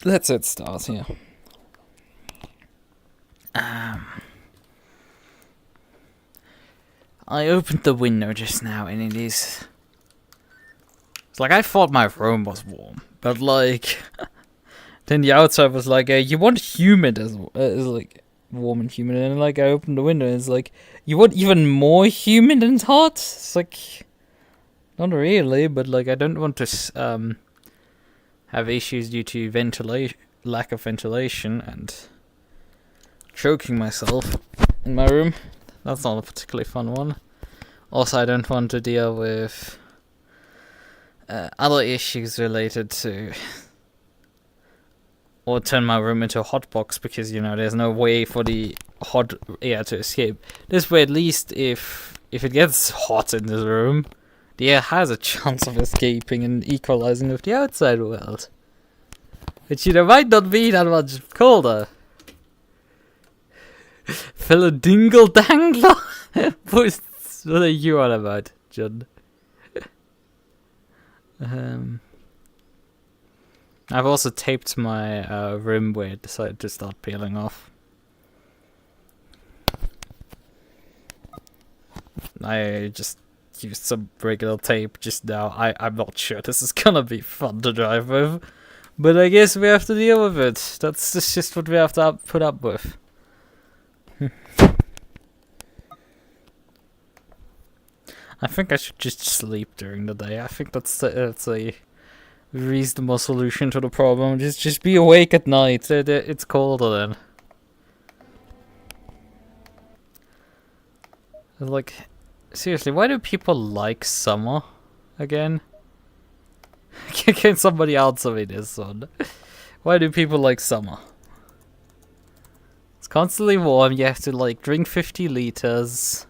let's hit start here. I opened the window just now, and it is. It's like I thought my room was warm, but like, then the outside was like, you want humid as like warm and humid, and like I opened the window, and it's like, you want even more humid and hot. It's like, not really, but like I don't want to have issues due to ventilation, lack of ventilation, and choking myself in my room. That's not a particularly fun one. Also, I don't want to deal with other issues related to or turn my room into a hot box because, you know, there's no way for the hot air to escape. This way, at least if it gets hot in this room, the air has a chance of escaping and equalizing with the outside world. Which, you know, might not be that much colder. Fellow dingle dangler? What are you on about, John? I've also taped my rim where it decided to start peeling off. I just used some regular tape just now. I'm not sure this is gonna be fun to drive with, but I guess we have to deal with it. That's just what we have to put up with. I think I should just sleep during the day. I think that's a reasonable solution to the problem. Just be awake at night. It's colder then. Like, seriously, why do people like summer again? Can somebody answer me this one? Why do people like summer? It's constantly warm. You have to like drink 50 liters.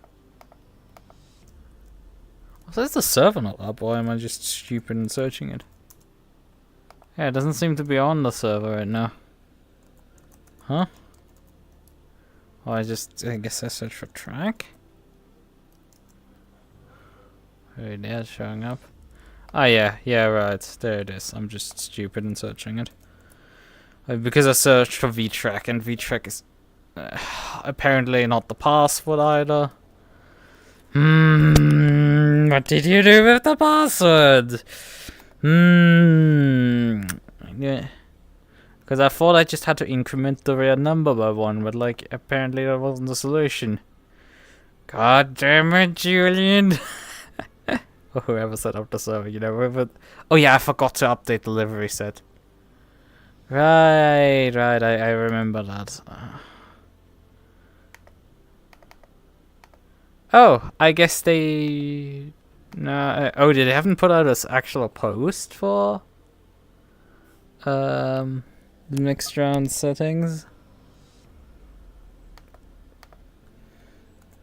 Is the server not up, or am I just stupid and searching it? Yeah, it doesn't seem to be on the server right now. Huh? Oh, I guess I searched for track. Right there, it's showing up. Oh yeah, right, there it is. I'm just stupid and searching it. Because I searched for VTracc, and VTracc is apparently not the password either. What did you do with the password? Yeah. Because I thought I just had to increment the real number by 1, but like apparently that wasn't the solution. God damn it, Julian! Or whoever set up the server, you know. But oh yeah, I forgot to update the livery set. Right, I remember that. Oh, I guess they... No, oh, they haven't put out an actual post for the next round settings.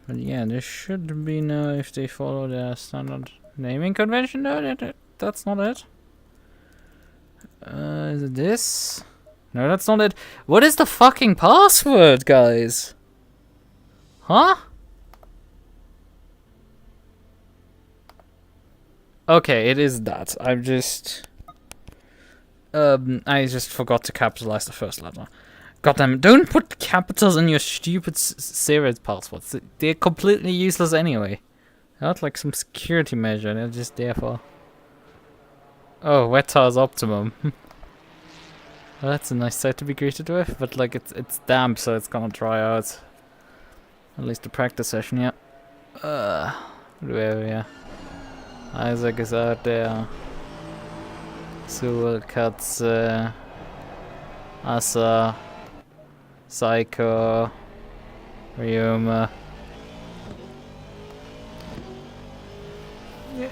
But yeah, there should be now if they follow their standard naming convention. No, that's not it. Is it this? No, that's not it. What is the fucking password, guys? Huh? Okay, it is that. I just forgot to capitalize the first letter. Goddamn, don't put capitals in your stupid serious passwords. They're completely useless anyway. They're not like some security measure, they're just there for... Oh, Wettar's Optimum. Well, that's a nice sight to be greeted with, but like it's damp, so it's gonna dry out. At least the practice session, yeah. Where yeah. Isaac is out there. Sul, Katze, Asa, Psycho, Ryoma. Yeah.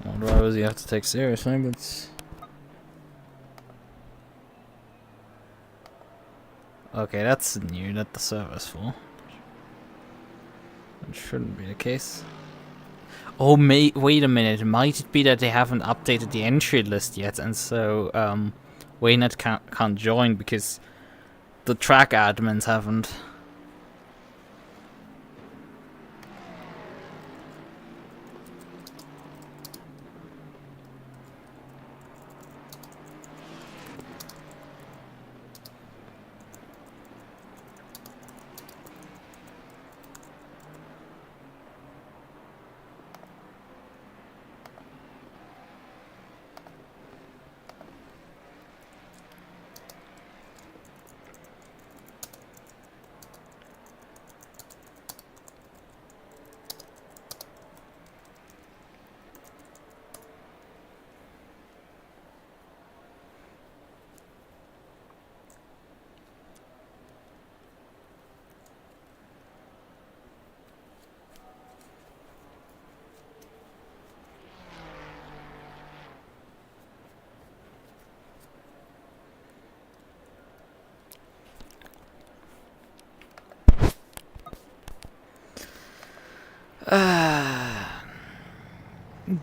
All drivers you have to take seriously, but... Okay, that's new that the server's full. That shouldn't be the case. Oh, wait a minute. Might it be that they haven't updated the entry list yet, and so Waynet can't join because the track admins haven't.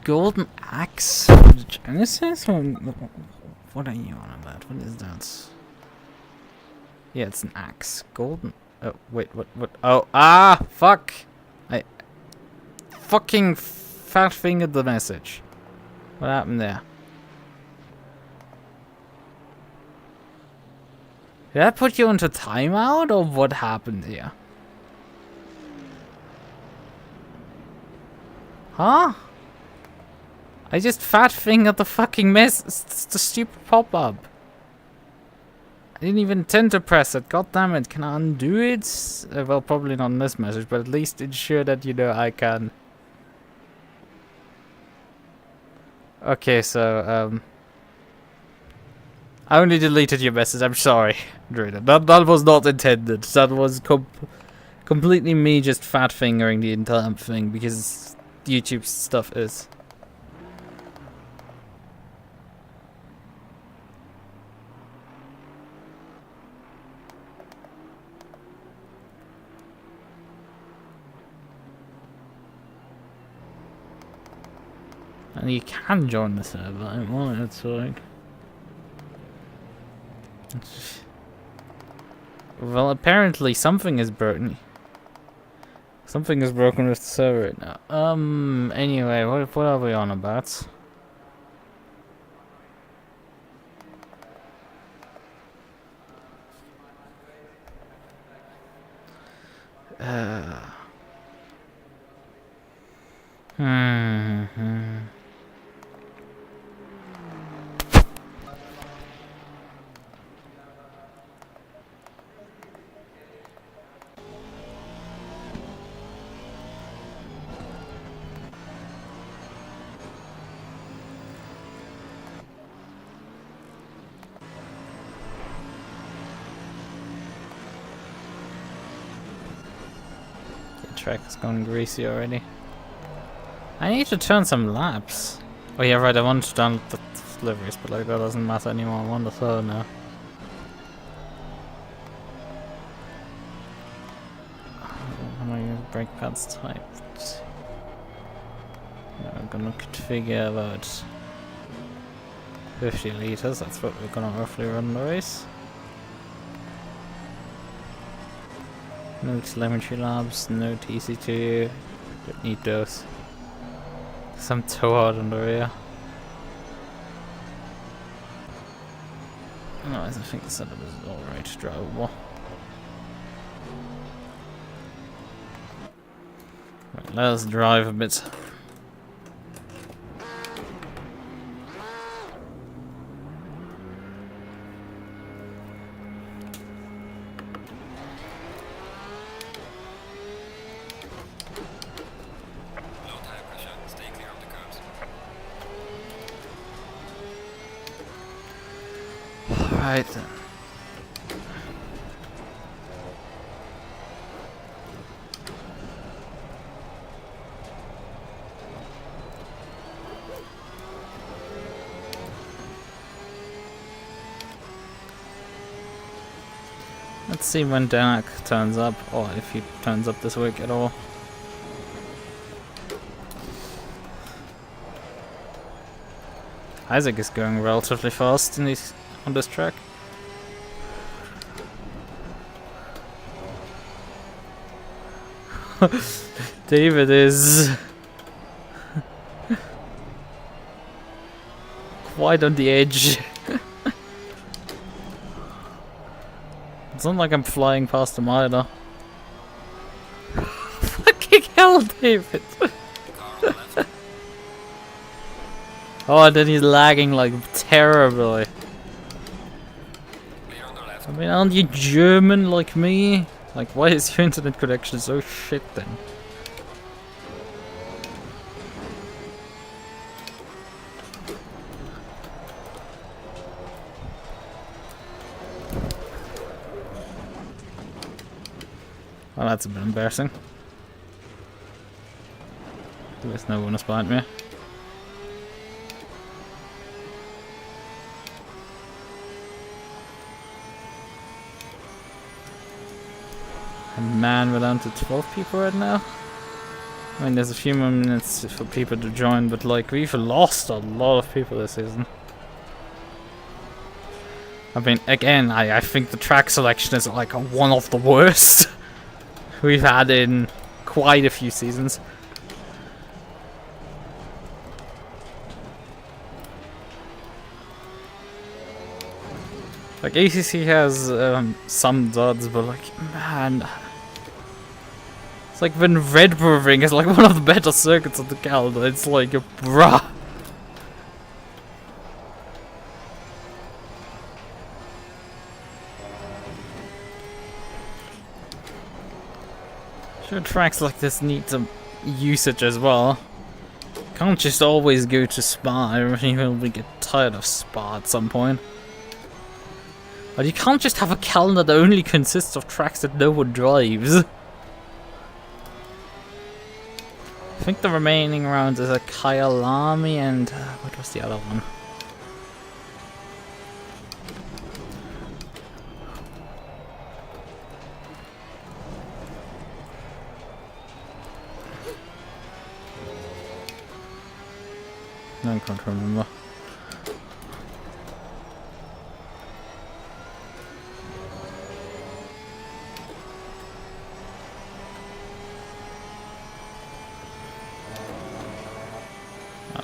Golden axe for the Genesis? Or what are you on about? What is that? Yeah, it's an axe. Golden. Oh, wait, what? Oh, fuck! I fucking fat fingered the message. What happened there? Did I put you into timeout, or what happened here? Huh? I just fat fingered the fucking mess. It's the stupid pop-up. I didn't even intend to press it. God damn it! Can I undo it? Well, probably not in this message, but at least ensure that you know I can. Okay, so I only deleted your message. I'm sorry, Druida. That was not intended. That was completely me just fat fingering the entire thing because YouTube stuff is. And you can join the server. I want it, so like. Well, apparently something is broken. Something is broken with the server right now. Anyway, what are we on about? Track has gone greasy already. I need to turn some laps. Oh yeah, right, I wanted to download the deliveries, but like that doesn't matter anymore. I'm on the third now. How are your brake pads typed? I'm gonna configure about 50 liters, that's what we're gonna roughly run the race. No telemetry labs, no TC2, don't need those. Cause I'm too hard on the rear. Otherwise I think the setup is alright drivable. Right, let's drive a bit. Right then. Let's see when DerGeneralFluff turns up, or if he turns up this week at all. Isaac is going relatively fast in on this track. David is quite on the edge. It's not like I'm flying past him either. Fucking hell, David! Oh, and then he's lagging like terribly. I mean, aren't you German like me? Like, why is your internet connection so shit then? Well, that's a bit embarrassing. There's no one to spot me. Man, we're down to 12 people right now. I mean, there's a few more minutes for people to join, but like, we've lost a lot of people this season. I mean, again, I think the track selection is like one of the worst we've had in quite a few seasons. Like, ACC has some duds, but like, man, it's like when Red Bull Ring is like one of the better circuits on the calendar. It's like, bruh. Sure, tracks like this need some usage as well. Can't just always go to Spa. I really will get tired of Spa at some point. But you can't just have a calendar that only consists of tracks that no one drives. I think the remaining rounds is a Kyalami and what was the other one? I can't remember.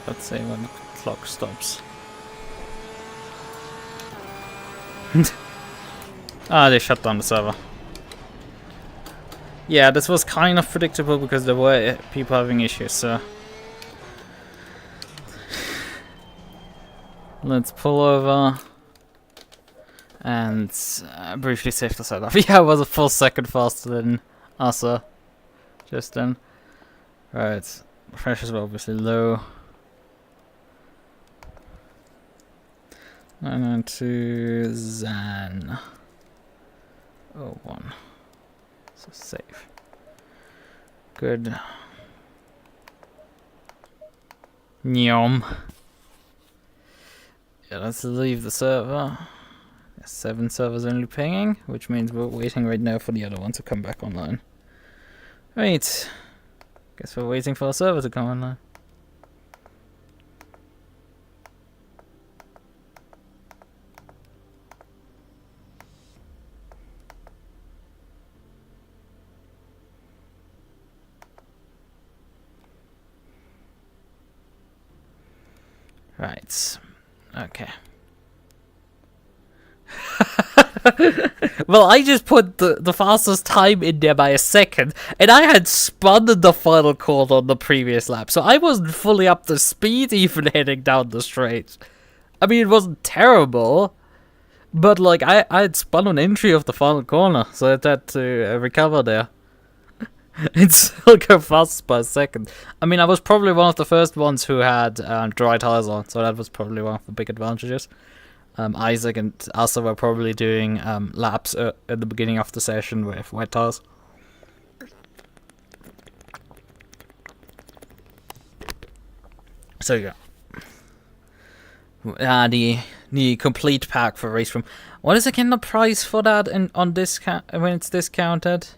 Let's see when the clock stops. Ah, they shut down the server. Yeah, this was kind of predictable because there were people having issues, so... Let's pull over and briefly save the setup. Yeah, it was a full second faster than Asa just then. Right, pressures were obviously low. 992 Zan 01. So save. Good. Nyom. Yeah, let's leave the server. 7 servers only pinging, which means we're waiting right now for the other one to come back online. Right. Guess we're waiting for a server to come online. Right. Okay. Well, I just put the fastest time in there by a second, and I had spun the final corner on the previous lap, so I wasn't fully up to speed even heading down the straight. I mean, it wasn't terrible, but like, I had spun on entry of the final corner, so I had to recover there. It's still go fast by a second. I mean, I was probably one of the first ones who had dry tires on, so that was probably one of the big advantages. Isaac and Asa were probably doing laps at the beginning of the session with wet tires. So yeah. The complete pack for race room. What is again the price for that on discount when it's discounted?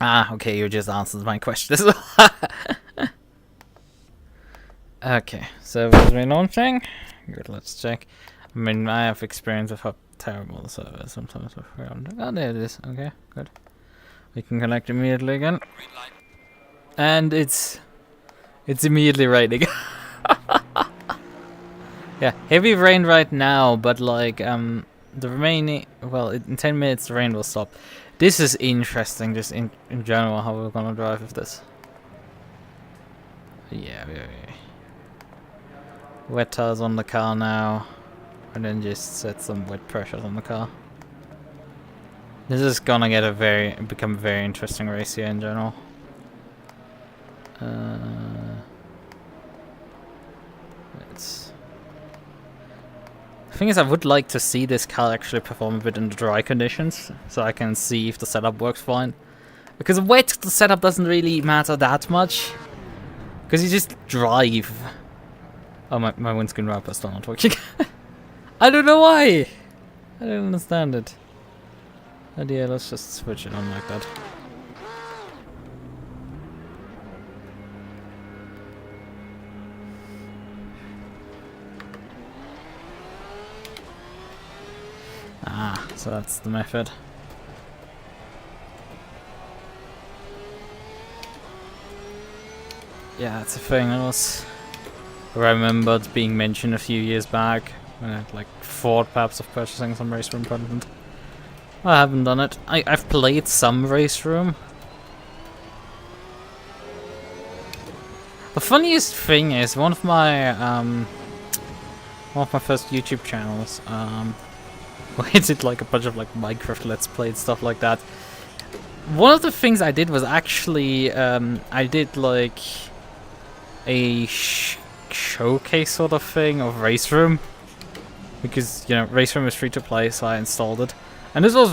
Ah, okay, you just answered my question. Okay, server's been launching. Good, let's check. I mean, I have experience of how terrible the server is sometimes. Oh, there it is. Okay, good. We can connect immediately again. And it's immediately raining. Yeah, heavy rain right now, but like, the remaining, well, in 10 minutes the rain will stop. This is interesting, just in general, how we're gonna drive with this. Yeah. Wet tires on the car now, and then just set some wet pressures on the car. This is gonna get become a very interesting race here in general. The thing is, I would like to see this car actually perform a bit in the dry conditions, so I can see if the setup works fine. Because wet, the setup doesn't really matter that much, because you just drive. Oh, my windscreen wiper's still not working. I don't know why! I don't understand it. Oh dear, let's just switch it on like that. Ah, so that's the method. Yeah, that's a thing. I remembered being mentioned a few years back when I had like thought perhaps of purchasing some race room content. I haven't done it. I've played some race room. The funniest thing is one of my first YouTube channels, where I did like a bunch of like Minecraft Let's Play and stuff like that. One of the things I did was actually I did like a showcase sort of thing of Race Room, because you know Race Room is free to play, so I installed it. And this was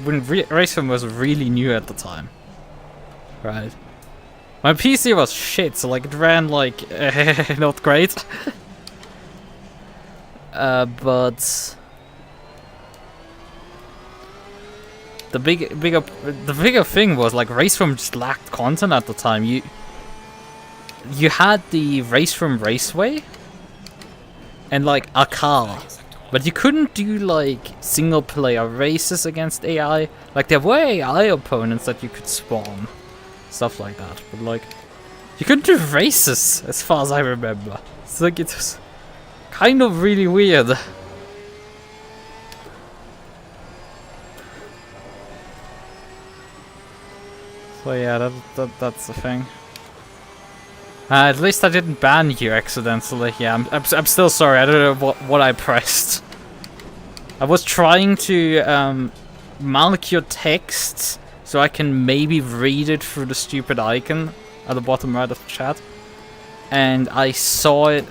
when Race Room was really new at the time, right? My PC was shit, so like it ran like not great. But the bigger thing was like Race Room just lacked content at the time. You had the Race Room Raceway and like a car, but you couldn't do like single player races against AI. Like there were AI opponents that you could spawn, stuff like that, but like you couldn't do races as far as I remember. It's like it was kind of really weird. So yeah, that's the thing. At least I didn't ban you accidentally. Yeah, I'm still sorry. I don't know what I pressed. I was trying to mark your text so I can maybe read it through the stupid icon at the bottom right of the chat, and I saw it,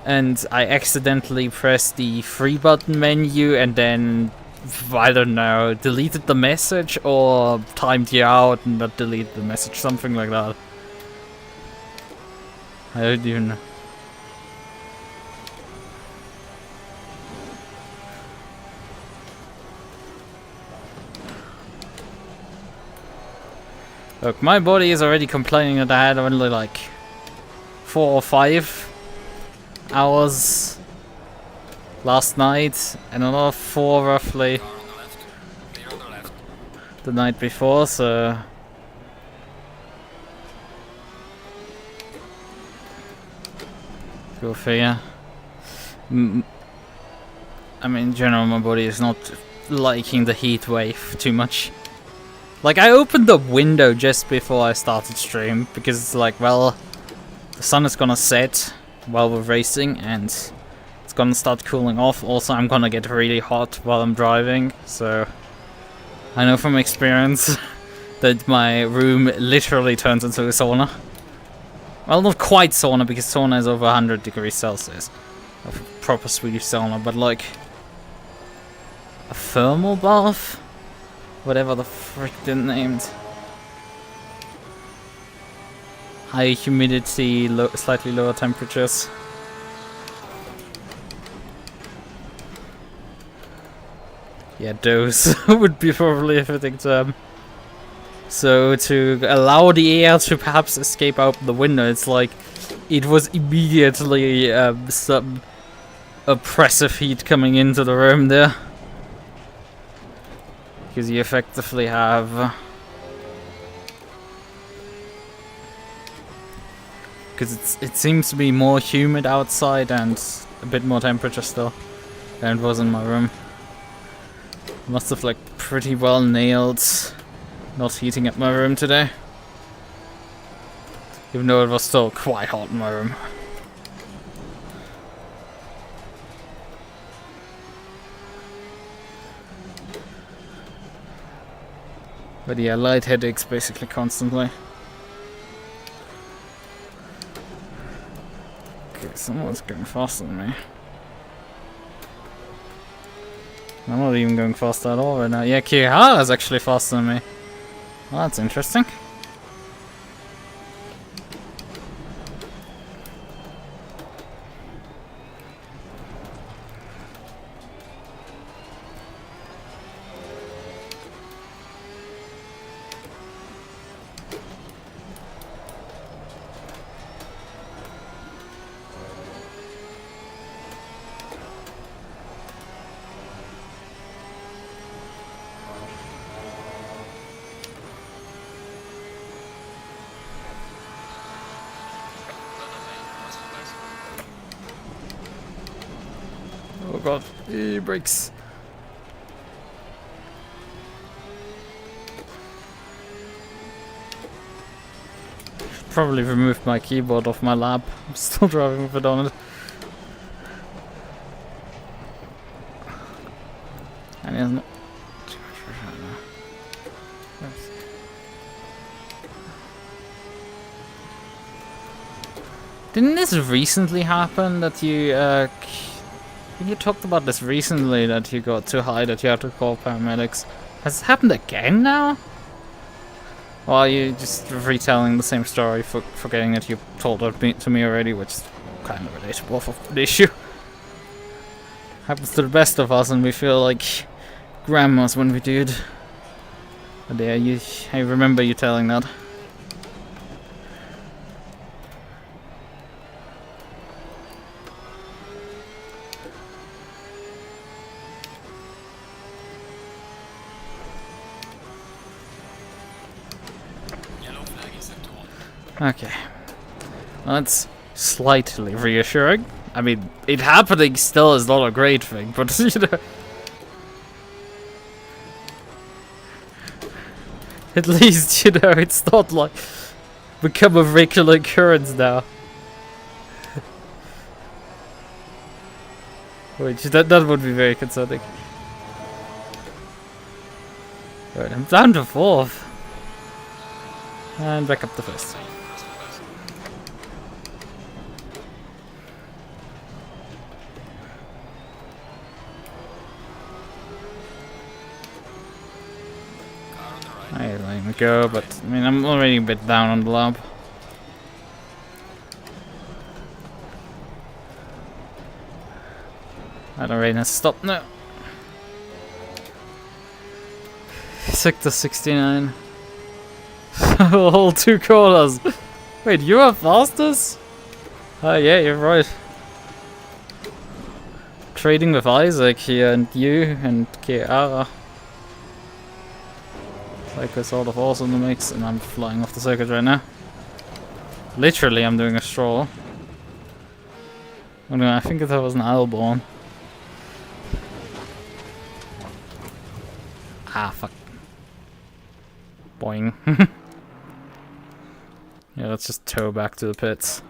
and I accidentally pressed the 3 button menu and then, I don't know, deleted the message or timed you out and not deleted the message, something like that. I don't even know. Look, my body is already complaining that I had only like 4 or 5 hours last night and another 4 roughly the night before, so go figure. I mean, in general, my body is not liking the heat wave too much. Like, I opened the window just before I started stream, because it's like, well, the sun is gonna set while we're racing, and it's gonna start cooling off. Also, I'm gonna get really hot while I'm driving, so I know from experience that my room literally turns into a sauna. Well, not quite sauna, because sauna is over 100 degrees Celsius. A proper Swedish sauna, but like a thermal bath? Whatever the frick they're named. High humidity, slightly lower temperatures. Yeah, those would be probably a fitting term. So to allow the air to perhaps escape out the window, it's like it was immediately some oppressive heat coming into the room there. Because you effectively have... Because it seems to be more humid outside and a bit more temperature still than it was in my room. Must have like pretty well nailed not heating up my room today. Even though it was still quite hot in my room. But yeah, light headaches basically constantly. Okay, someone's going faster than me. I'm not even going faster at all right now. Yeah, Kihara's actually faster than me. Well, that's interesting. Oh god, he breaks. Probably removed my keyboard off my lap. I'm still driving with it on it. And he has not too much for right now. Didn't this recently happen that you you talked about this recently that you got too high that you had to call paramedics? Has it happened again now? Or are you just retelling the same story, forgetting that you told it to me already, which is kind of relatable for the issue. Happens to the best of us, and we feel like grandmas when we do it. But yeah, I remember you telling that. Okay, well, that's slightly reassuring. I mean, it happening still is not a great thing, but you know, at least you know it's not like become a regular occurrence now. Which that would be very concerning. Right, I'm down to 4th, and back up to 1st. I let me go, but I mean I'm already a bit down on the lap. I don't really need to stop now. Sector 69. All 2 corners. Wait, you are fastest? Oh yeah, you're right. Trading with Isaac here and you and Kiara. Like it's sort of also in the mix, and I'm flying off the circuit right now. Literally, I'm doing a stroll. Oh no, I think that was an Albon. Ah, fuck. Boing. Yeah, let's just tow back to the pits.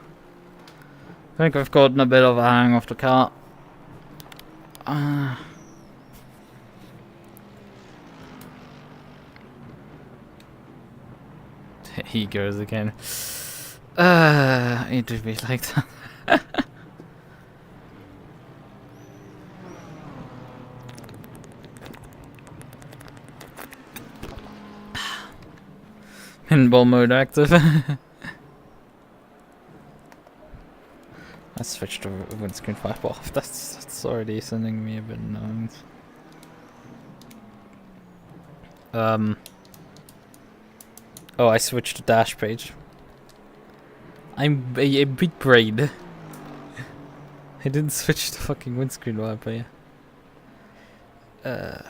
I think I've gotten a bit of a hang of the car. He goes again. It would be like that. Pinball mode active. I switched to windscreen wiper off. That's already sending me a bit annoying. Oh, I switched to dash page. I'm a big brain. I didn't switch to fucking windscreen wiper, yeah.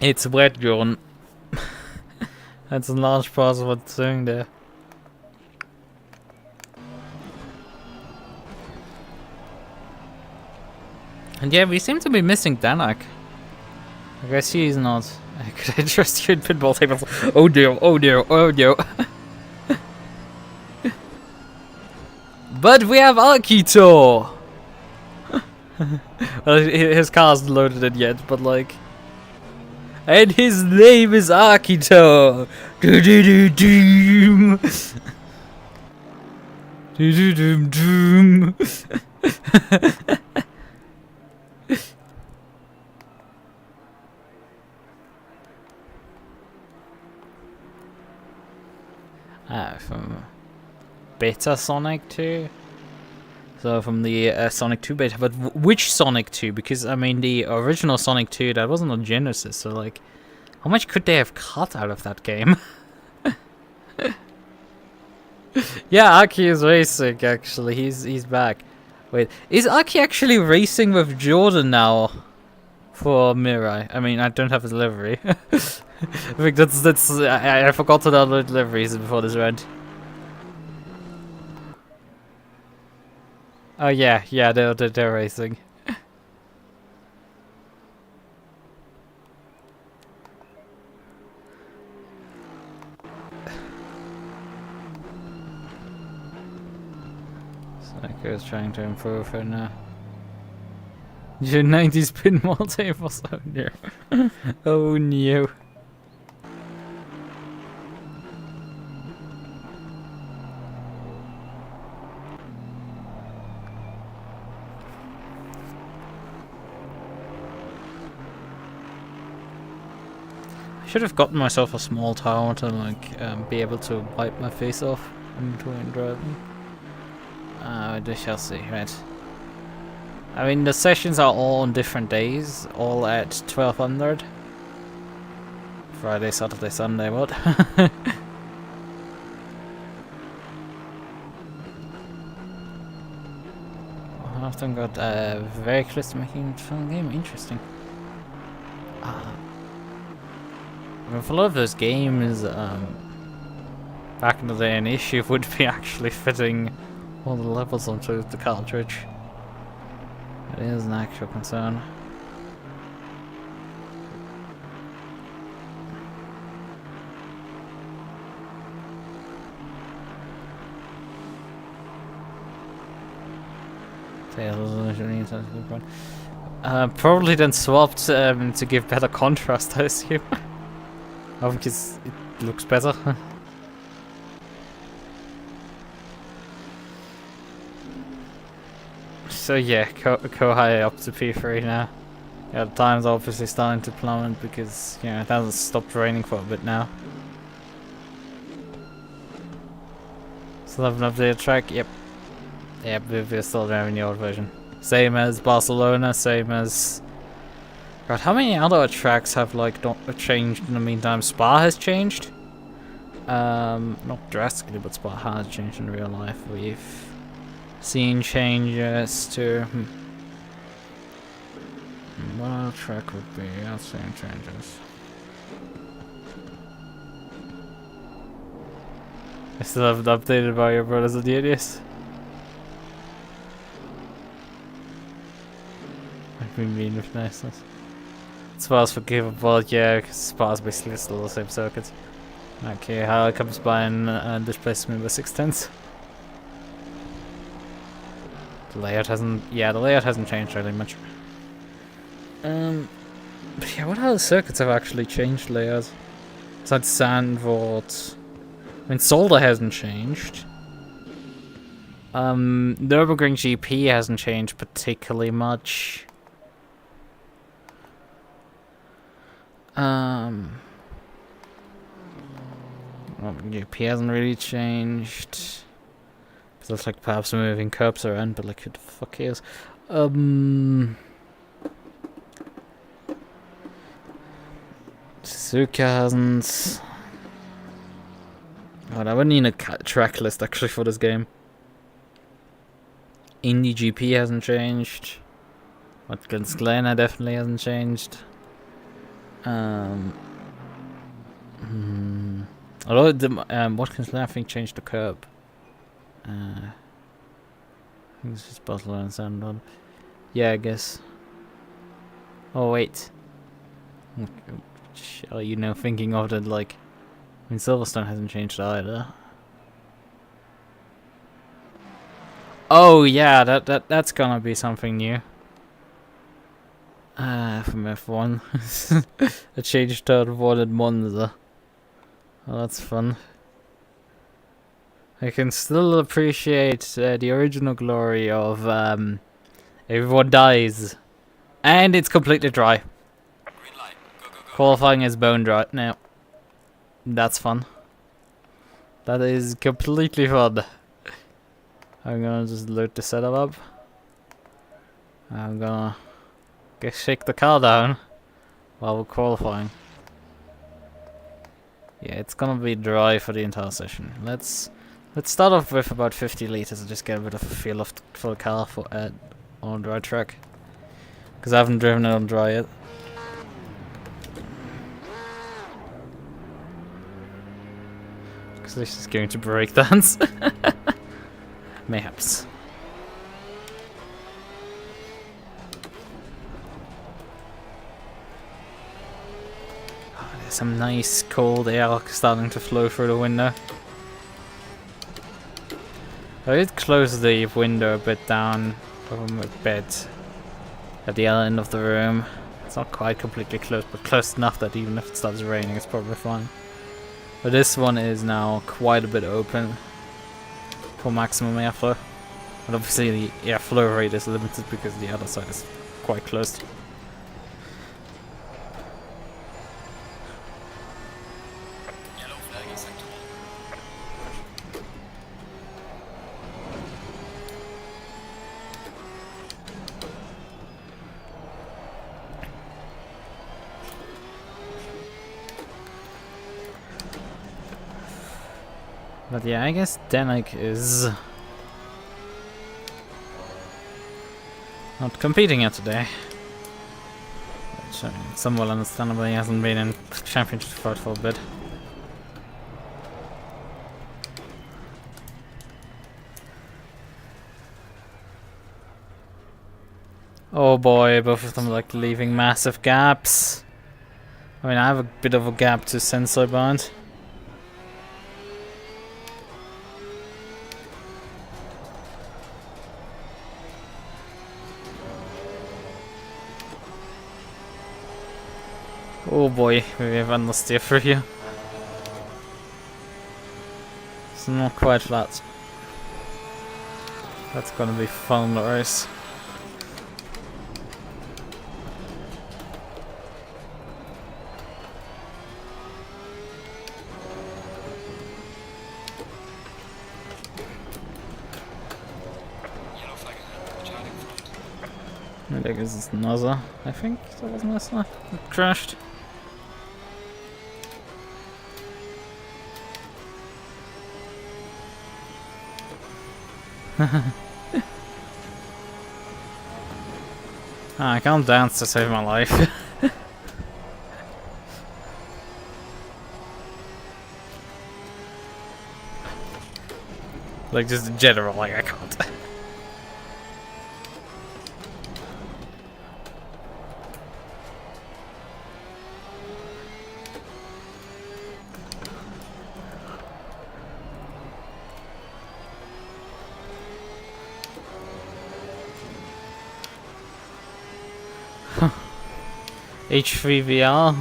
It's Radeon. That's a large part of what's doing there. And yeah, we seem to be missing Danak. I guess he's not. Could I trust you in pinball tables? Oh dear, oh dear, oh dear. But we have Akito! Well, his car's loaded in yet, but like... And his name is Akito! Do-do-do-doom! Do-do-doom-doom! From Beta Sonic 2? So from the Sonic 2 beta, but which Sonic 2? Because I mean the original Sonic 2, that wasn't on Genesis, so like, how much could they have cut out of that game? Yeah, Aki is racing actually, he's back. Wait, is Aki actually racing with Jordan now? For Mirai? I mean, I don't have his livery. I think I forgot to download liveries before this rant. Oh yeah, they're racing. Psycho's trying to improve her now. Your 90s pinball tables, oh no. Oh no. I should have gotten myself a small tower to like be able to wipe my face off in between driving. We shall see, right? I mean, the sessions are all on different days, all at 1200. Friday, Saturday, Sunday, what? I often got very close to making a fun game. Interesting. With a lot of those games, back in the day, an issue would be actually fitting all the levels onto the cartridge. It is an actual concern. Probably then swapped to give better contrast, I assume. Oh, because it looks better. So yeah, Kohai up to P3 now. Yeah, the time's obviously starting to plummet because, you know, it hasn't stopped raining for a bit now. Still haven't updated track? Yep. Yep, we're still driving the old version. Same as Barcelona, same as... God, how many other tracks have like changed in the meantime? Spa has changed? Not drastically, but Spa has changed in real life. We've seen changes to... What other track would be? I've seen changes. I still haven't updated by your brothers and idiots. I've been mean with niceness. Spa's forgivable, yeah, because Spa's basically still the same circuit. Okay, how it comes by and displays me by 6/10. The layout hasn't, the layout hasn't changed really much. But yeah, what other circuits have actually changed layouts? Besides Zandvoort. I mean, Solder hasn't changed. Nürburgring GP hasn't changed particularly much. Well, GP hasn't really changed. It looks like perhaps we're moving curbs around, but like, who the fuck cares? Suzuka hasn't. God, I would need a track list actually for this game. Indy GP hasn't changed. Watkins Glen definitely hasn't changed. Although the Watkins Glen I think changed the curb. I think it's just Butler and Sandon. Yeah, I guess. Oh wait. Are you now thinking of that, like... I mean, Silverstone hasn't changed either. Oh yeah, that's gonna be something new. From F1. A change to avoided Monza. Oh, that's fun. I can still appreciate the original glory of everyone dies. And it's completely dry. Green light. Go, go, go. Qualifying is bone dry now. That's fun. That is completely fun. I'm gonna just load the setup up. I'm gonna shake the car down while we're qualifying. Yeah, it's gonna be dry for the entire session. Let's start off with about 50 liters and just get a bit of a feel for the car on dry track. Because I haven't driven it on dry yet. Because this is going to break dance. Mayhaps. some nice cold air starting to flow through the window. I did close the window a bit down over my bed at the other end of the room. It's not quite completely closed, but close enough that even if it starts raining, it's probably fine. But this one is now quite a bit open for maximum airflow. And obviously the airflow rate is limited because the other side is quite closed. Yellow flag acceptable. But yeah, I guess Danik is not competing yet today. Which, somewhat understandable, he hasn't been in championship fight for a bit. Oh boy, both of them like leaving massive gaps. I mean, I have a bit of a gap to sensor bind. Oh boy, we have understeer for you. It's not quite flat. That's gonna be fun on the race. Yellow flag ahead. Charging front. There goes another. I think that was another. It crashed. I can't dance to save my life. Like just in general, like I can't. H3VR.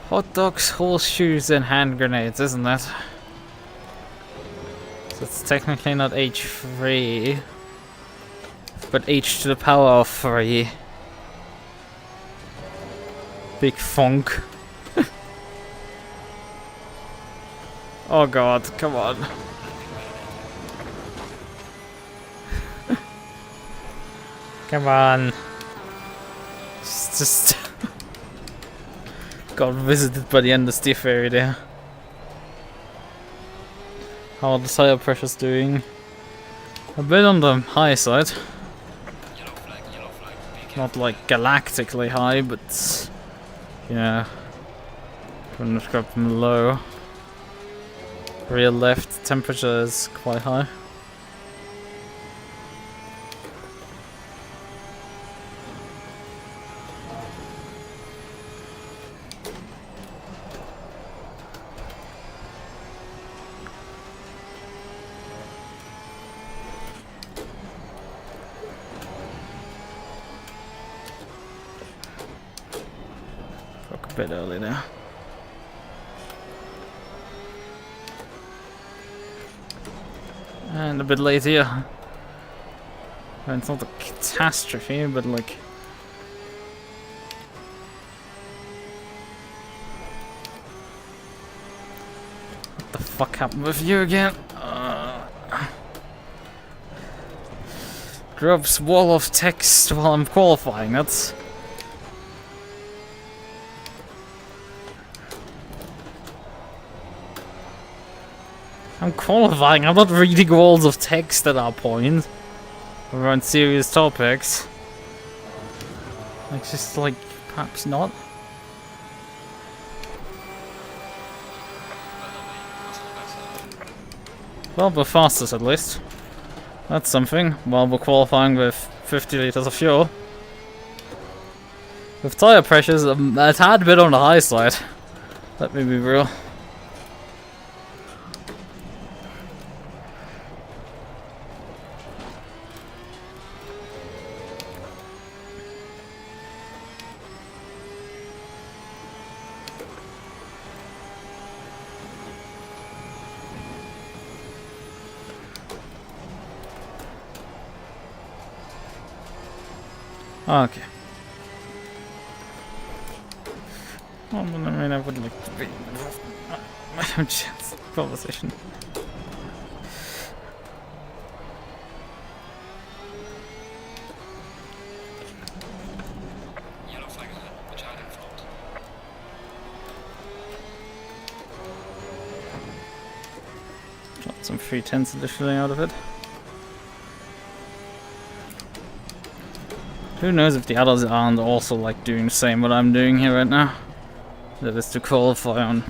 Hot dogs, horseshoes, and hand grenades, isn't it? So it's technically not H3, but H to the power of 3. Big funk. Oh god, come on. Come on. Just got visited by the understeer fairy there. How are the tire pressures doing? A bit on the high side. Yellow flag, Not like galactically high, but you know, couldn't grab them low. Rear left temperature is quite high. A bit early now. And a bit late here. And it's not a catastrophe, but like... What the fuck happened with you again? Drops wall of text while I'm qualifying, that's... I'm qualifying, I'm not reading walls of text at our point. Around serious topics. Like, just like, perhaps not. Well, we're fastest at least. That's something. While we're qualifying with 50 liters of fuel. With tire pressures, a tad bit on the high side. Let me be real. Okay. Well, I mean, I would like to be involved in my own conversation. Yellow flag ahead. Child in front. Got some free tents additionally out of it. Who knows if the others aren't also like doing the same what I'm doing here right now. That is to qualify on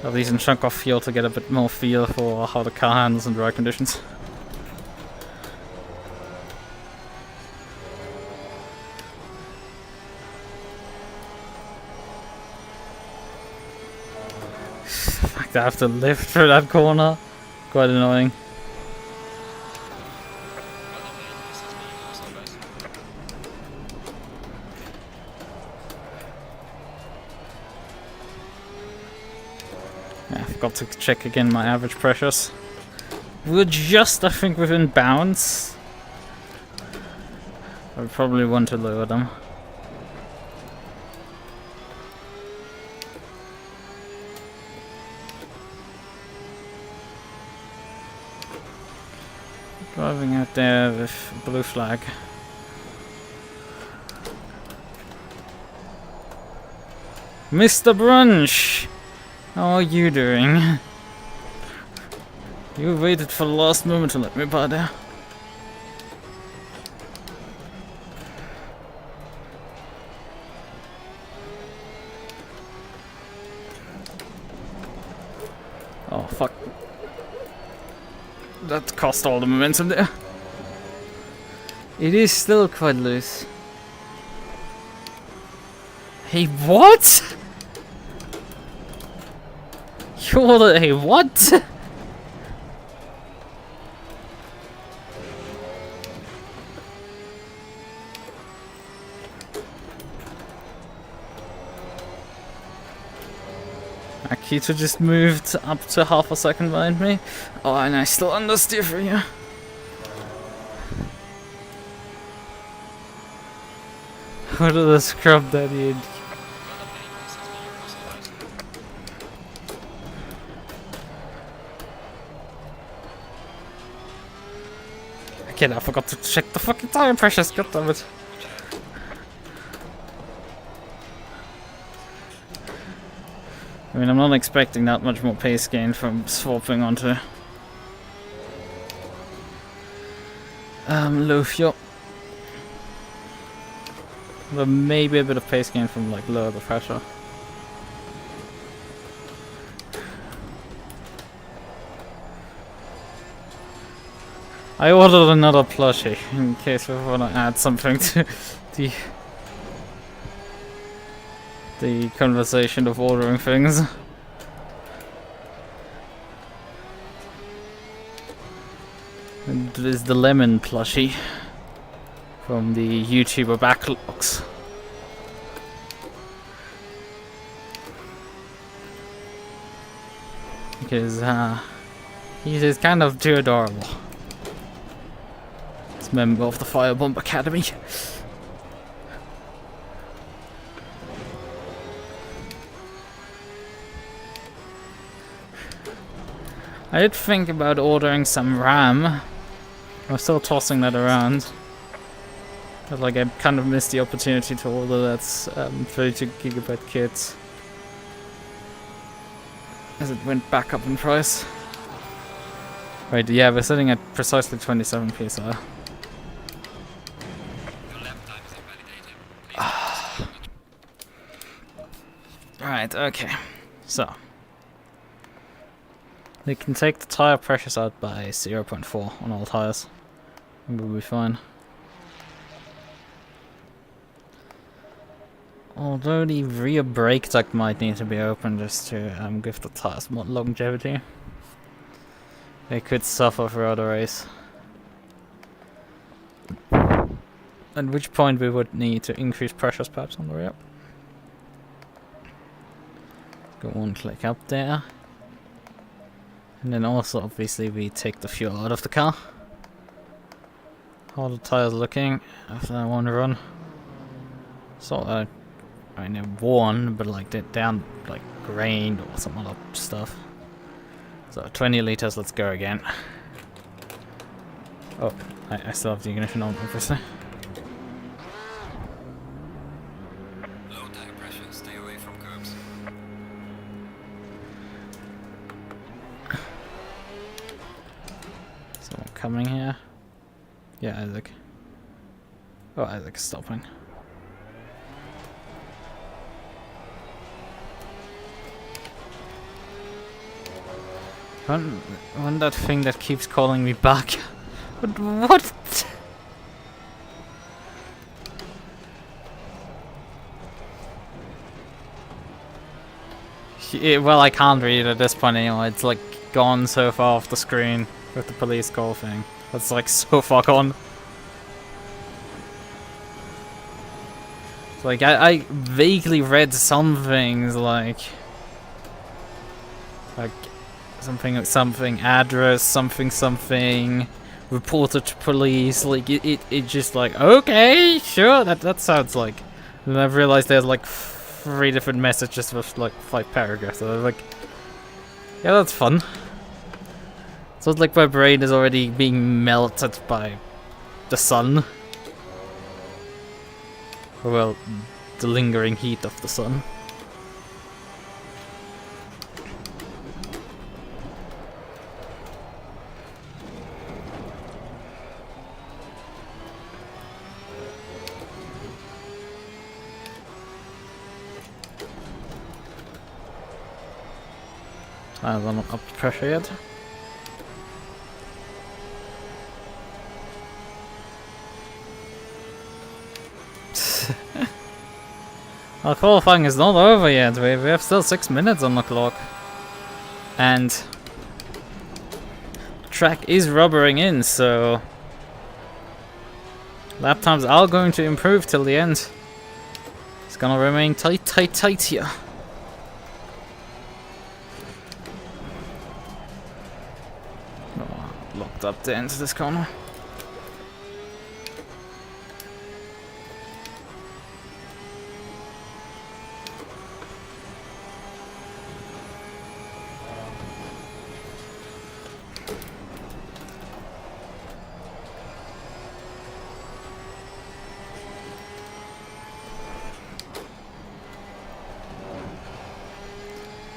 at least in chunk of fuel to get a bit more feel for how the car handles in dry conditions. The fact that I have to lift through that corner, quite annoying. Yeah, I forgot to check again my average pressures. We're just, I think, within bounds. I probably want to lower them. Driving out there with a blue flag. Mr. Brunch! How are you doing? You waited for the last moment to let me by there. Oh fuck. That cost all the momentum there. It is still quite loose. Hey, what? You're the, hey, what? Akita just moved up to half a second behind me. Oh, and I still understeer for you. What are the scrub daddy? Again, I forgot to check the fucking tire pressures, goddammit. I mean, I'm not expecting that much more pace gain from swapping onto low fuel. But maybe a bit of pace gain from like lower the pressure. I ordered another plushie in case we want to add something to the conversation of ordering things. And it is the lemon plushie from the YouTuber Backlogs. Because he is kind of too adorable. He's a member of the Firebomb Academy. I did think about ordering some RAM. I'm still tossing that around. But like I kind of missed the opportunity to order that 32GB kit. As it went back up in price. Right, yeah, we're sitting at precisely 27 PSI. Your lap time is invalidated. Right, okay. So they can take the tire pressures out by 0.4 on all tires. And we'll be fine. Although the rear brake duct might need to be open just to give the tires more longevity. They could suffer throughout the race. At which point we would need to increase pressures perhaps on the rear. Go one click up there. And then also obviously we take the fuel out of the car. How are the tires looking after that one run? So I mean they're worn, but like they're down like grained or some other stuff. So 20 liters, let's go again. Oh, I still have the ignition on, obviously. Low tire pressure, stay away from curbs. Someone coming here. Yeah, Isaac. Oh, Isaac's stopping. When that thing that keeps calling me back. But what? Well, I can't read it at this point anymore. It's like gone so far off the screen with the police call thing. That's like so far gone. It's like I vaguely read some things like something address something reported to police, like it just like, okay, sure, that sounds like. And I've realized there's like 3 different messages with like 5 paragraphs. So I was like, yeah, that's fun. So it's like my brain is already being melted by the sun. Well, the lingering heat of the sun. I haven't up the pressure yet. Our qualifying is not over yet. We have still 6 minutes on the clock. And the track is rubbering in, so lap times are going to improve till the end. It's gonna remain tight here. Locked up there into this corner.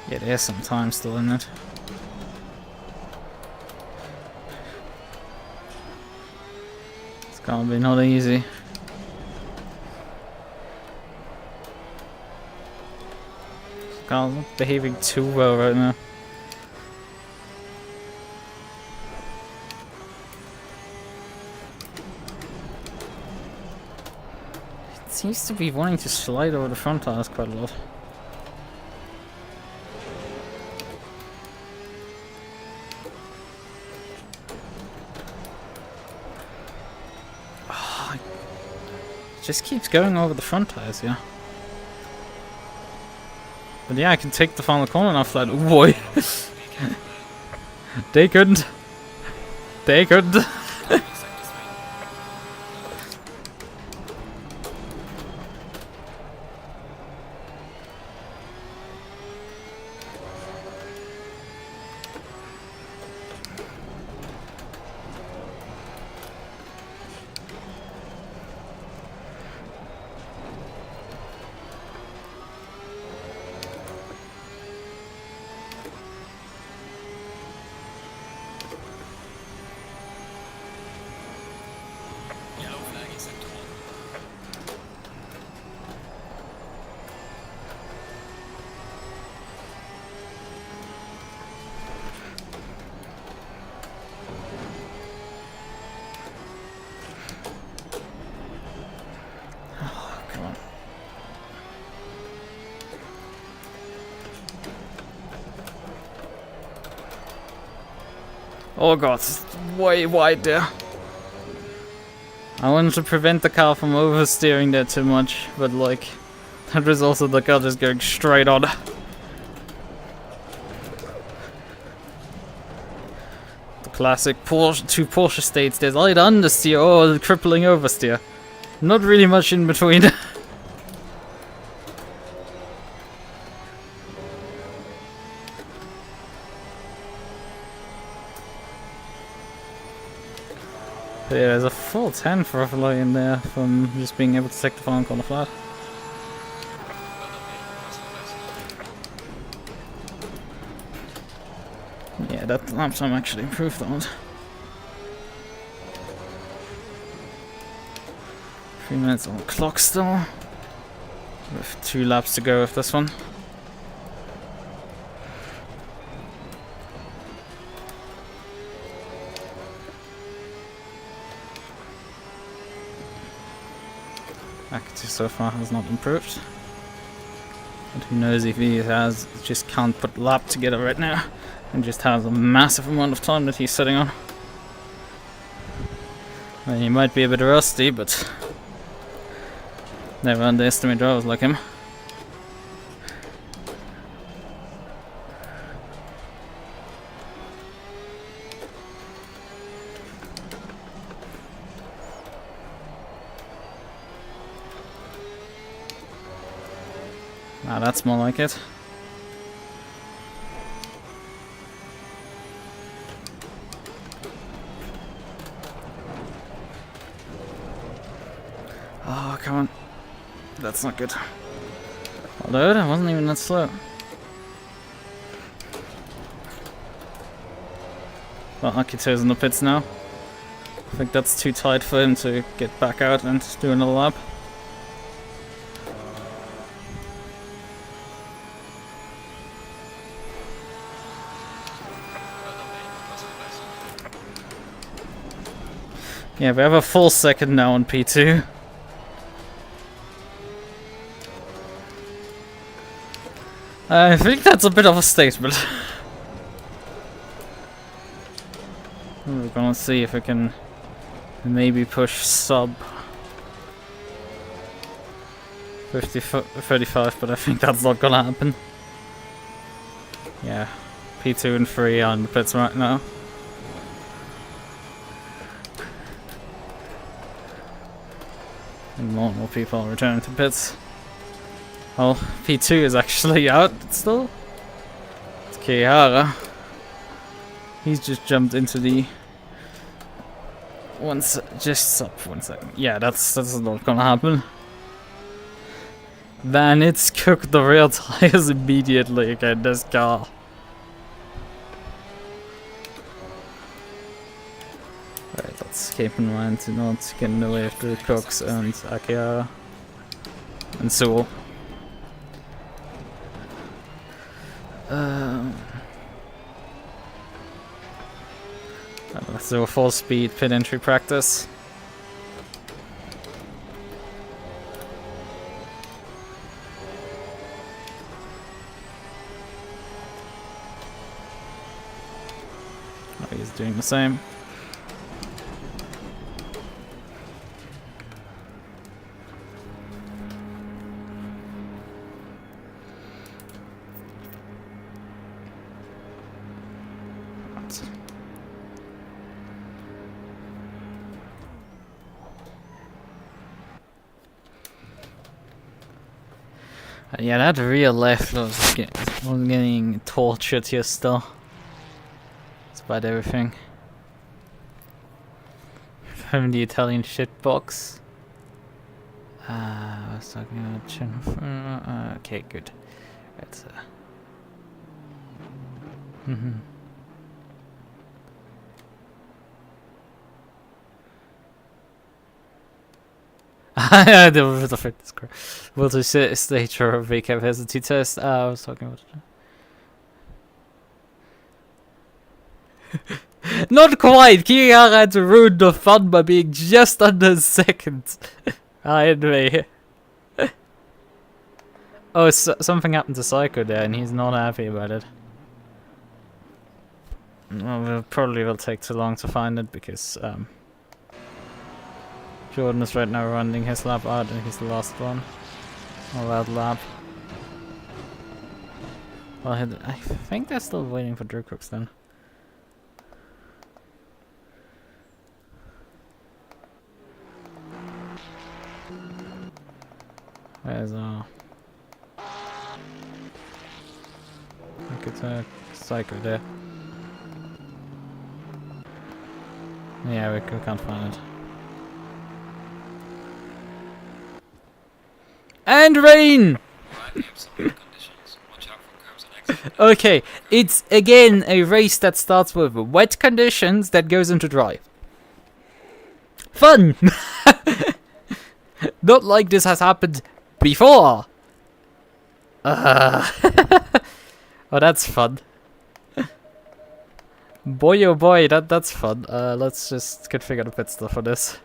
Yeah, there's some time still in it. It's gonna be not easy. This car's not behaving too well right now. It seems to be wanting to slide over the front tires quite a lot. Just keeps going over the front tires, yeah. But yeah, I can take the final corner now flat. Oh boy. They couldn't. They couldn't. Oh god, it's way wide there. I wanted to prevent the car from oversteering there too much, but like, that results in the car just going straight on. The classic Porsche, two Porsche states, there's light understeer or crippling oversteer. Not really much in between. But yeah, there's a full 10 for a fly in there from just being able to take the phone call flat. Yeah, that lap time actually improved that. 3 minutes on the clock still. With 2 laps to go with this one. Accuracy so far has not improved. But who knows if he has, just can't put the lap together right now. And just has a massive amount of time that he's sitting on. Well, he might be a bit rusty, but never underestimate drivers like him. Ah, that's more like it. Oh, come on. That's not good. Although, that wasn't even that slow. Well, Akito's in the pits now. I think that's too tight for him to get back out and do another lap. Yeah, we have a full second now on P2. I think that's a bit of a statement. We're gonna see if we can maybe push sub 35, but I think that's not gonna happen. Yeah, P2 and 3 are in the pits right now. And more and more people are returning to pits. Well, P2 is actually out still. It's Kihara. He's just jumped into the just sub 1 second. Yeah, that's not gonna happen. Then it's cooked the rear tires immediately again, this car. Right, let's keep in mind to not get in the way of the Cooks and Akira and Sewell. Let's do a full speed pit entry practice. Oh, he's doing the same. Yeah, that rear left was getting tortured here still. Despite everything. From the Italian shitbox. I was talking about Jennifer. Okay, good. That's Ja, det var faktiskt correct. Will to stage or VK capacity test. I was talking about it. Not quite! Kiara had to ruin the fun by being just under a second. Anyway. Oh, something happened to Psycho there and he's not happy about it. Well, it probably will take too long to find it because Jordan is right now running his lab out and he's the last one. All out lab. Well, I think they're still waiting for Drew Cooks then. There's a cycle there. Yeah, we can't find it. And rain! Okay, it's again a race that starts with wet conditions that goes into dry. Fun! Not like this has happened before. Oh, that's fun. Boy, oh boy, that's fun. Let's just configure the pit stop for this.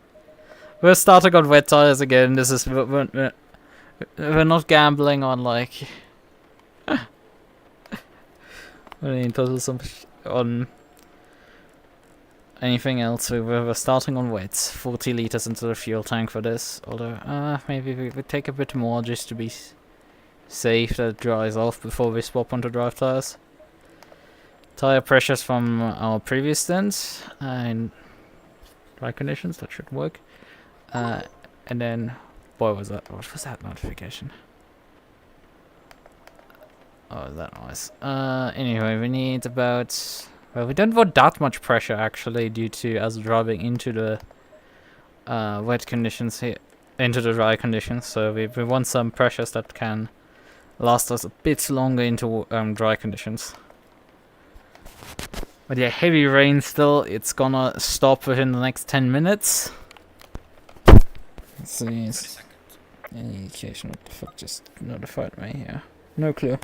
We're starting on wet tires again. This is we're not gambling on like on anything else. We're starting on wet. 40 liters into the fuel tank for this. Although maybe we take a bit more just to be safe that it dries off before we swap onto dry tires. Tire pressures from our previous stints in dry conditions, that should work. And then, boy, what was that notification? Oh, that noise. Anyway, we need about, well, we don't want that much pressure actually due to us driving into the wet conditions here, into the dry conditions. So we want some pressures that can last us a bit longer into dry conditions. But yeah, heavy rain still. It's gonna stop within the next 10 minutes. Let's see. Any indication what the fuck just notified me here? No clue.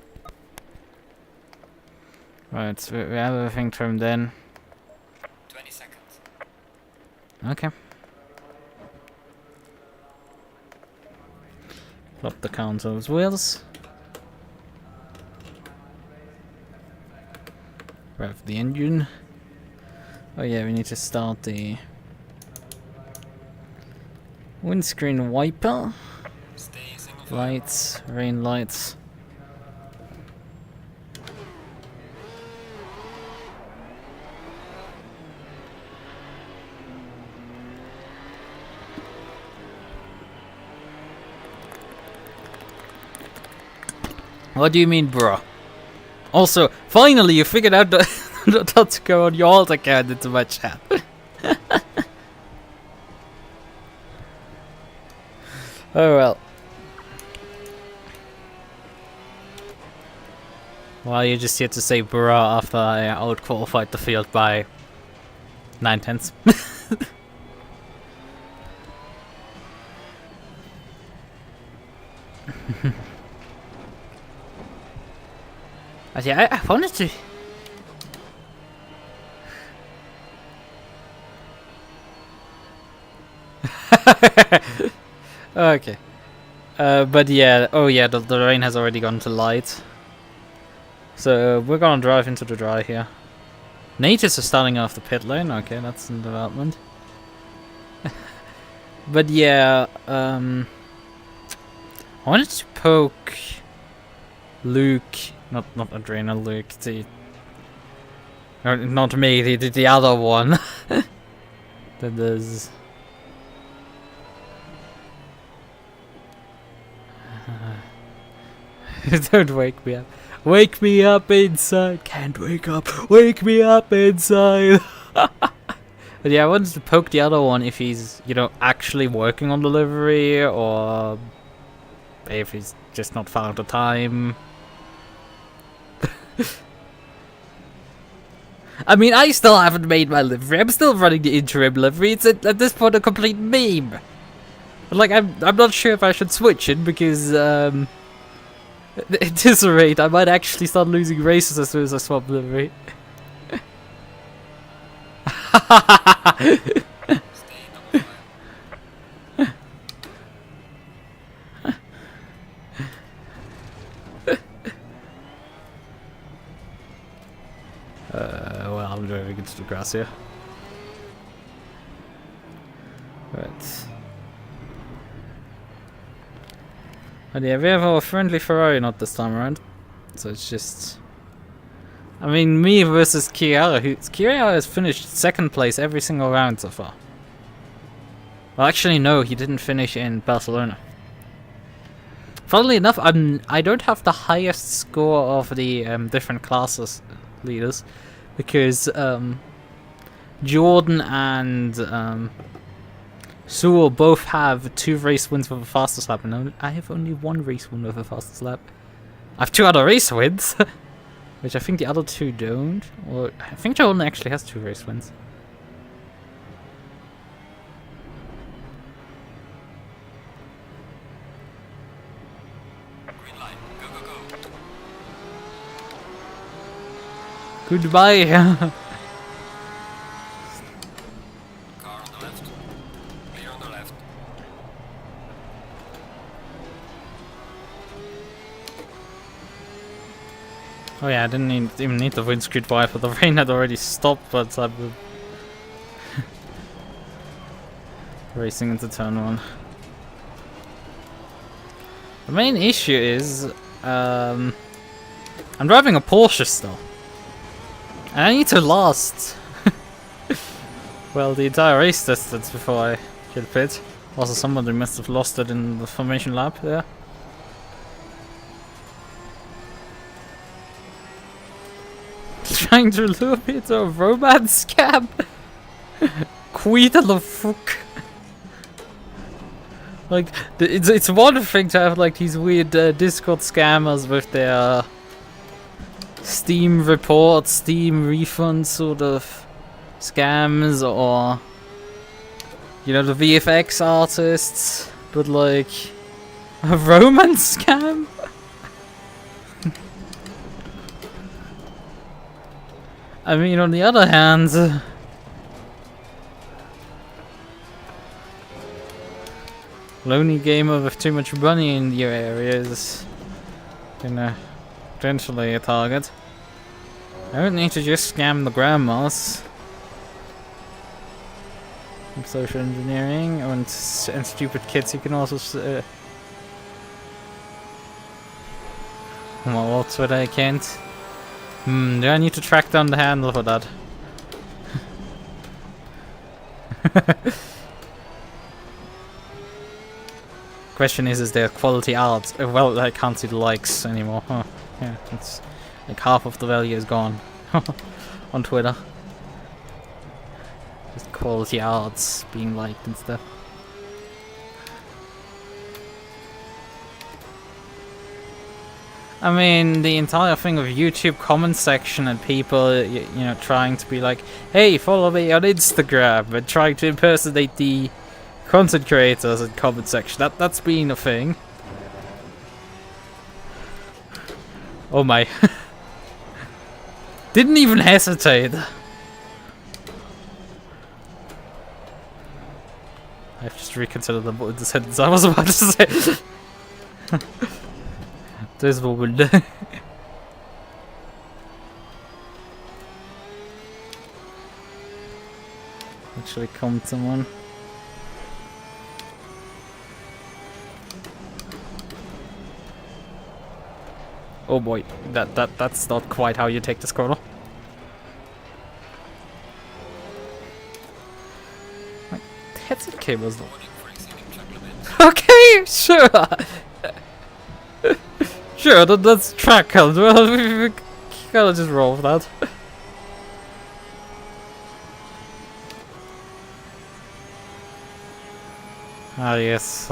Right, so we have everything trimmed in. 20 seconds. Okay. Plop the count of those wheels. Rev the engine. Oh yeah, we need to start the windscreen wiper. Lights, rain lights. What do you mean, bruh? Also, finally you figured out not to go on your alt account into my chat. Oh well. Well, you just had to say bruh after I out-qualified the field by 9/10. Yeah, I wanted to. Okay. But yeah, oh yeah, the rain has already gone to light. So we're gonna drive into the dry here. Natives are starting off the pit lane. Okay, that's in development. But yeah, I wanted to poke Luke, not Adrenal Luke, not me, the other one. That is. Don't wake me up. Wake me up inside. Can't wake up. Wake me up inside. But yeah, I wanted to poke the other one if he's, you know, actually working on delivery or if he's just not found the time. I mean, I still haven't made my livery. I'm still running the interim livery. It's at this point a complete meme. But like, I'm not sure if I should switch it because at this rate, I might actually start losing races as soon as I swap livery. Well, I'm doing into the grass here. Right. And yeah, we have our friendly Ferrari not this time around. So it's just... I mean, me versus Chiara. Chiara has finished second place every single round so far. Well, actually, no, he didn't finish in Barcelona. Funnily enough, I don't have the highest score of the different classes leaders, because Jordan and Sewell both have 2 race wins with the fastest lap, and I have only 1 race win with the fastest lap. I have 2 other race wins, which I think the other 2 don't. Or I think Jordan actually has 2 race wins. Green light. Go, go, go. Goodbye. Car on the left. Clear on the left. Oh yeah, I didn't even need the windscreen wiper. The rain had already stopped, but I'm racing into turn 1. The main issue is I'm driving a Porsche still, and I need to last well the entire race distance before I hit pit. Also, somebody must have lost it in the formation lap there. Trying to lure me into a romance scam. Quita the fuck. Like, it's one thing to have like these weird Discord scammers with their Steam reports, Steam refund sort of scams, or you know, the VFX artists, but like a romance scam. I mean, on the other hand, lonely gamer with too much money in your area is potentially a target. I don't need to just scam the grandmas. From social engineering and stupid kids. You can also well, Twitter account. Do I need to track down the handle for that? Question is there quality art? Well, I can't see the likes anymore. Huh. Yeah, it's like half of the value is gone on Twitter. Just quality arts being liked and stuff. I mean, the entire thing of YouTube comment section and people, you know, trying to be like, hey, follow me on Instagram, and trying to impersonate the content creators in comment section. That's been a thing. Oh my. Didn't even hesitate. I've just reconsidered the sentence I was about to say. This woman. Actually come someone. Oh boy, that's not quite how you take this corner. My headset cable's not. Okay, sure. Sure, that's track count. Well, we gotta just roll with that. Ah, yes.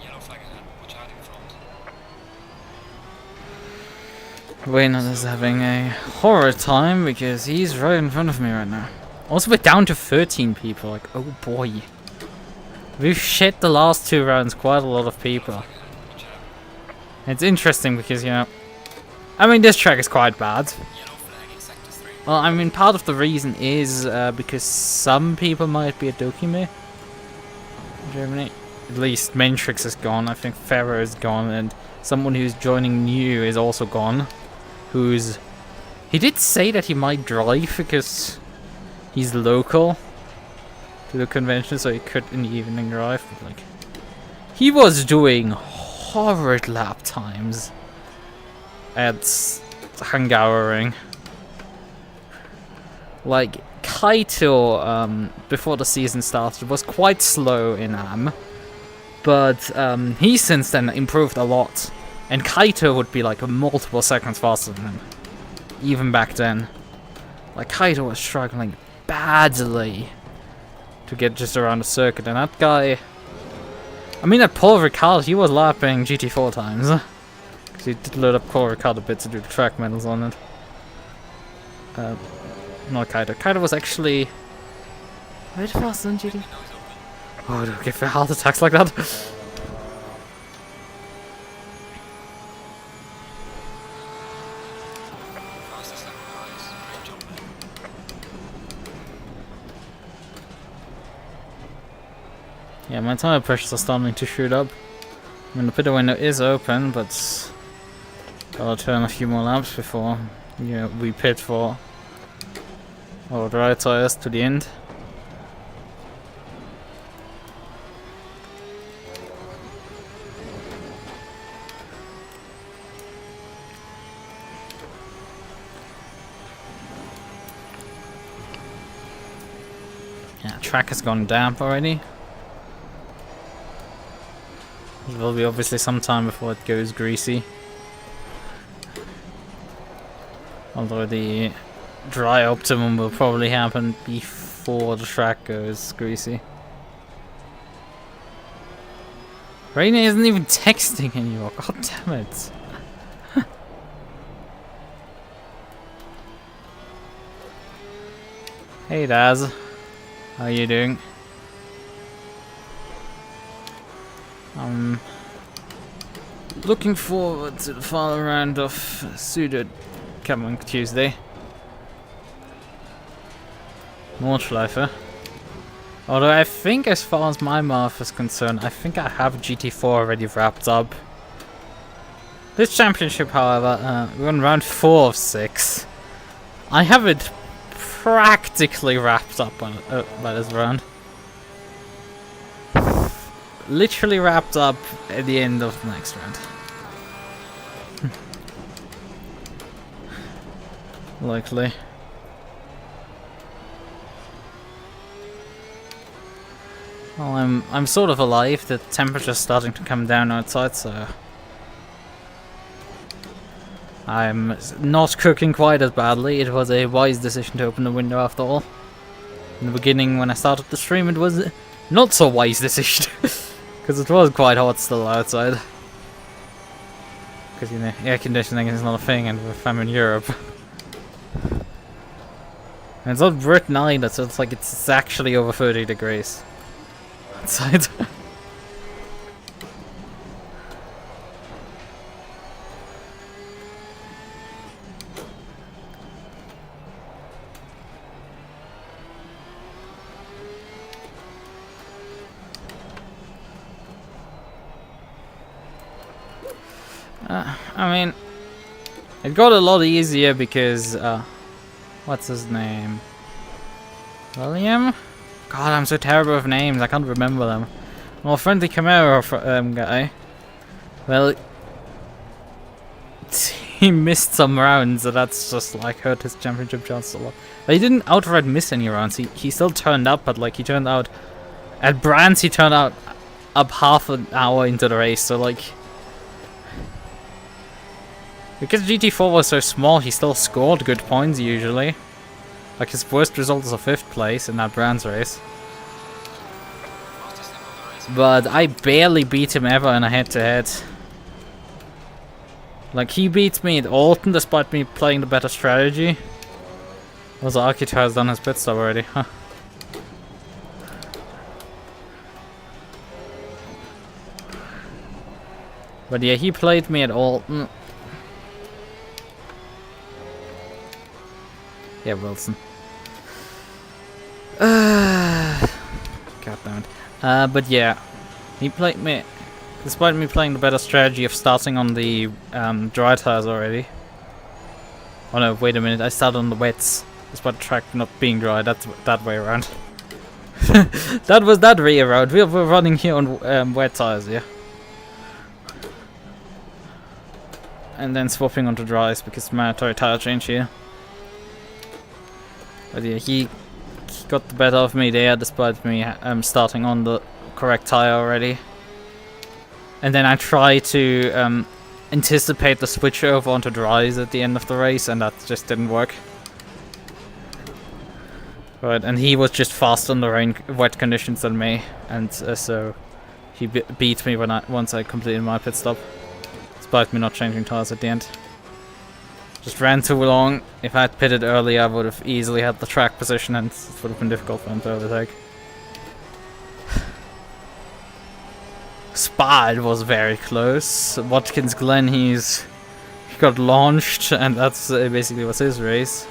Yellow flag ahead. Watch out in front. Wayne is having a horror time because he's right in front of me right now. Also, we're down to 13 people. Like, oh boy. We've shed the last 2 rounds quite a lot of people. It's interesting because, you know, I mean, this track is quite bad. Well, I mean, part of the reason is because some people might be at Dokime in Germany. At least Matrix is gone. I think Ferro is gone, and someone who's joining new is also gone. He did say that he might drive because he's local to the convention, so he could in the evening drive. But like, he was doing horrid lap times at Hungaroring. Like, Kaito, before the season started, was quite slow in AM, but he since then improved a lot. And Kaito would be like multiple seconds faster than him, even back then. Like, Kaito was struggling badly to get just around the circuit, and that guy... I mean, at Paul Ricard, he was lapping GT4 times. Because he did load up Paul Ricard a bit to do the track medals on it. Not Kaito. Kaito was actually... a bit faster than GT... Oh, don't give me heart attacks like that. Yeah, my tire pressures are starting to shoot up. I mean, the pit window is open, but I'll turn a few more laps before we pit for our dry tires to the end. Yeah, track has gone damp already. It will be obviously some time before it goes greasy. Although the dry optimum will probably happen before the track goes greasy. Rainy isn't even texting anymore, god damn it. Hey Daz, how you doing? I'm looking forward to the final round of Sudo coming Tuesday. Nordschleife. Although I think, as far as my math is concerned, I think I have GT4 already wrapped up. This championship, however, we're on round 4 of 6. I have it practically wrapped up by this round. Literally wrapped up at the end of the next round. Likely. Well, I'm sort of alive. The temperature's starting to come down outside, so I'm not cooking quite as badly. It was a wise decision to open the window after all. In the beginning, when I started the stream, it was not so wise decision. Because it was quite hot still outside. Because, you know, air conditioning is not a thing, and if I'm in Europe. And it's not Britain either, so it's like it's actually over 30 degrees outside. I mean, it got a lot easier because, what's his name? William? God, I'm so terrible with names, I can't remember them. Well, Friendly Camaro guy. Well, he missed some rounds, so that's just like hurt his championship chance a lot. But he didn't outright miss any rounds, he still turned up, but like he turned out, at Brands he turned out up half an hour into the race, so like, because GT4 was so small, he still scored good points usually. Like his worst result is a 5th place in that Brands race. But I barely beat him ever in a head-to-head. Like he beat me at Alton despite me playing the better strategy. Also, Akito has done his pit stop already, huh? But yeah, he played me at Alton. Yeah, Wilson. God damn it. But yeah, he played me Despite me playing the better strategy of starting on the dry tires already. Oh no, wait a minute, I started on the wets. Despite the track not being dry, that's that way around. That was that way around. We're running here on wet tires, yeah. And then swapping onto dries because mandatory tire change here. But yeah, he got the better of me there despite me starting on the correct tire already. And then I tried to anticipate the switch over onto dries at the end of the race, and that just didn't work. Right, and he was just faster in the wet conditions than me, and so he beat me once I completed my pit stop, despite me not changing tires at the end. Just ran too long. If I had pitted earlier, I would have easily had the track position, and it would have been difficult for him to overtake. Spa, it was very close. Watkins Glen, he got launched, and that's basically was his race.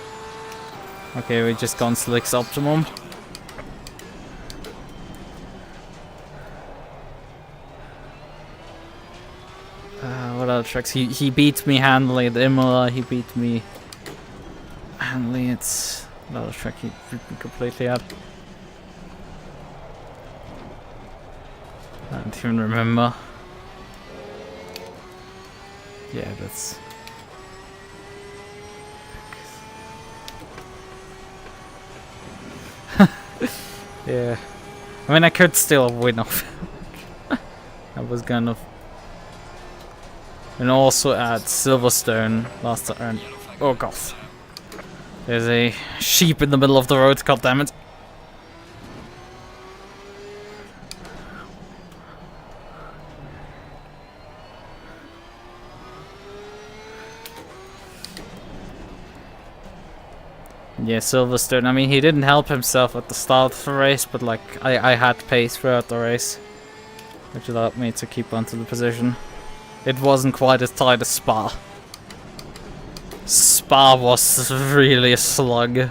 Okay, we just gone slicks optimum. What other tracks? He beat me handily at Imola. He beat me handily. It's another track he beat me completely at. I don't even remember. Yeah, that's. Yeah. I mean, I could still win off. I was gonna. And also at Silverstone last turn. Oh god. There's a sheep in the middle of the road, god damn it. Yeah, Silverstone. I mean, he didn't help himself at the start of the race, but like, I had pace throughout the race, which allowed me to keep onto the position. It wasn't quite as tight as Spa. Spa was really a slug.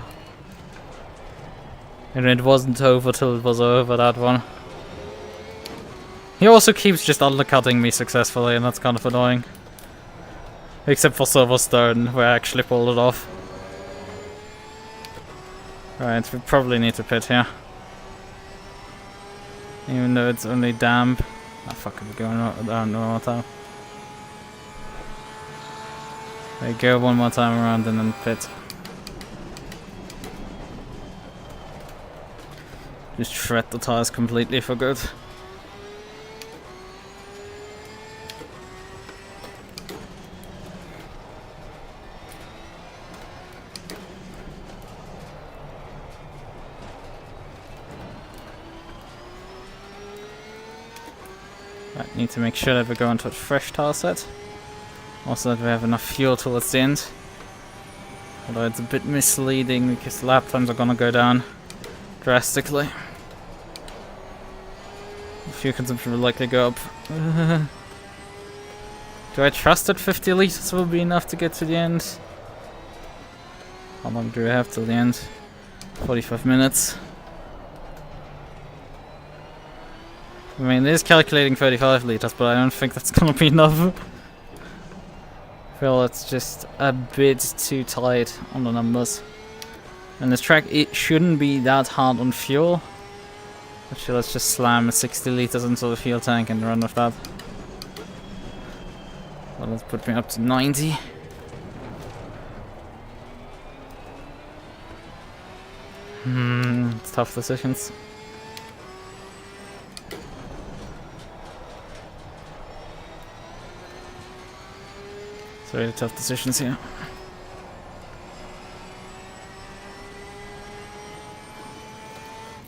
And it wasn't over till it was over, that one. He also keeps just undercutting me successfully, and that's kind of annoying. Except for Silverstone, where I actually pulled it off. Right, we probably need to pit here. Even though it's only damp. Ah, fuck, we're going down one more time. There you go, one more time around and then pit. Just shred the tires completely for good. Right, need to make sure that we go into a fresh tire set. Also that we have enough fuel towards the end. Although it's a bit misleading because lap times are gonna go down drastically. Fuel consumption will likely go up. Do I trust that 50 liters will be enough to get to the end? How long do we have till the end? 45 minutes. I mean, it is calculating 35 liters, but I don't think that's gonna be enough. I feel it's just a bit too tight on the numbers. And this track, it shouldn't be that hard on fuel. Actually, let's just slam 60 liters into the fuel tank and run with that. Well, let's put me up to 90. It's tough decisions. It's really tough decisions here.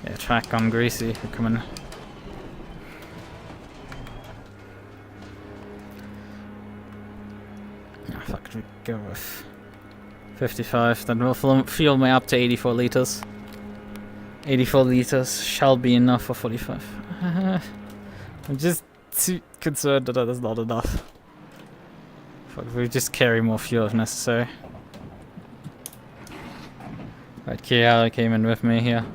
Yeah, track gone greasy. We're coming. Ah, fuck, we go with 55. Then we'll fuel me up to 84 liters. 84 liters shall be enough for 45. I'm just too concerned that that is not enough. Fuck, we just carry more fuel if necessary. Right, Qualy came in with me here.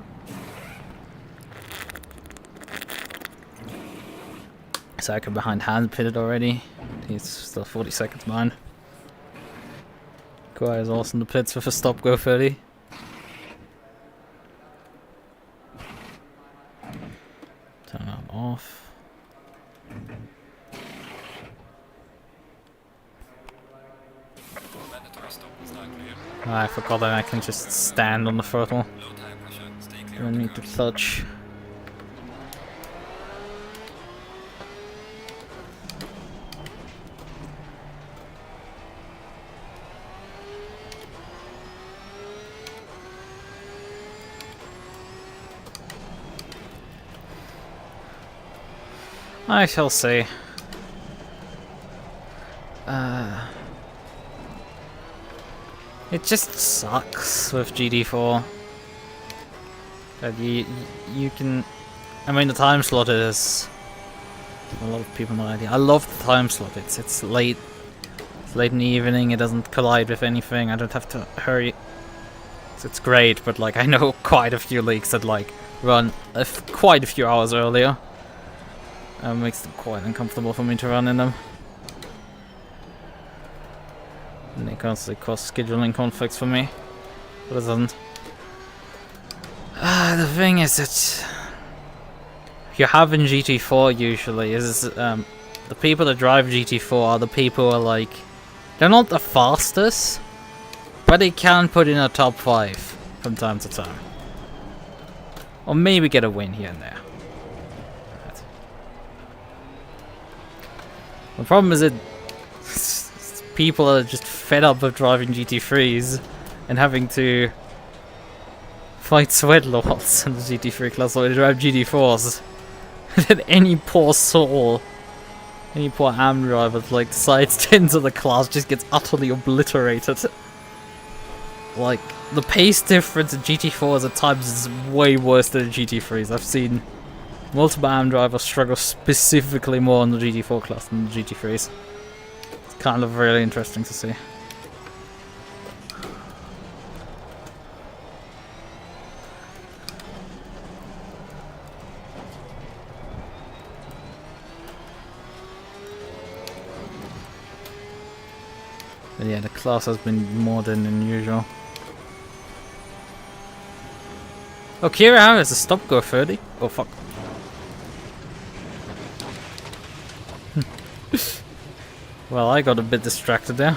Saka behind hand pitted already. He's still 40 seconds behind. Qualy is also in the pits with a stop go 30. Turn that off. Mandatory stop is not clear. I forgot that I can just stand on the throttle. Low tire pressure, stay clear. Don't need to touch. I shall see. It just sucks with GT4 that you can. I mean, the time slot is. A lot of people know idea. I love the time slot. It's late. It's late in the evening. It doesn't collide with anything. I don't have to hurry. So it's great. But like, I know quite a few leagues that like run quite a few hours earlier. Makes them quite uncomfortable for me to run in them. And they constantly cause scheduling conflicts for me. But it doesn't. The thing is that you have in GT4 usually is the people that drive GT4 are the people who are like, they're not the fastest, but they can put in a top 5 from time to time. Or maybe get a win here and there. The problem is that people are just fed up of driving GT3s and having to fight sweat lords in the GT3 class or they drive GT4s. And any poor soul, any poor AM driver that like decides to enter the class just gets utterly obliterated. Like, the pace difference in GT4s at times is way worse than in GT3s. I've seen multiple AM drivers struggle specifically more in the GT4 class than the GT3s. It's kind of really interesting to see. But yeah, the class has been more than usual. Oh, Kira has a stop go 30. Oh fuck. Well, I got a bit distracted there.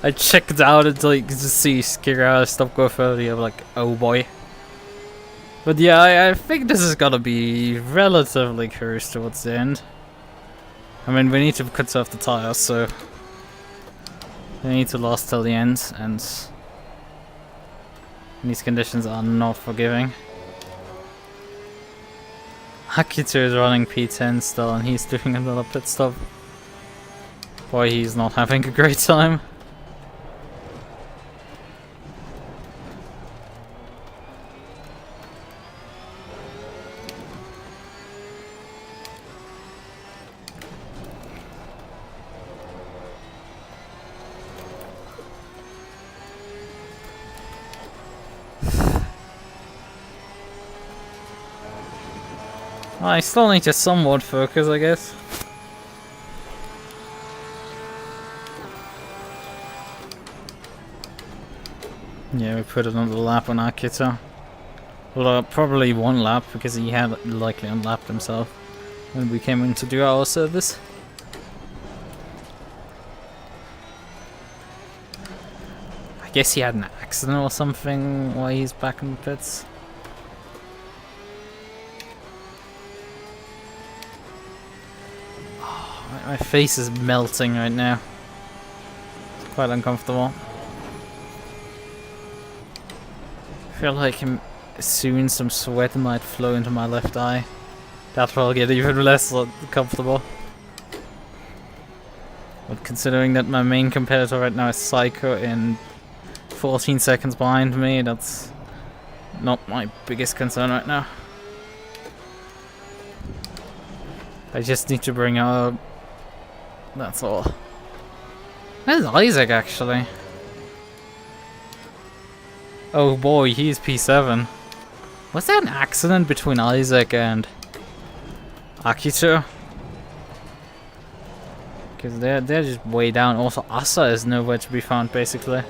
I checked out and like to see Kira stop go 30. I'm like, oh boy. But yeah, I think this is gonna be relatively close towards the end. I mean, we need to conserve the tires, so they need to last till the end, and these conditions are not forgiving. Akito is running P10 still, and he's doing another pit stop. Boy, he's not having a great time. I still need to somewhat focus, I guess. Yeah, we put another lap on Akito. Well, probably one lap, because he had likely unlapped himself when we came in to do our service. I guess he had an accident or something while he's back in the pits. My face is melting right now. It's quite uncomfortable. I feel like soon some sweat might flow into my left eye. That will get even less comfortable. But considering that my main competitor right now is Psycho and 14 seconds behind me, that's not my biggest concern right now. I just need to bring up. That's all. Where's Isaac actually? Oh boy, he's P7. Was there an accident between Isaac and Akito? Because they're just way down. Also, Asa is nowhere to be found, basically.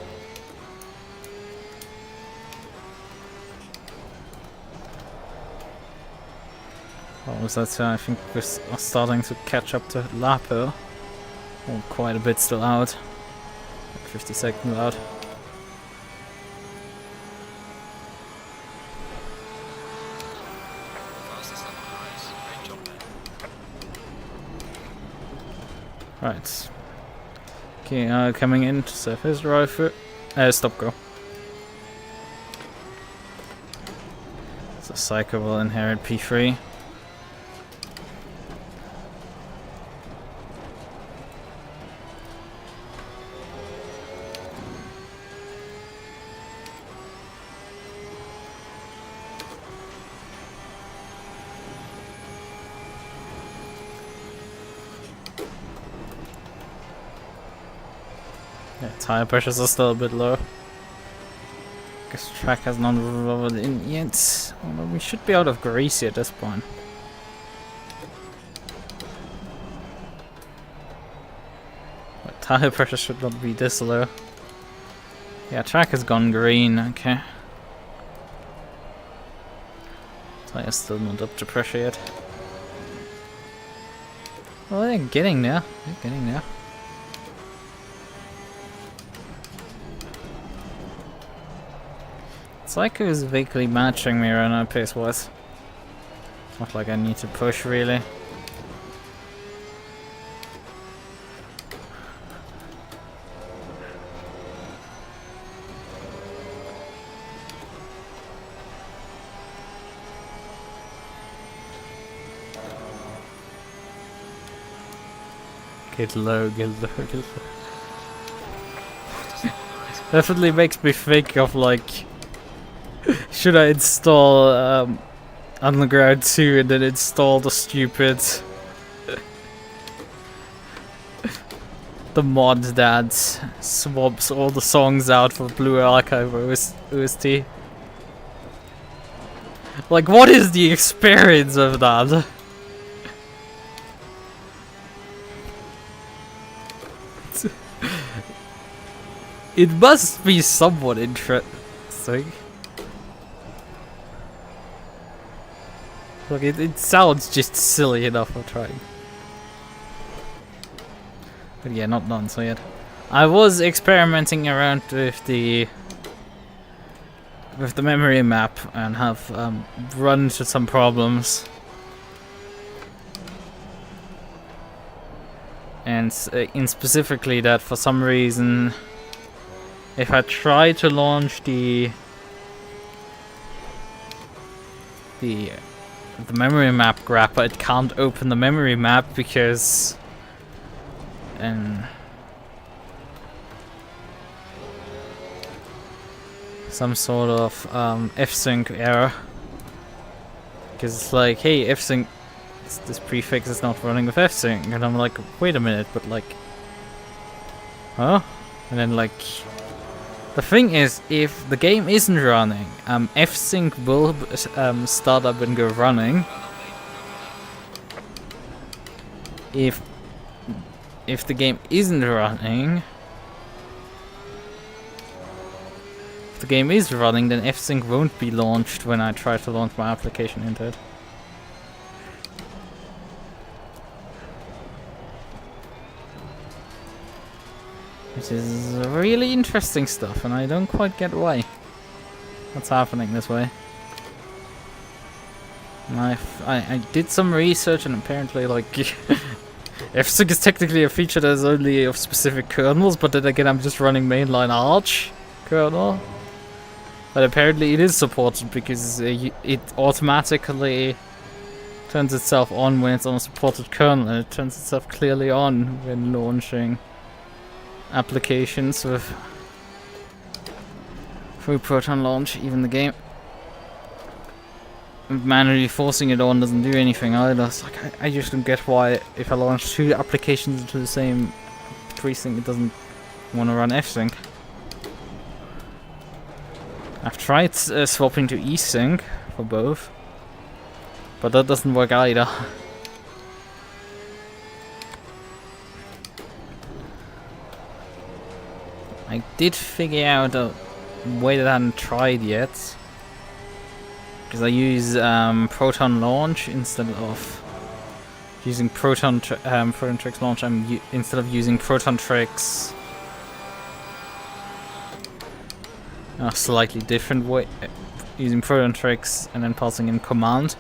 What was that? I think we're starting to catch up to Lapo. Oh, quite a bit still out. 50 seconds out. Right. Okay, coming in to serve his rifle. Stop, go. So Psycho will inherit P3. Yeah, tire pressures are still a bit low. Guess track has not rolled in yet. Although we should be out of greasy at this point. But tire pressure should not be this low. Yeah, track has gone green, okay. Tire's still not up to pressure yet. Well, they're getting there. They're getting there. Psycho is vaguely matching me right now, pace-wise. Not like I need to push, really. Get low, get low, get low. Definitely makes me think of, like, should I install Underground 2 and then install the stupid the mod that swaps all the songs out for Blue Archive OST? Like, what is the experience of that? It must be somewhat interesting. Look, it sounds just silly enough for trying. But yeah, not done so yet. I was experimenting around with the memory map and have run into some problems. And in specifically that for some reason, if I try to launch the memory map grapper, it can't open the memory map because some sort of f-sync error. Because it's like, hey, f-sync, this prefix is not running with f-sync, and I'm like, wait a minute, but like, huh? And then like, the thing is, if the game isn't running, f-sync will start up and go running. If the game isn't running, then f-sync won't be launched when I try to launch my application into it. Which is really interesting stuff, and I don't quite get why. What's happening this way? I did some research, and apparently, like, f-sync is technically a feature that is only of specific kernels, but then again, I'm just running mainline Arch kernel. But apparently, it is supported because it automatically turns itself on when it's on a supported kernel, and it turns itself clearly on when launching applications with through Proton Launch. Even the game manually forcing it on doesn't do anything either. It's like I just don't get why if I launch two applications into the same precinct it doesn't want to run f-sync. I've tried swapping to e-sync for both. But that doesn't work either. I did figure out a way that I haven't tried yet. Because I use Proton Launch instead of using Proton Tricks Launch. Instead of using Proton Tricks a slightly different way, using Proton Tricks and then passing in command.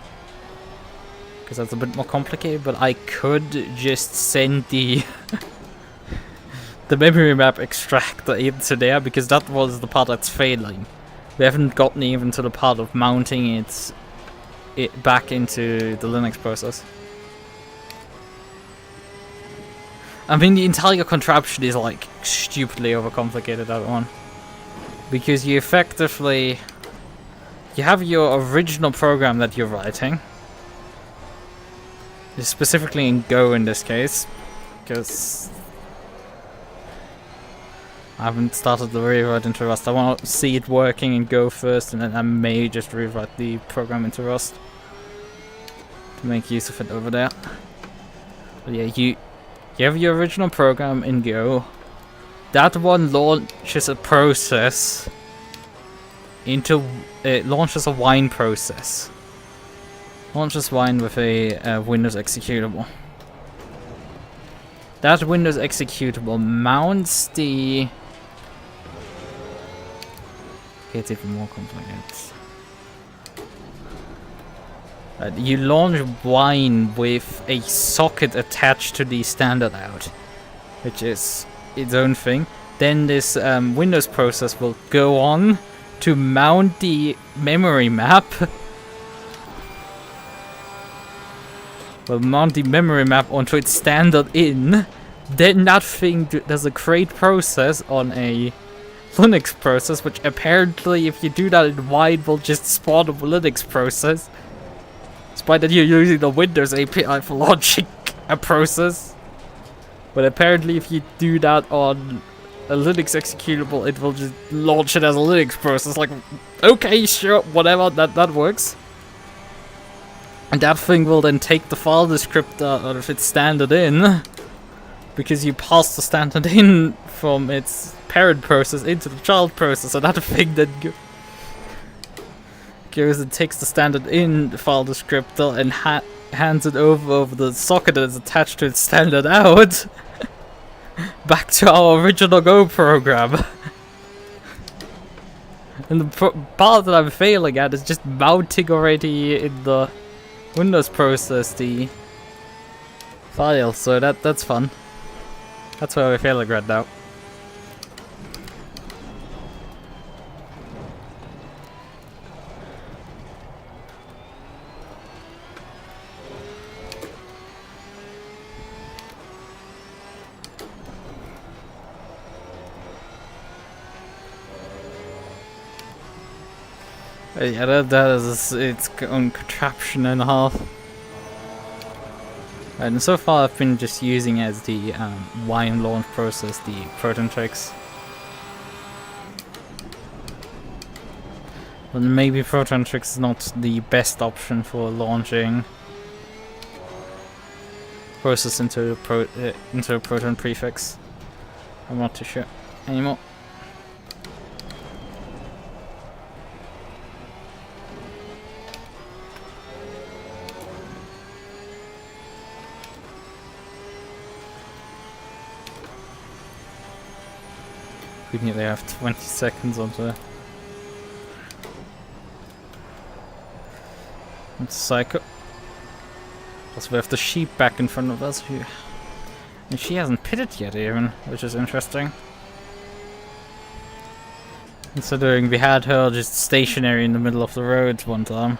Because that's a bit more complicated, but I could just send the the memory map extractor into there, because that was the part that's failing. We haven't gotten even to the part of mounting it back into the Linux process. I mean, the entire contraption is like stupidly overcomplicated, that one. Because you effectively, you have your original program that you're writing. Specifically in Go in this case, because I haven't started the rewrite into Rust. I want to see it working in Go first, and then I may just rewrite the program into Rust to make use of it over there. But yeah, you have your original program in Go. That one launches a process into it launches a wine process. Launches wine with a Windows executable. That Windows executable mounts the. It's even more complicated. You launch wine with a socket attached to the standard out, which is its own thing. Then this Windows process will go on to mount the memory map. Will mount the memory map onto its standard in. Then that thing does a create process on a Linux process, which apparently, if you do that in wine, will just spawn a Linux process. Despite that you're using the Windows API for launching a process. But apparently, if you do that on a Linux executable, it will just launch it as a Linux process. Like, okay, sure, whatever, that works. And that thing will then take the file descriptor out of its standard in, because you pass the standard in from its parent process into the child process, and that thing then goes and takes the standard in file descriptor and hands it over the socket that is attached to its standard out back to our original Go program. And the part that I'm failing at is just mounting already in the Windows process the file, so that's fun. That's where we're failing right now. Yeah, that is its own contraption and a half. And so far I've been just using as the wine launch process, the Proton Tricks. But maybe Proton Tricks is not the best option for launching process into a Proton prefix. I'm not too sure anymore. We nearly have 20 seconds on the cycle. Also, we have the sheep back in front of us, and she hasn't pitted yet even, which is interesting. Considering we had her just stationary in the middle of the road one time.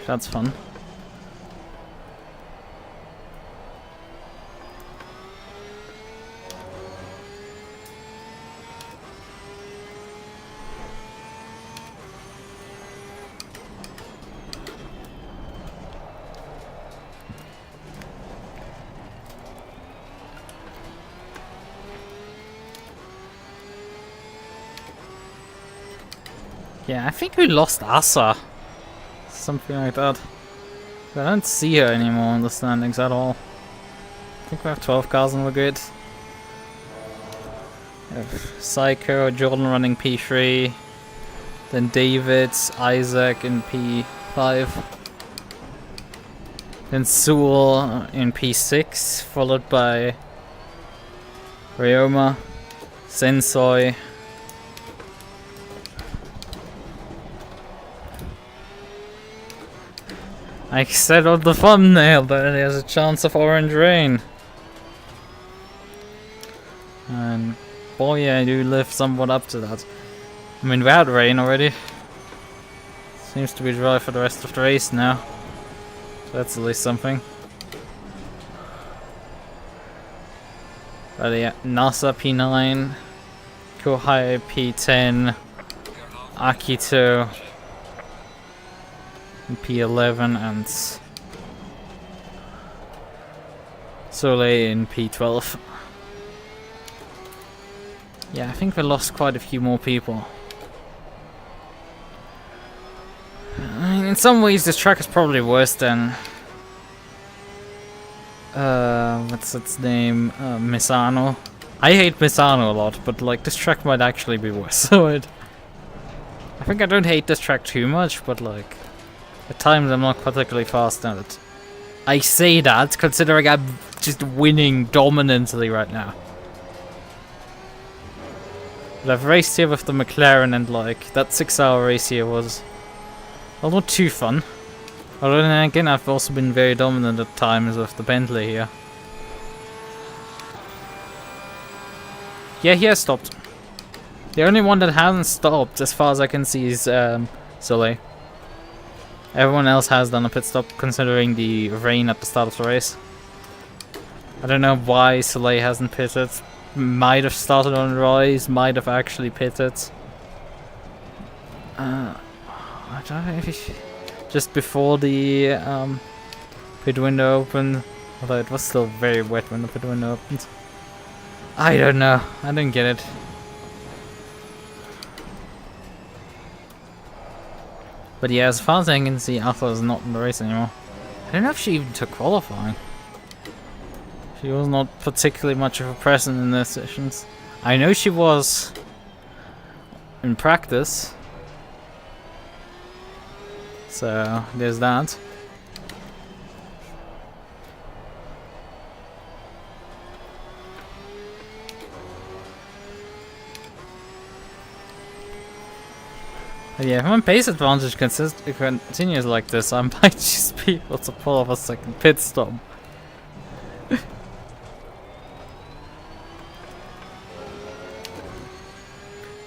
That's fun. Yeah, I think we lost Asa. Something like that. I don't see her anymore in the standings at all. I think we have 12 cars on the grid. We have Psycho, Jordan running P3. Then David, Isaac in P5. Then Sewell in P6, followed by Ryoma, Sensoi. I said on the thumbnail that there's a chance of orange rain. And boy, I do live somewhat up to that. I mean, we had rain already. Seems to be dry for the rest of the race now. So that's at least something. But yeah, NASA P9, Kohai P10, Akito P11 and Soleil in P12. Yeah, I think we lost quite a few more people. I mean, in some ways this track is probably worse than what's its name? Misano. I hate Misano a lot, but like this track might actually be worse. So I think I don't hate this track too much, but like at times I'm not particularly fast at it. I say that considering I'm just winning dominantly right now. But I've raced here with the McLaren and like that 6-hour race here was well, not too fun. Although then again I've also been very dominant at times with the Bentley here. Yeah, he has stopped. The only one that hasn't stopped as far as I can see is Soleil. Everyone else has done a pit stop considering the rain at the start of the race. I don't know why Soleil hasn't pitted. Might have started on a rise, might have actually pitted. I don't know if just before the pit window opened, although it was still very wet when the pit window opened. I don't know, I didn't get it. But yeah, as far as I can see, Alpha is not in the race anymore. I don't know if she even took qualifying. She was not particularly much of a presence in the sessions. I know she was in practice. So, there's that. But yeah, if my pace advantage continues like this, I might just be able to pull off a second pit stop.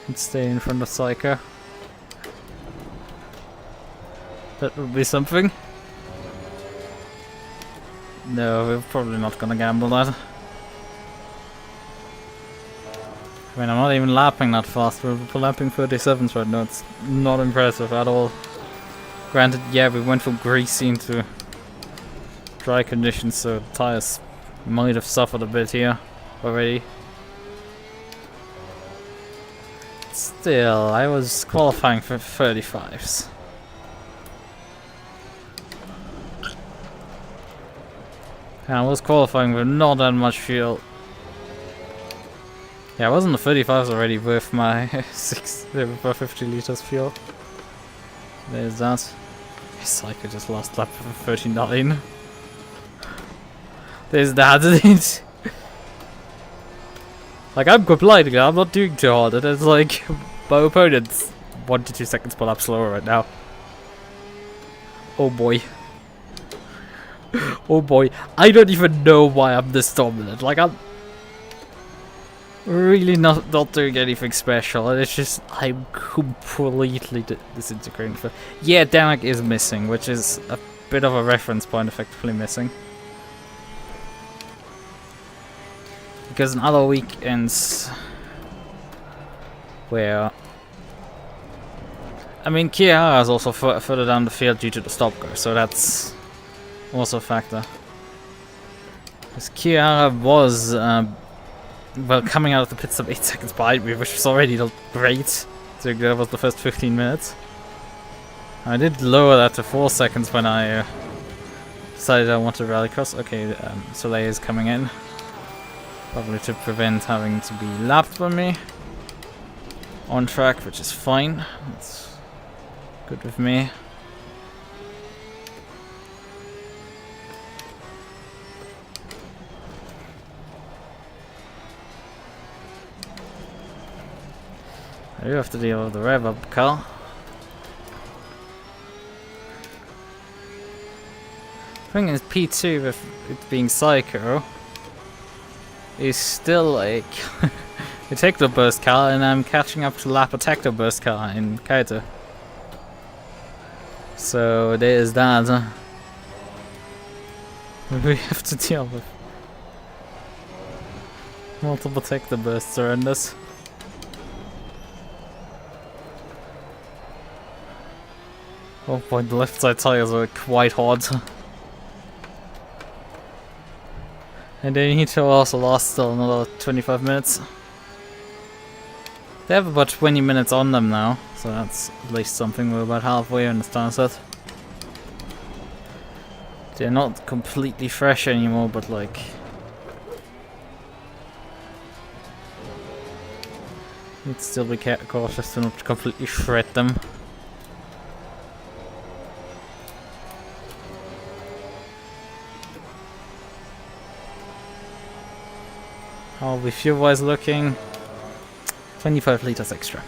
And stay in front of Psycho. That would be something. No, we're probably not gonna gamble that. I mean, I'm not even lapping that fast. We're lapping 37s right now. It's not impressive at all. Granted, yeah, we went from greasy into dry conditions, so the tires might have suffered a bit here already. Still, I was qualifying for 35s. And I was qualifying with not that much fuel. Yeah, I was on the 35s already with my 50 liters fuel. There's that. Psycho just lost lap for 39. There's that. Like, I'm complaining, I'm not doing too hard, and it's like, my opponent's 1 to 2 seconds per lap slower right now. Oh boy. Oh boy. I don't even know why I'm this dominant. Like, I'm really not doing anything special, and it's just, I'm completely disintegrating. Yeah, Damak is missing, which is a bit of a reference point, effectively missing. Because in other weekends where I mean, Kiara is also further down the field due to the stop go, so that's also a factor. Because Kiara was well, coming out of the pit stop 8 seconds behind me, which was already great. So that was the first 15 minutes. I did lower that to 4 seconds when I decided I wanted to rallycross. Okay, Soleil is coming in. Probably to prevent having to be lapped by me. On track, which is fine. That's good with me. I do have to deal with the rev up car. The thing is, P2 with it being Psycho is still like a Tecto Burst car, and I'm catching up to lap a Tecto Burst car in Kaito. So there is that. We have to deal with multiple Tecto Bursts around us. Oh boy, the left side tires are quite hard. And then Hito also lost still another 25 minutes. They have about 20 minutes on them now, so that's at least something. We're about halfway in the start set. They're not completely fresh anymore, but like... You'd still be cautious to not completely shred them. How are we fuel-wise looking? 25 liters extra.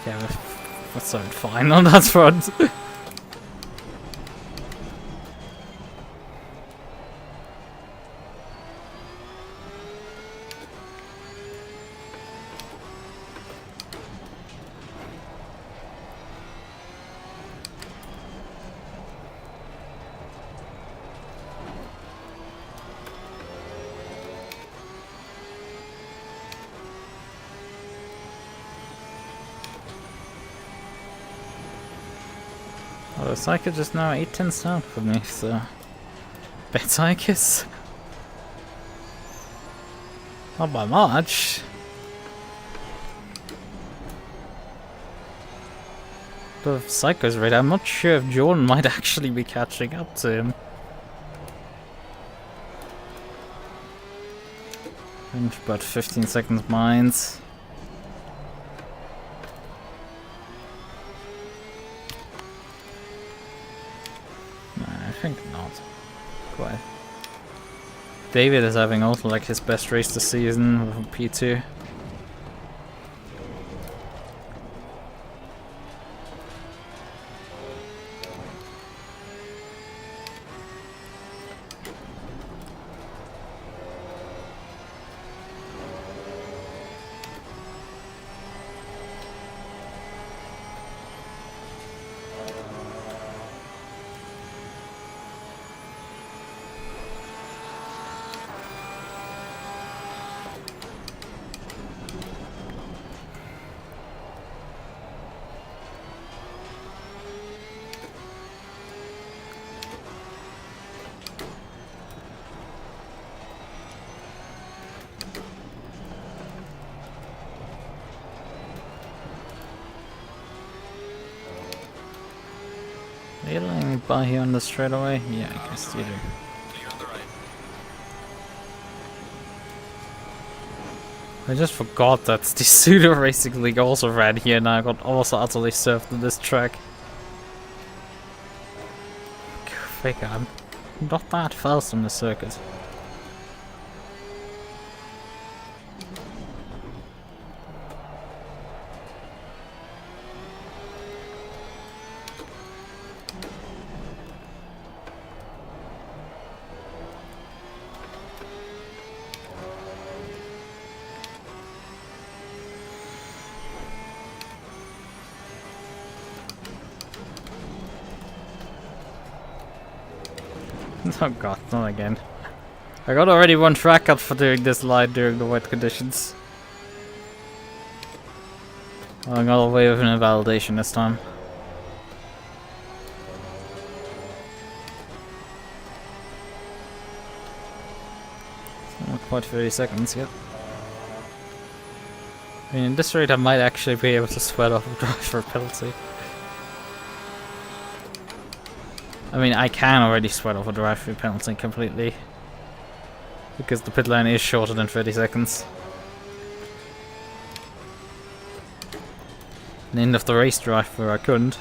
Yeah, that's sound fine on that front. Oh, the Psycho just now 8/10 down for me, so... Bet Psychos. Not by much. But if Psycho's right, I'm not sure if Jordan might actually be catching up to him. I think about 15 seconds behind. I think not. Quite. David is having also like his best race this season with P2. Are you letting me by here on the straightaway? Yeah, I guess you do. Clear on the right. I just forgot that the Pseudo Racing League also ran here and I got also utterly served on this track. Go figure, I'm not that fast on the circuit. Oh god, not again. I got already one track cut for doing this line during the wet conditions. I got away with an invalidation this time. It's not quite 30 seconds yet. I mean, at this rate I might actually be able to sweat off a driver penalty. I mean, I can already sweat off a drive-through penalty completely. Because the pit lane is shorter than 30 seconds. At the end of the race drive-through I couldn't.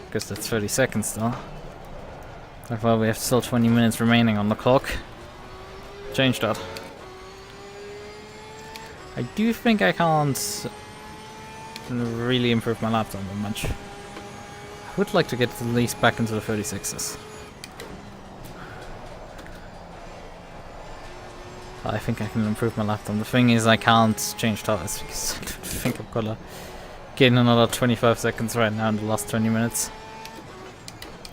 Because that's 30 seconds still. Well, we have still 20 minutes remaining on the clock. Change that. I do think I can't really improve my lap time that much. I would like to get at least back into the 36s. I think I can improve my lap time. The thing is I can't change tires because I don't think I'm gonna gain another 25 seconds right now in the last 20 minutes.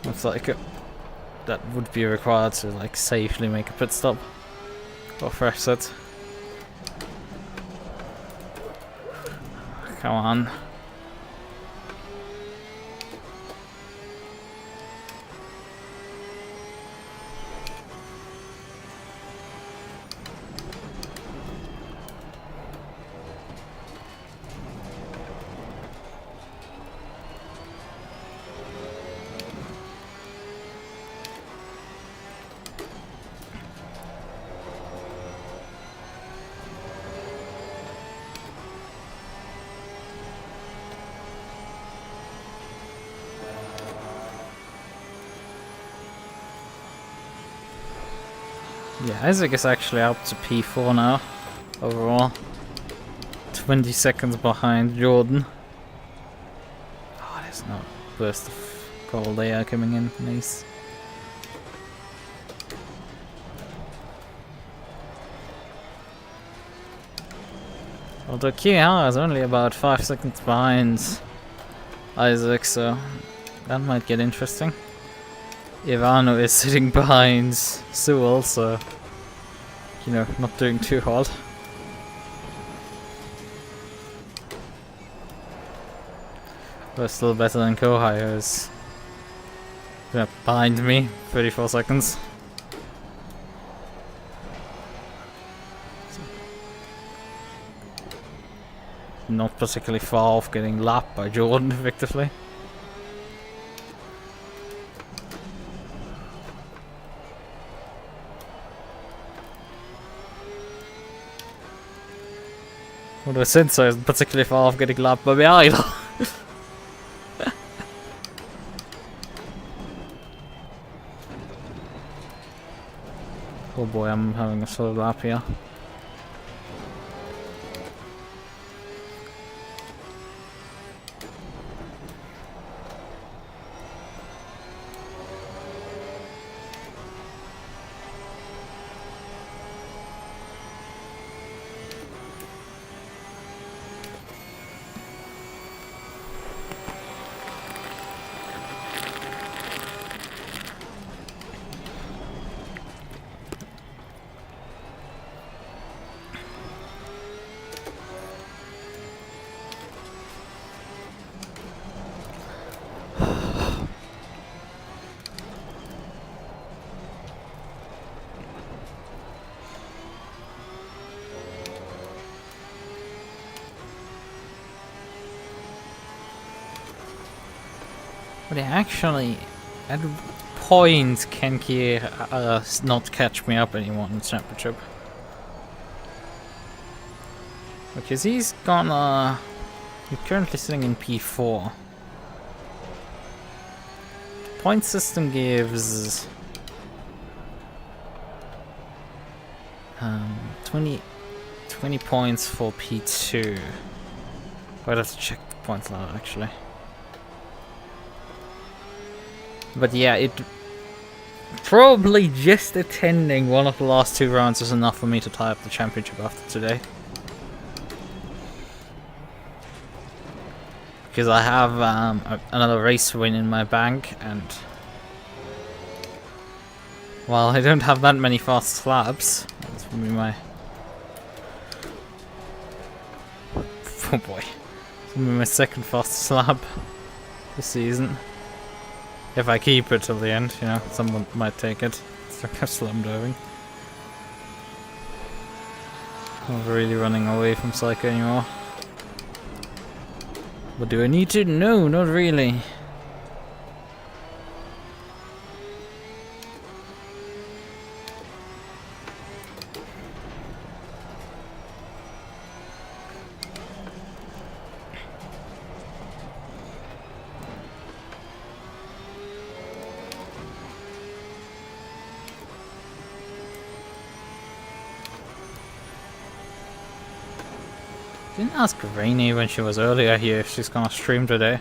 It's like that would be required to like safely make a pit stop or fresh set. Come on. Yeah, Isaac is actually up to P4 now, overall. 20 seconds behind Jordan. Oh, there's no burst of cold air coming in, nice. Although Kia is only about 5 seconds behind Isaac, so that might get interesting. Ivano is sitting behind Sewell, so, you know, not doing too hard. But still better than Kohai, who's behind me, 34 seconds. Not particularly far off getting lapped by Jordan effectively. Although Sensei isn't particularly far off getting lapped by me either. Oh boy, I'm having a slow lap here. But actually, at point, Kenki not catch me up anymore in the championship. Because he's gonna... He's currently sitting in P4. The point system gives... 20 points for P2. I'd have to check the points ladder actually. But yeah, it probably just attending one of the last 2 rounds is enough for me to tie up the championship after today. Because I have another race win in my bank, and while I don't have that many fast slabs, that's gonna be my... Oh boy, it's gonna be my second fast slab this season. If I keep it till the end, you know, someone might take it. It's like I'm slam driving. I'm not really running away from Psycho anymore. What do I need to? No, not really. Didn't ask Rainy when she was earlier here if she's gonna stream today.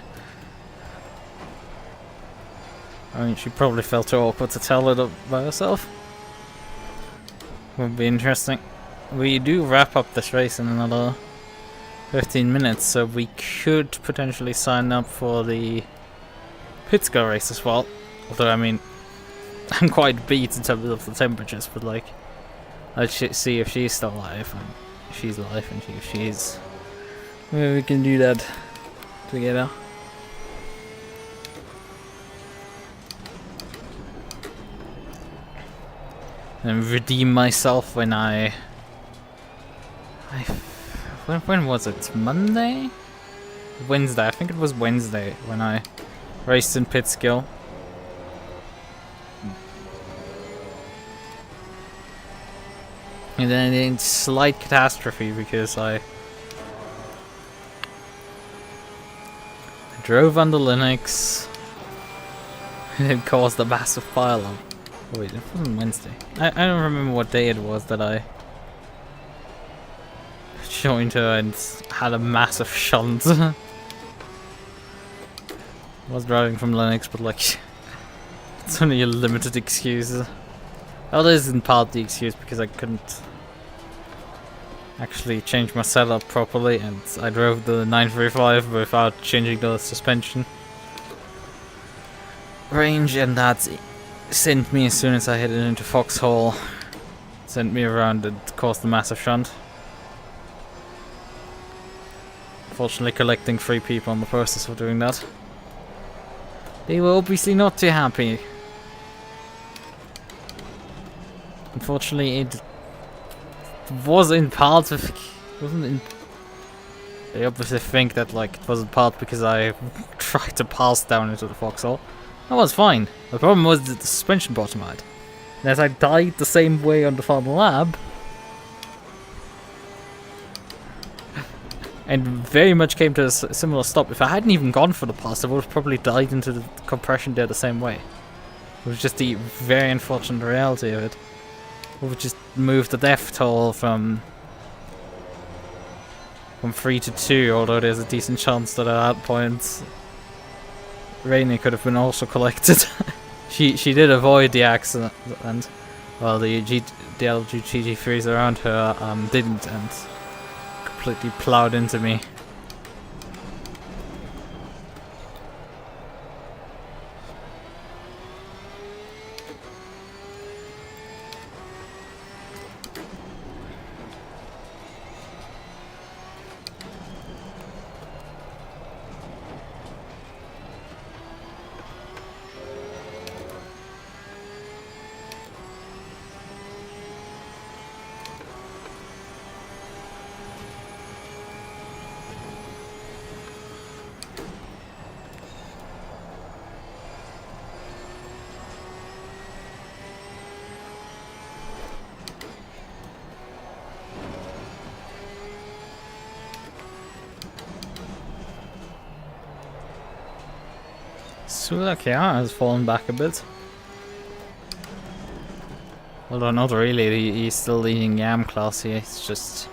I mean, she probably felt too awkward to tell it by herself. Would be interesting. We do wrap up this race in another 15 minutes, so we could potentially sign up for the Pittsburgh race as well. Although, I mean, I'm quite beat in terms of the temperatures, but like, let's see if she's still alive, and if she's alive, and if she's... Maybe we can do that together. And redeem myself when when was it? Monday? Wednesday, I think it was Wednesday when I raced in Pittsgill. And then in slight catastrophe because I drove under Linux and it caused a massive pileup. Oh wait, it wasn't Wednesday. I don't remember what day it was that I joined her and had a massive shunt. I was driving from Linux, but like, it's only a limited excuse. Well, that isn't part of the excuse because I couldn't actually change my setup properly, and I drove the 935 without changing the suspension range, and that sent me, as soon as I headed into Foxhole, sent me around and caused a massive shunt. Unfortunately, collecting 3 people in the process of doing that. They were obviously not too happy. Unfortunately, it was in part of... wasn't in... They obviously think that like it was in part because I tried to pass down into the Foxhole. That was fine. The problem was that the suspension bottom out. And as I died the same way on the final lap, and very much came to a similar stop. If I hadn't even gone for the pass, I would have probably died into the compression there the same way. It was just the very unfortunate reality of it. We would just move the death toll from 3 to 2, although there's a decent chance that at that point Rainy could have been also collected. she did avoid the accident, and while the LG GT3s around her didn't, and completely plowed into me. Sulakia has fallen back a bit. Although not really, he's still leading YAM class here, it's just...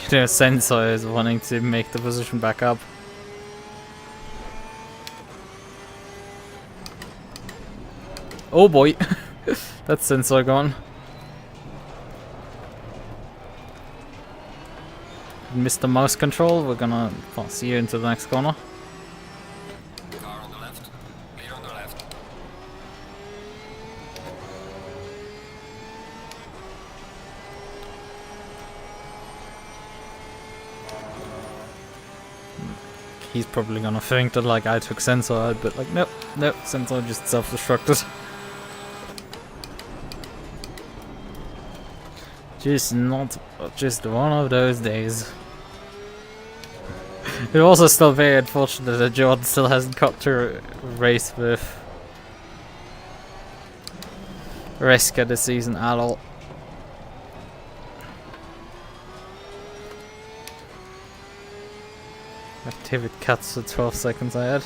You know, Sensor is wanting to make the position back up. Oh boy! That's Sensor gone. Missed the mouse control, we're gonna pass you into the next corner. He's probably gonna think that like I took Sensor out, but like nope, Sensor just self-destructed. Just one of those days. It's also still very unfortunate that Jordan still hasn't got to race with Reska this season at all. David Katz at 12 seconds ahead.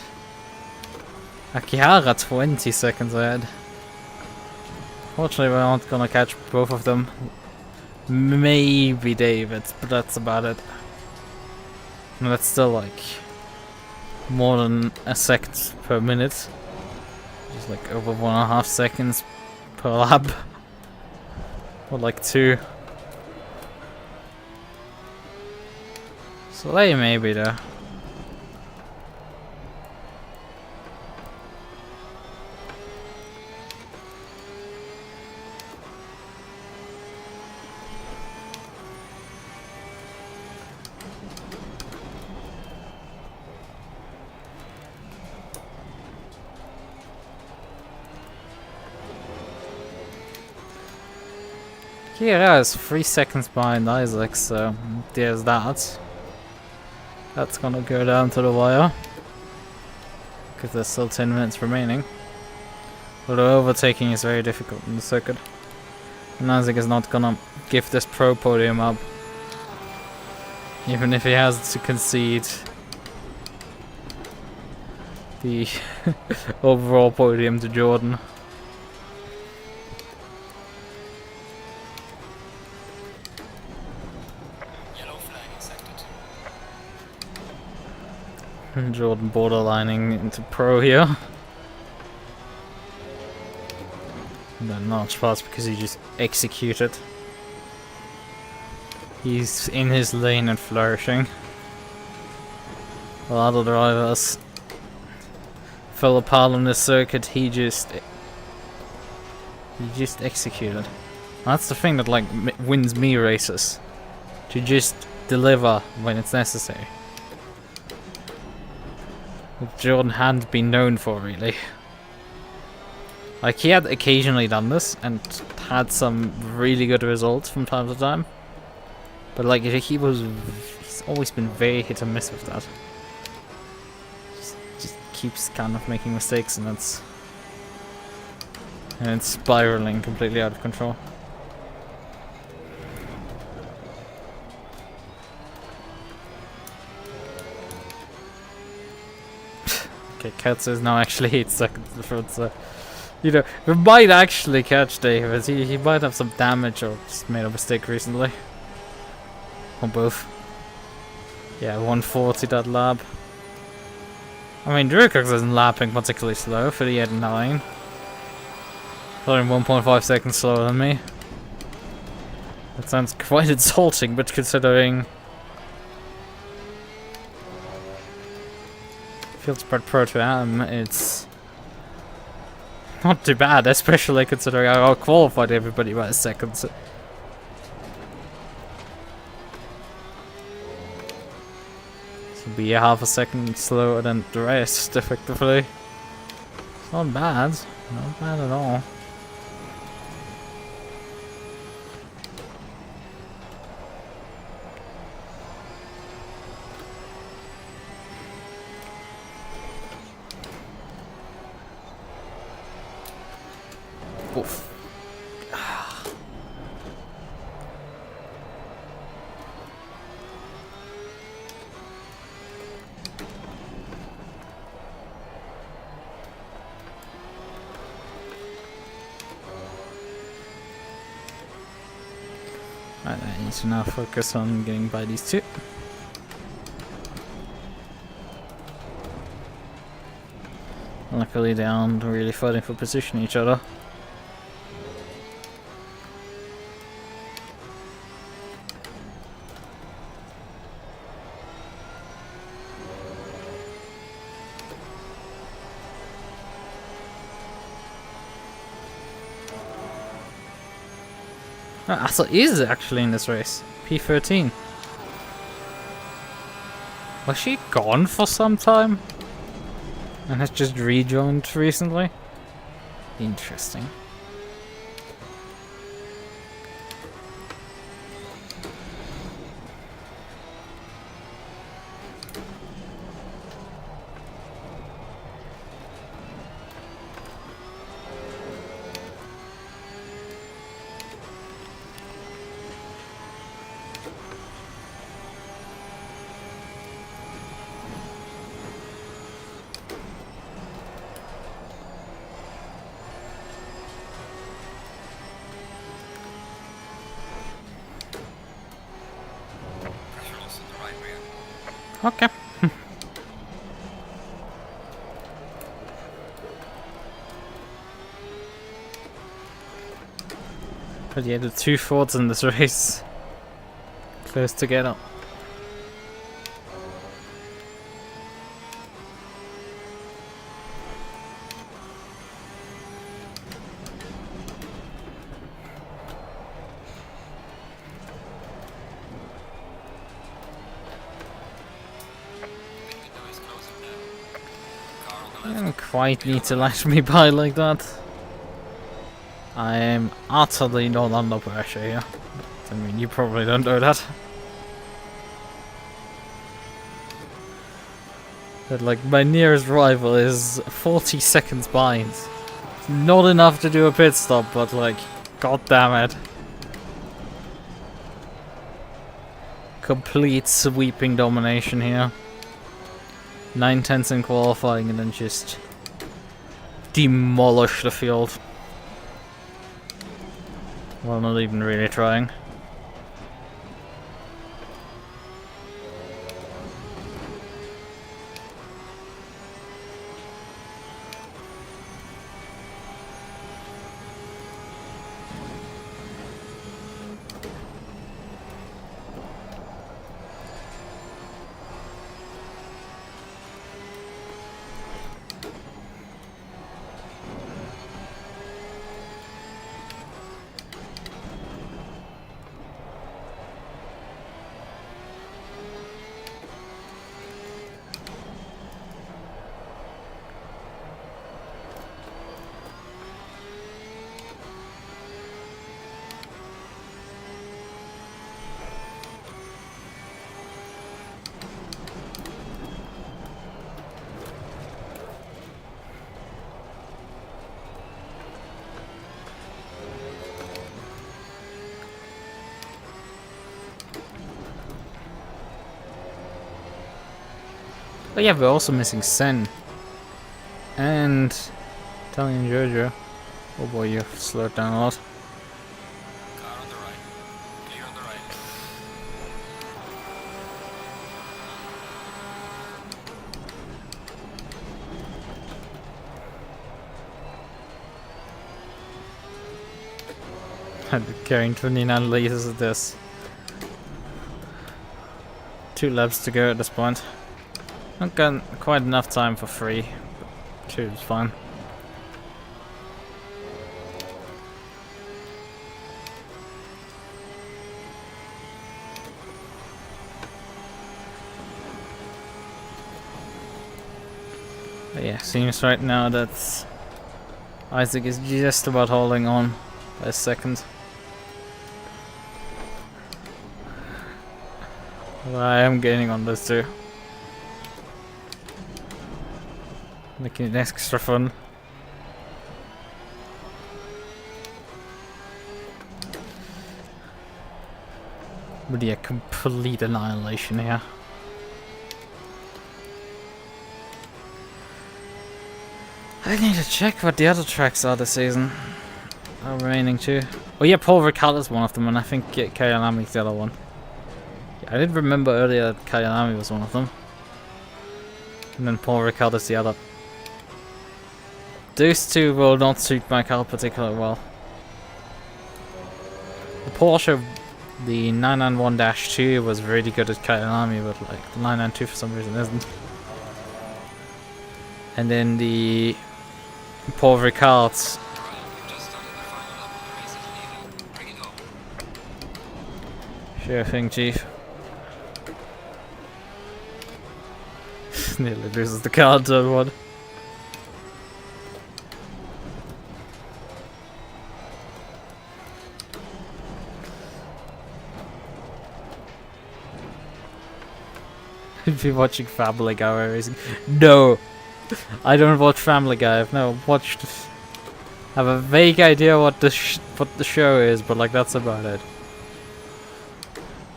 Akihara 20 seconds ahead. Fortunately, we're not gonna catch both of them. Maybe David, but that's about it. And that's still like more than a second per minute. Just like over 1.5 seconds per lap. Or like 2. So they may be there. Kira is 3 seconds behind Isaac, so there's that. That's gonna go down to the wire. Because there's still 10 minutes remaining. Although overtaking is very difficult in the circuit. And Isaac is not gonna give this pro podium up. Even if he has to concede the overall podium to Jordan. Jordan borderlining into pro here. And then large parts because he just executed. He's in his lane and flourishing. While other drivers fell apart on this circuit, he just executed. And that's the thing that like wins me races. To just deliver when it's necessary. Which Jordan hadn't been known for, really. Like, he had occasionally done this, and had some really good results from time to time. But, like, he's always been very hit and miss with that. Just keeps kind of making mistakes, and it's spiraling completely out of control. Okay, Katz is now actually 8 seconds in the front, so you know, we might actually catch David. He might have some damage or just made a mistake recently. Or both. Yeah, 140 that lap. I mean, DerGeneralFluff isn't lapping particularly slow, 38.9. Only 1.5 seconds slower than me. That sounds quite insulting, but considering Field Spread Pro to AM, it's not too bad, especially considering I qualified everybody by a second. So be a half a second slower than the rest, effectively. It's not bad. Not bad at all. Oof. Right, I need to now focus on getting by these two. Luckily they aren't really fighting for position each other. Asa is actually in this race. P13. Was she gone for some time? And has just rejoined recently? Interesting. Okay. But yeah, the two Fords in this race close together. I don't quite need to let me by like that. I am utterly not under pressure here. I mean, you probably don't know that. But like, my nearest rival is 40 seconds behind. It's not enough to do a pit stop, but like, god damn it. Complete sweeping domination here. 9/10 in qualifying and then just demolish the field. Well, not even really trying. But yeah, we're also missing Sen. And Italian Giorgio. Oh boy, you've slowed down a lot. Car on the right. Clear on the right. I'm carrying 29 liters of this. 2 laps to go at this point. Not got quite enough time for 3, but 2 is fine. But yeah, seems right now that Isaac is just about holding on by a second. But I am gaining on this too. Making it extra fun. But yeah, complete annihilation here. I need to check what the other tracks are this season. Are remaining too. Oh yeah, Paul Ricard is one of them, and I think Kayanami's the other one. Yeah, I did remember earlier that Kayanami was one of them. And then Paul Ricard is the other. Those two will not suit my car particularly well. The Porsche, the 991-2 was really good at Kayanami, but like the 992 for some reason isn't. And then the Paul Ricard's. Right, we've just started the final lap of the race at leading. Bring it home. Sure thing, Chief. Nearly loses the car in turn 1. If you're watching Family Guy racing, no, I don't watch Family Guy. I've never watched. I have a vague idea what the show is, but like that's about it.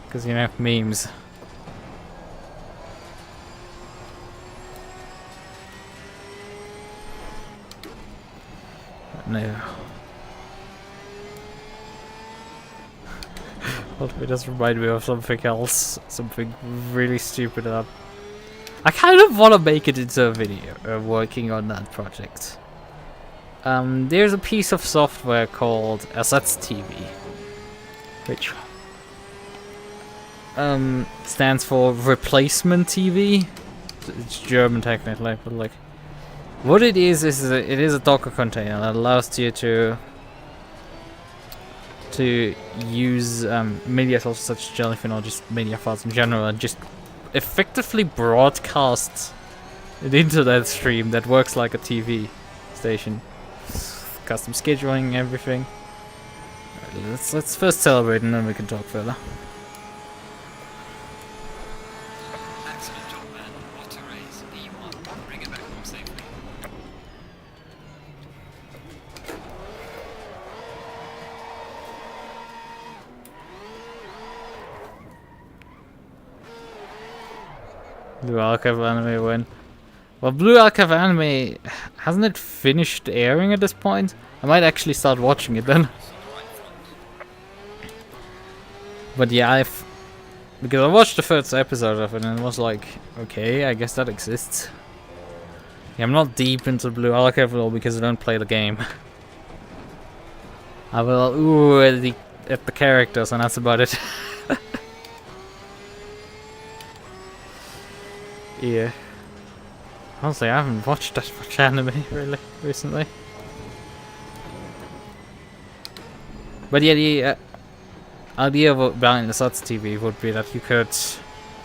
Because you know, memes. No. Well, it does remind me of something else. Something really stupid up. I kind of want to make it into a video working on that project. There's a piece of software called SSTV, which stands for replacement TV. It's German technically, but like, what it is it is a Docker container that allows you to use media sources such as Jellyfin or just media files in general and just effectively broadcast an internet stream that works like a TV station. Custom scheduling, everything. Right, let's first celebrate and then we can talk further. Excellent job, man. What a race. E1. Bring it back home safely. Blue Archive anime win. Well, Blue Archive anime, hasn't it finished airing at this point? I might actually start watching it then. But yeah, because I watched the first episode of it and it was like, okay, I guess that exists. Yeah, I'm not deep into Blue Archive at all because I don't play the game. I will ooh at the characters and that's about it. Yeah. Honestly, I haven't watched that much anime really recently. But yeah, the idea of buying the Sats TV would be that you could,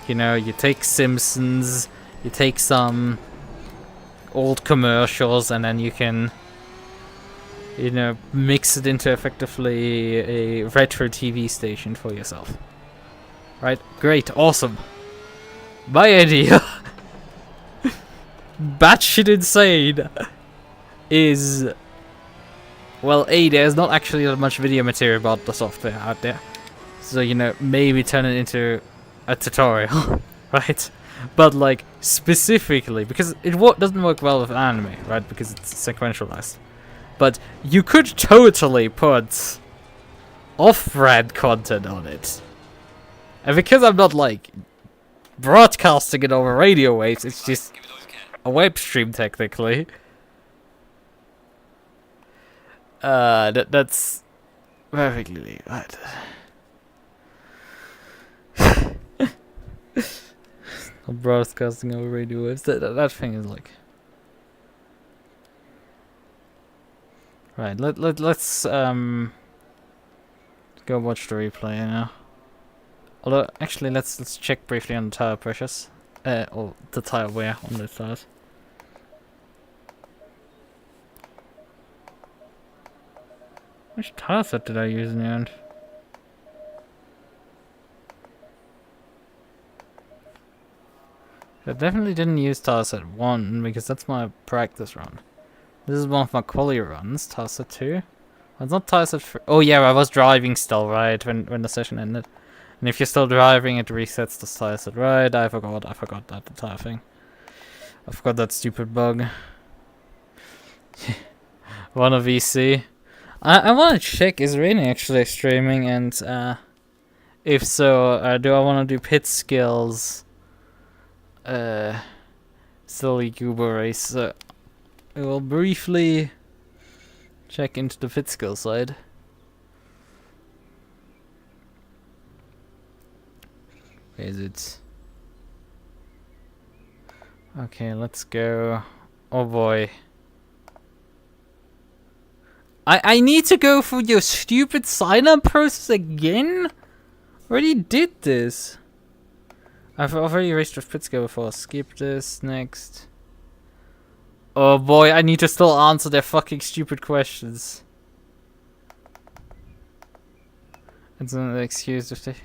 you know, you take Simpsons, you take some old commercials, and then you can, you know, mix it into effectively a retro TV station for yourself. Right? Great, awesome. My idea, batshit insane, is, well, A, there's not actually that much video material about the software out there. So, you know, maybe turn it into a tutorial, right? But, like, specifically, because it doesn't work well with anime, right? Because it's sequentialized. But you could totally put off-brand content on it. And because I'm not, like, broadcasting it over radio waves, it's just a web stream technically. That's perfectly right. Broadcasting over radio waves. That thing is like. Right. Let's go watch the replay now. Although, actually, let's check briefly on the tire pressures, or the tire wear on the tires. Which tire set did I use in the end? I definitely didn't use tire set 1 because that's my practice run. This is one of my Qualy runs, tire set 2. It's not tire set 3. Oh yeah, I was driving still, right, when the session ended. And if you're still driving, it resets the tire set, right? I forgot that entire thing. I forgot that stupid bug. Wanna VC? I wanna check, is Rainy actually streaming? And if so, do I wanna do pit skills? Silly Goober race. I will briefly check into the pit skill side. Where is it? Okay, let's go. Oh boy. I need to go through your stupid sign-up process again? Already did this. I've already raced with Pitstop before. Skip this. Next. Oh boy, I need to still answer their fucking stupid questions. It's an excuse if they...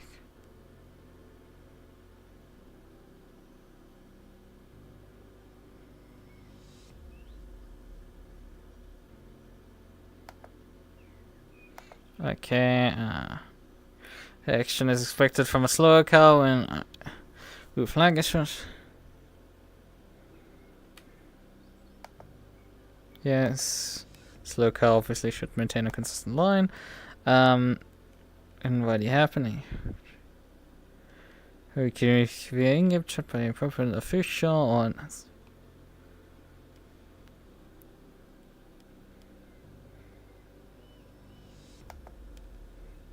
Okay, action is expected from a slower car when blue flag is shot. Yes, slow car obviously should maintain a consistent line. And what is happening? Okay, being captured by a proper official on.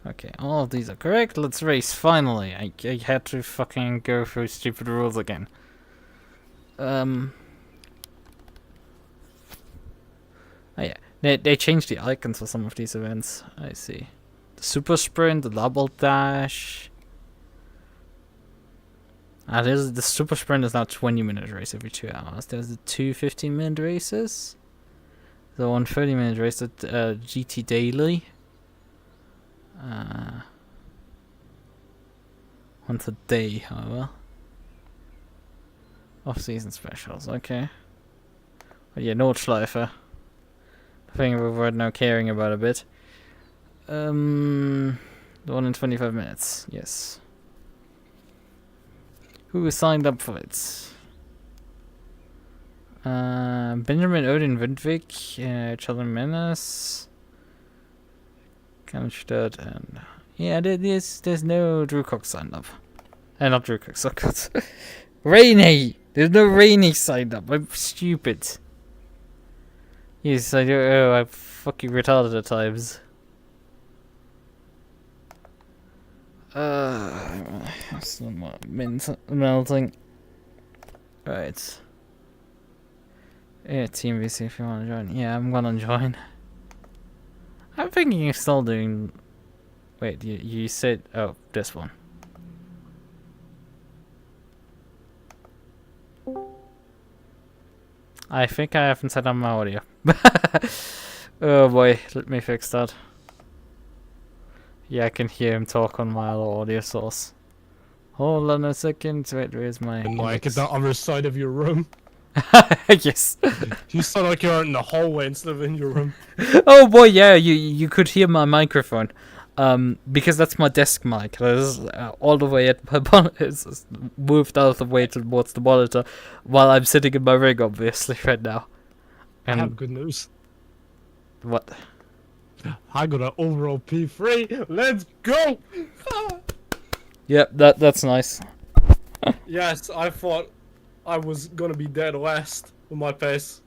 Okay, all of these are correct. Let's race. Finally, I had to fucking go through stupid rules again. Oh yeah, they changed the icons for some of these events. I see. The super sprint, the double dash. There's the super sprint is now 20-minute race every 2 hours. There's the 2 15-minute races. The 1 30-minute race at GT Daily. Once a day, however. Off-season specials, okay. But yeah, Nordschleife. The thing we're right now caring about a bit. The one in 25 minutes, yes. Who signed up for it? Benjamin Odin Windvik, Charlie Menace, Cannonstadt, and yeah, there's no Drew Cox signed up. Not Drew Cox, oh god. Rainey! There's no Rainey signed up. I'm stupid. Yes, I do. Oh, I'm fucking retarded at times. Somewhat melting. Right. Yeah, Team VC if you want to join. Yeah, I'm gonna join. I'm thinking you're still doing... Wait, you said... Oh, this one. I think I haven't set up my audio. Oh boy, let me fix that. Yeah, I can hear him talk on my other audio source. Hold on a second. Wait, where's my... Like at the other side of your room. Yes. You sound like you're in the hallway instead of in your room. Oh boy, yeah, you could hear my microphone. Because that's my desk mic. It's all the way at my it's moved out of the way towards the monitor while I'm sitting in my rig, obviously, right now. And I have good news. What? I got an overall P3. Let's go! Yep, that's nice. Yes, I thought I was gonna be dead last with my pace.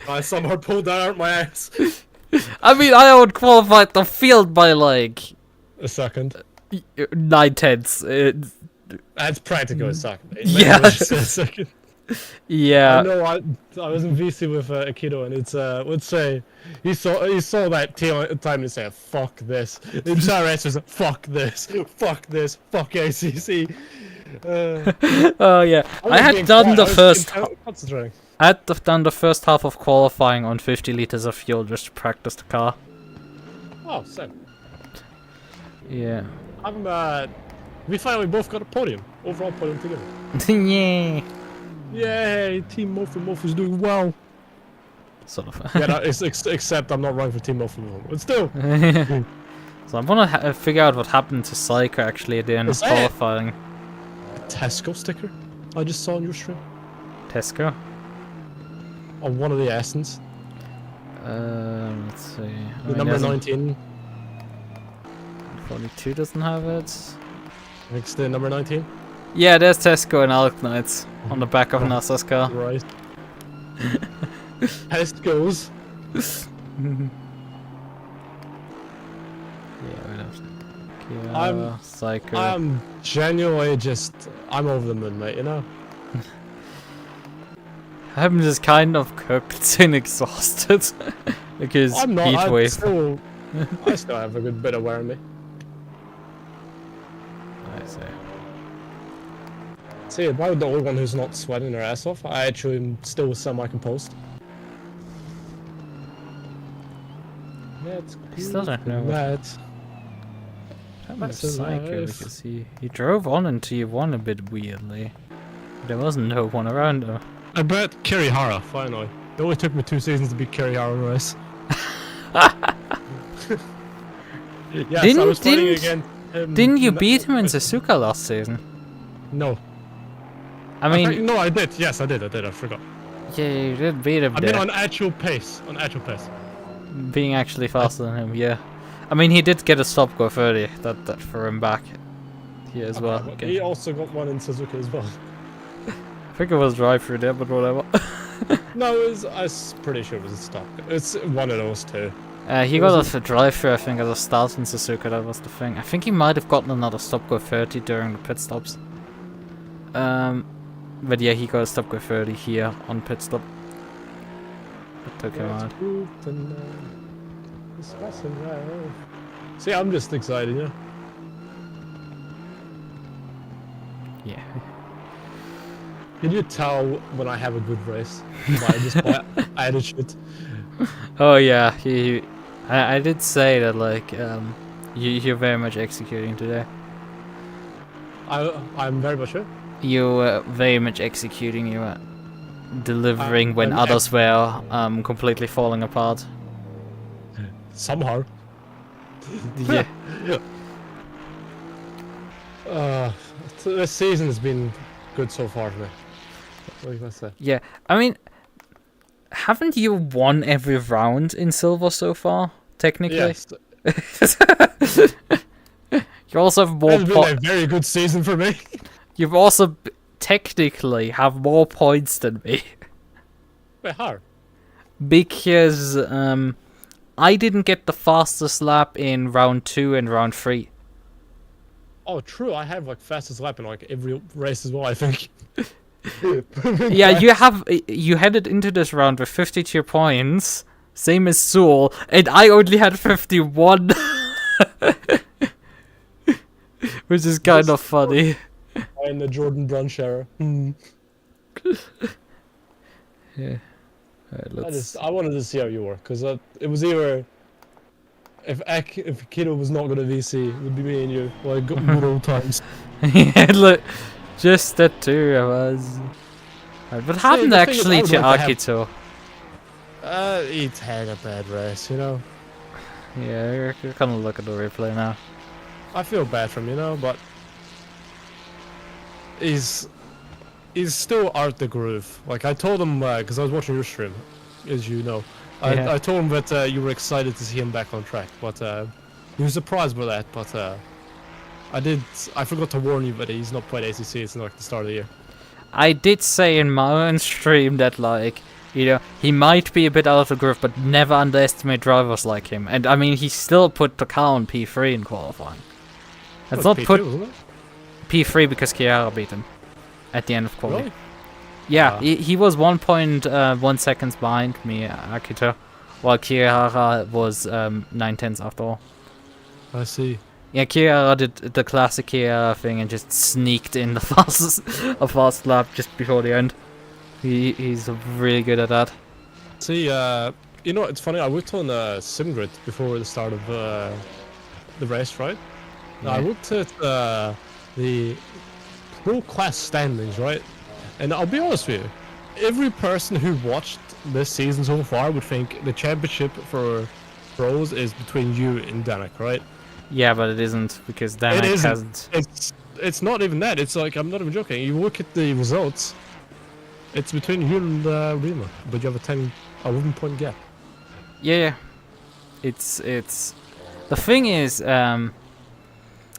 I somehow pulled that out my ass. I mean, I would qualify the field by like A second. 9/10. That's practically a second. Yeah. A second. Yeah. I know. I was in VC with Aikido, and it's let's say he saw that time and said, "Fuck this." The entire rest was fuck this, fuck this, fuck ACC. Oh yeah, I had done the first. Concentrating. I had done the first half of qualifying on 50 liters of fuel just to practice the car. Oh, same. Yeah. We finally both got a podium, overall podium together. Yeah. Yay, Team Mofu's doing well. Sort of. Yeah, no, except I'm not running for Team Mofu, but still. So I want to figure out what happened to Psycho actually at the end of qualifying. A Tesco sticker I just saw on your stream. Tesco? On one of the Essence. Let's see. The number 19. 42 doesn't have it. Next to number 19. Yeah, there's Tesco and Alk Knights on the back of NASA's car. Right. Tesco's. Yeah, we don't. I'm Psycho. I'm genuinely I'm over the moon, mate, you know? I'm just kind of cooked and exhausted because I'm not. heat wave. I still have a good bit of wear on me. I see. See, if I'm the only one who's not sweating their ass off, I actually am still semi-composed. Yeah, it's I still don't know. that. That's Psycho because he drove on into T1 a bit weirdly. There wasn't no one around him. I bet Kirihara, finally. It only took me 2 seasons to beat Kirihara in a race. Yes, I was fighting against him. Didn't you beat him in Suzuka last season? No. I mean... No, I did. Yes, I did. I forgot. Yeah, you did beat him I there. mean on actual pace. Being actually faster than him, yeah. I mean, he did get a stop go 30. That threw him back. here as Okay, well. but Okay. he also got one in Suzuka as well. I think it was drive-through there, but whatever. No, I'm pretty sure it was a stock. It's one of those two. He got us a drive-through, I think, as a start in Suzuka, that was the thing. I think he might have gotten another stop go 30 during the pit stops. But yeah, he got a stop go 30 here on pit stop. That took him out. See, I'm just excited, you know? Yeah. Can you tell when I have a good race? By just my attitude. Oh yeah, I did say that, like, you're very much executing today. I'm very much sure. You were very much executing, you were delivering when I'm others were completely falling apart. Somehow. Yeah. This season has been good so far for me. What can I say? Yeah, I mean, haven't you won every round in silver so far, technically? Yes. You also have more It's been a very good season for me. You've also technically have more points than me. Wait, how? Because I didn't get the fastest lap in round 2 and round 3. Oh, true. I have like fastest lap in like every race as well, I think. Yeah, you headed into this round with 52 points, same as Sewell, and I only had 51. Which is kind of funny. In the Jordan Brunch era. Yeah. Alright, I wanted to see how you were, because it was either if Kido was not gonna VC, it would be me and you, like good old times. Yeah, look, just that too, I was. Right, what happened the thing is, actually I would to like to Akito? He had a bad race, you know. Yeah, you're gonna look at the replay now. I feel bad for him, you know, but he's still out the groove. Like I told him, because I was watching your stream, as you know. Yeah. I told him that you were excited to see him back on track, but he was surprised by that. But I forgot to warn you that he's not played ACC since like the start of the year. I did say in my own stream that, like, you know, he might be a bit out of the groove, but never underestimate drivers like him. And I mean, he still put the car on P3 in qualifying. It's not P2, put wasn't it? P3 because Chiara beat him at the end of quality. Really? Yeah, Ah. he was 1.1 seconds behind me, Akito, while Chiara was 9/10 after all. I see. Yeah, Chiara did the classic Chiara thing and just sneaked in the fast lap just before the end. He's really good at that. See, you know, it's funny. I worked on SimGrid before the start of the race, right? I Yeah. looked at the pro class standings, right? And I'll be honest with you, every person who watched this season so far would think the championship for pros is between you and Danik, right? Yeah, but it isn't because It Danik isn't. hasn't. It's not even that. It's like, I'm not even joking. You look at the results, it's between you and Rima, but you have a 11 point gap. Yeah, it's the thing is,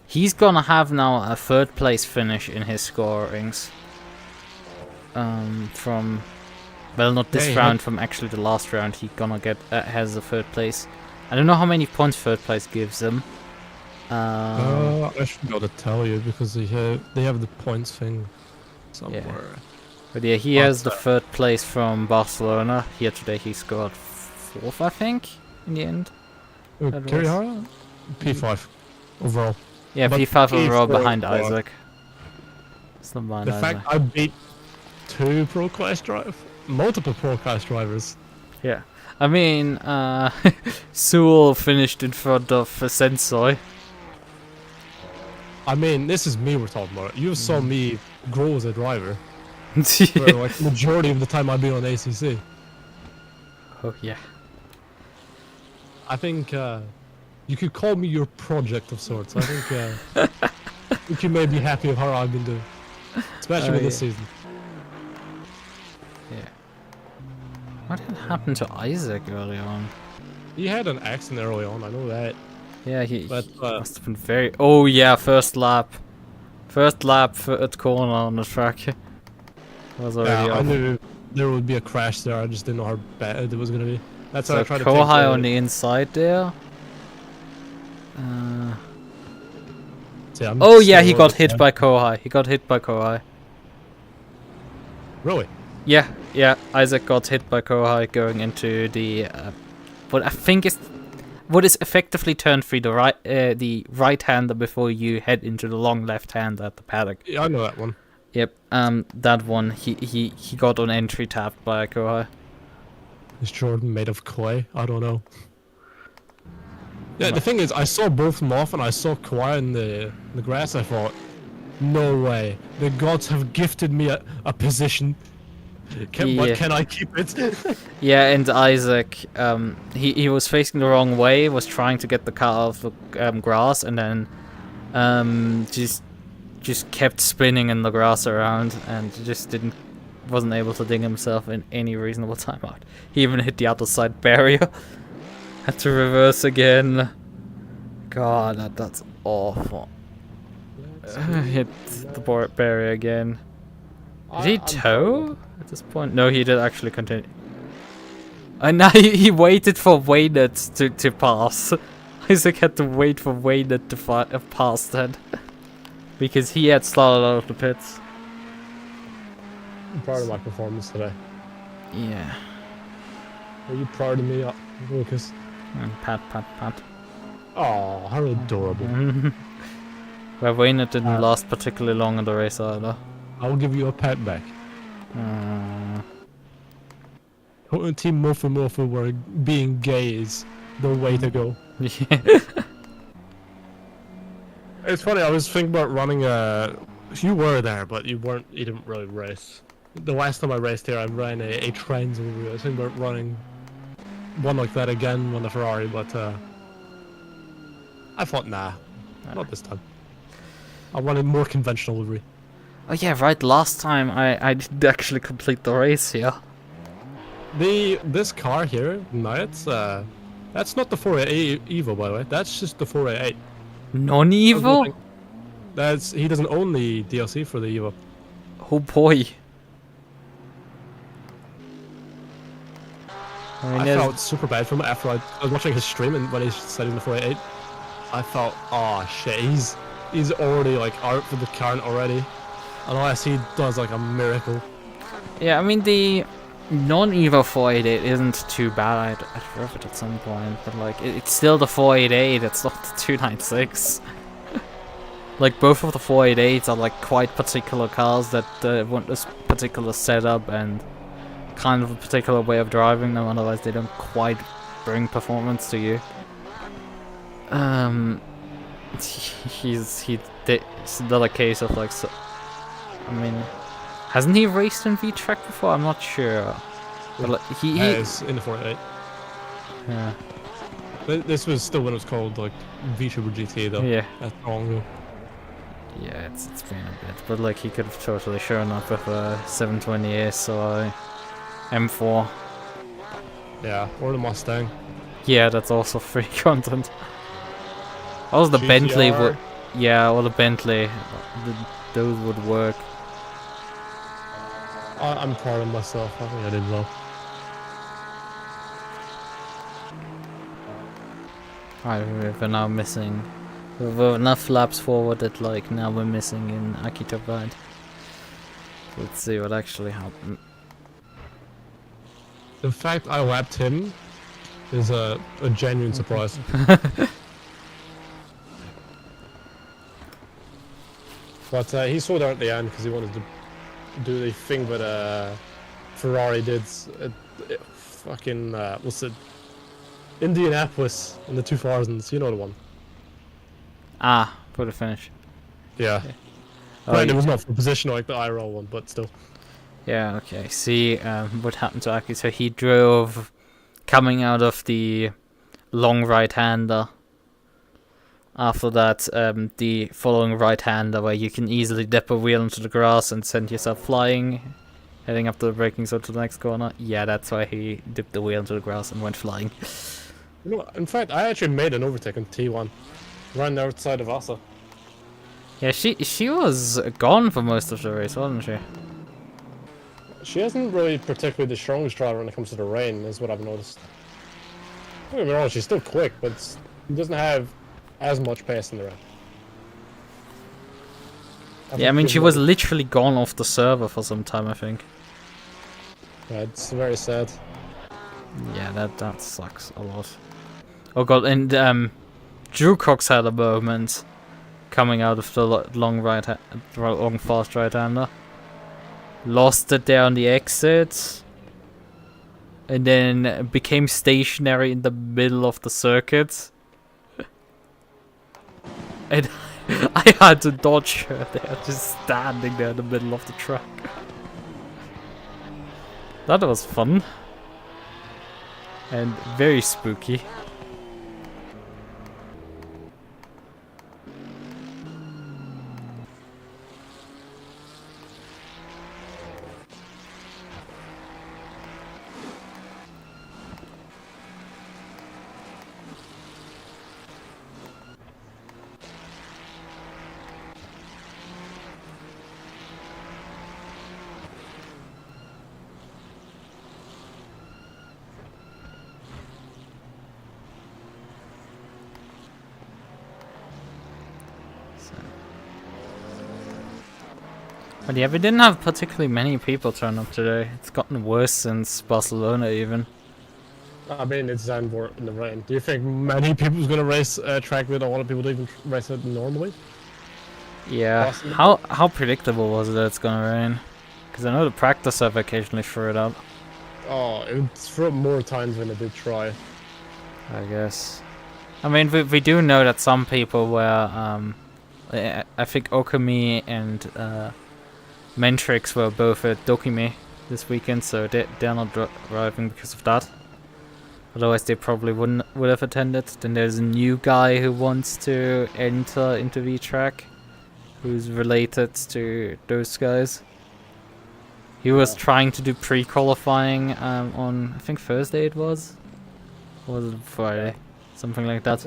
he's gonna have now a 3rd place finish in his scorings. From, well, not this Hey, round, from actually the last round, he gonna get has a 3rd place. I don't know how many points 3rd place gives him. I should be able to tell you because they have the points thing somewhere. But yeah, he has the 3rd place from Barcelona. Here today he scored 4th, I think, in the end. That Kerry was- Hara? P5 overall. Yeah, But P5 he's overall scored behind 4th. Isaac. It's not behind The Isaac. fact I beat multiple pro class drivers. Yeah. I mean, Sewell finished in front of Sensei. I mean, this is me we're talking about. You saw me grow as a driver. Yeah. For like majority of the time I've been on ACC. Oh, yeah. I think you could call me your project of sorts. I think, I think you may be happy with how I've been doing. Especially with this season. Yeah. What had happened to Isaac early on? He had an accident early on, I know that. Yeah, he But, must have been very... Oh, yeah, first lap. First lap, third corner on the track. Was already Yeah, I off. knew there would be a crash there. I just didn't know how bad it was gonna be. That's how I So tried to Kohai take on the inside there. See, I'm Oh yeah, still he on got the hit side. by Kohai. He got hit by Kohai. Really? Yeah, yeah. Isaac got hit by Kohai going into the what I think is what is effectively turn 3, the right hander before you head into the long left hander at the paddock. Yeah, I know that one. Yep. That one he got on entry tapped by Kohai. Is Jordan made of clay? I don't know. Yeah, the thing is, I saw both of them off, and I saw Qualy in the grass. I thought, no way, the gods have gifted me a position. But can I keep it? Yeah, and Isaac, he was facing the wrong way, was trying to get the car off the grass, and then just kept spinning in the grass around, and just wasn't able to dig himself in any reasonable timeout. He even hit the other side barrier. Had to reverse again. God, that's awful. Hit the barrier again. Did he tow at this point? No, he did actually continue. And now he waited for Waynard to pass. Isaac had to wait for Waynard to pass then. Because he had started out of the pits. I'm proud of my performance today. Yeah. Are you proud of me, Lucas? Pat. Oh, how adorable. Well, Waynard didn't last particularly long in the race either. I'll give you a pat back. Team Mofu were being gay is the way to go. Yeah. It's funny, I was thinking about running you were there, but you didn't really race. The last time I raced here, I ran a Trans livery. I was thinking about running one like that again on the Ferrari, but I thought, nah, not this time. I'll run a more conventional livery. Oh yeah, right, last time I did actually complete the race here. This car here, Knights, that's not the 488 Evo, by the way. That's just the 488. Non-Evo? He doesn't own the DLC for the Evo. Oh boy. I felt super bad for him after I was watching his stream, and when he said he's the 488, I felt, oh shit, he's already like out for the count already, unless he does like a miracle. Yeah, I mean the non-Evo 488 isn't too bad. I'd rev it at some point, but like it's still the 488. It's not the 296. Like both of the 488s are like quite particular cars that want this particular setup and kind of a particular way of driving them. Otherwise, they don't quite bring performance to you. It's another case of like, I mean, hasn't he raced in VTracc before? I'm not sure. But like, he is in the 488. Yeah. But this was still when it was called like VTracc GT though. Yeah. That's long ago. Yeah, it's been a bit, but like he could have totally shown up with a 720S or M4. Yeah, or the Mustang. Yeah, that's also free content. Also the Bentley would, yeah, or the Bentley, those would work. I'm proud of myself. I think I did well. Alright, we're now missing. We're enough laps forward that like now we're missing in Akita Ride. Let's see what actually happened. The fact I lapped him is a genuine surprise. But he saw that at the end because he wanted to do the thing that Ferrari did. Fucking what's it? Indianapolis in the 2000s. You know the one. Ah, for the finish. Yeah. Oh, Right, it was not for position like the IRL one, but still. Yeah, okay. See what happened to Aki. So he drove coming out of the long right-hander. After that, the following right-hander where you can easily dip a wheel into the grass and send yourself flying, heading up to the braking zone to the next corner. Yeah, that's why he dipped the wheel into the grass and went flying. You know, in fact, I actually made an overtake on T1, right outside of Asa. Yeah, she was gone for most of the race, wasn't she? She isn't really particularly the strongest driver when it comes to the rain, is what I've noticed. Don't get me wrong, she's still quick, but she doesn't have as much pace in the rain. Yeah, I mean, she was literally gone off the server for some time, I think. Yeah, it's very sad. Yeah, that sucks a lot. Oh god, and Drew Cox had a moment coming out of the long fast right-hander. Lost it there on the exit, and then became stationary in the middle of the circuit. And I had to dodge her there, just standing there in the middle of the track. That was fun. And very spooky. But yeah, we didn't have particularly many people turn up today. It's gotten worse since Barcelona even. I mean, it's Zandvoort in the rain. Do you think many people's gonna race track with a lot of people that even race it normally? Yeah. How predictable was it that it's gonna rain? Because I know the practice have occasionally threw it up. Oh, it threw up more times than it did try. I guess. I mean, we do know that some people were, I think Okami and Mentrix were both at Dokimi this weekend, so they're not driving because of that. Otherwise, they probably would have attended. Then there's a new guy who wants to enter into VTracc, who's related to those guys. He was trying to do pre-qualifying on, I think Thursday it was? Or was it Friday? Something like that.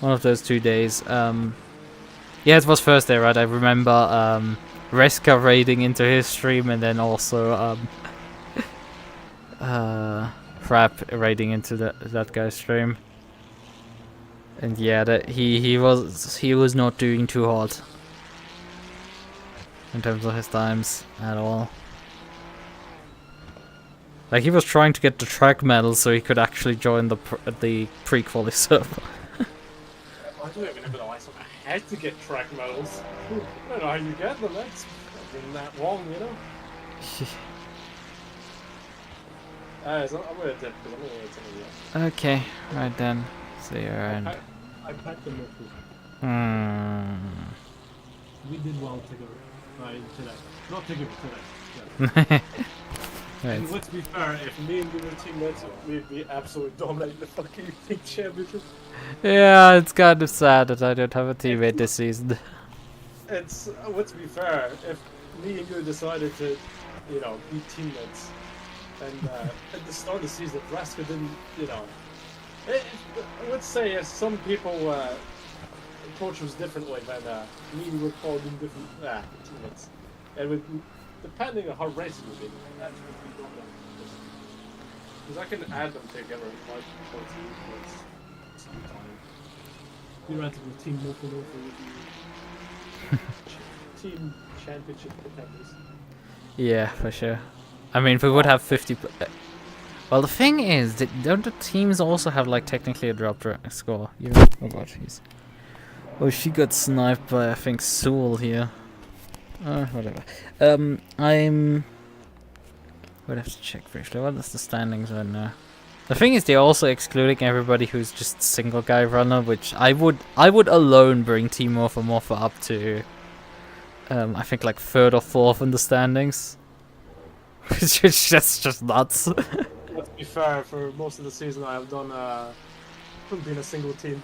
One of those 2 days. Yeah, it was Thursday, right? I remember Reska raiding into his stream, and then also Frap raiding into that guy's stream. And yeah, that he was not doing too hot in terms of his times at all. Like, he was trying to get the track medal so he could actually join the pre-quali server. I don't even realize I had to get track medals. I don't know how you get them. That's fucking that wrong, you know. So I'm gonna dip because I'm gonna wait till you. Okay, right then. See you around. I packed the Mofu. We did well together. Today. Not together, today. Yeah. Right. And let's be fair, if me and you were teammates, we'd be absolutely dominating the fucking big championship. Yeah, it's kind of sad that I don't have a teammate this season. It's, let's be fair, if me and you decided to, you know, be teammates, and at the start of the season, if Raska didn't, you know, let's say if some people approach us differently, then me and you would call them different teammates. And with, depending on how racing would be, that's what we don't know. Because I can add them together in my team sometime. You ran to the team Mofu with the team championship contenders. Yeah, for sure. I mean, if we would have 50... well, the thing is, don't the teams also have, like, technically a drop score? You know? Oh god, jeez. Oh, she got sniped by, I think, Soul here. Whatever. Would have to check briefly. What is the standings right now? The thing is, they're also excluding everybody who's just single guy runner, which I would alone bring Team Mofu up to, I think like 3rd or 4th in the standings. Which is just nuts. Let's be fair, for most of the season I have done been a single team.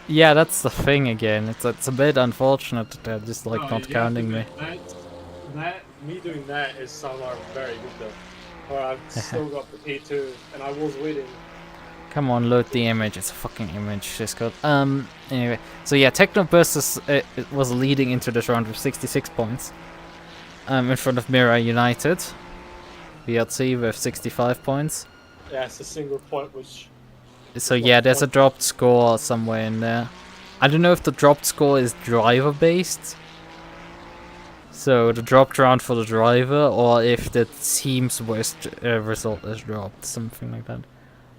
Yeah, that's the thing again. It's a bit unfortunate that they're just like not counting me. Me doing that is somehow very good though. Or I've still got the P2, and I was waiting Come on, load the image. It's a fucking image, Discord. Anyway, so yeah, Technoburst it was leading into this round with 66 points. In front of Mirai United. VLT with 65 points. Yeah, it's a single point which... So yeah, there's a dropped score somewhere in there. I don't know if the dropped score is driver based. So the dropped round for the driver, or if the team's worst result is dropped, something like that.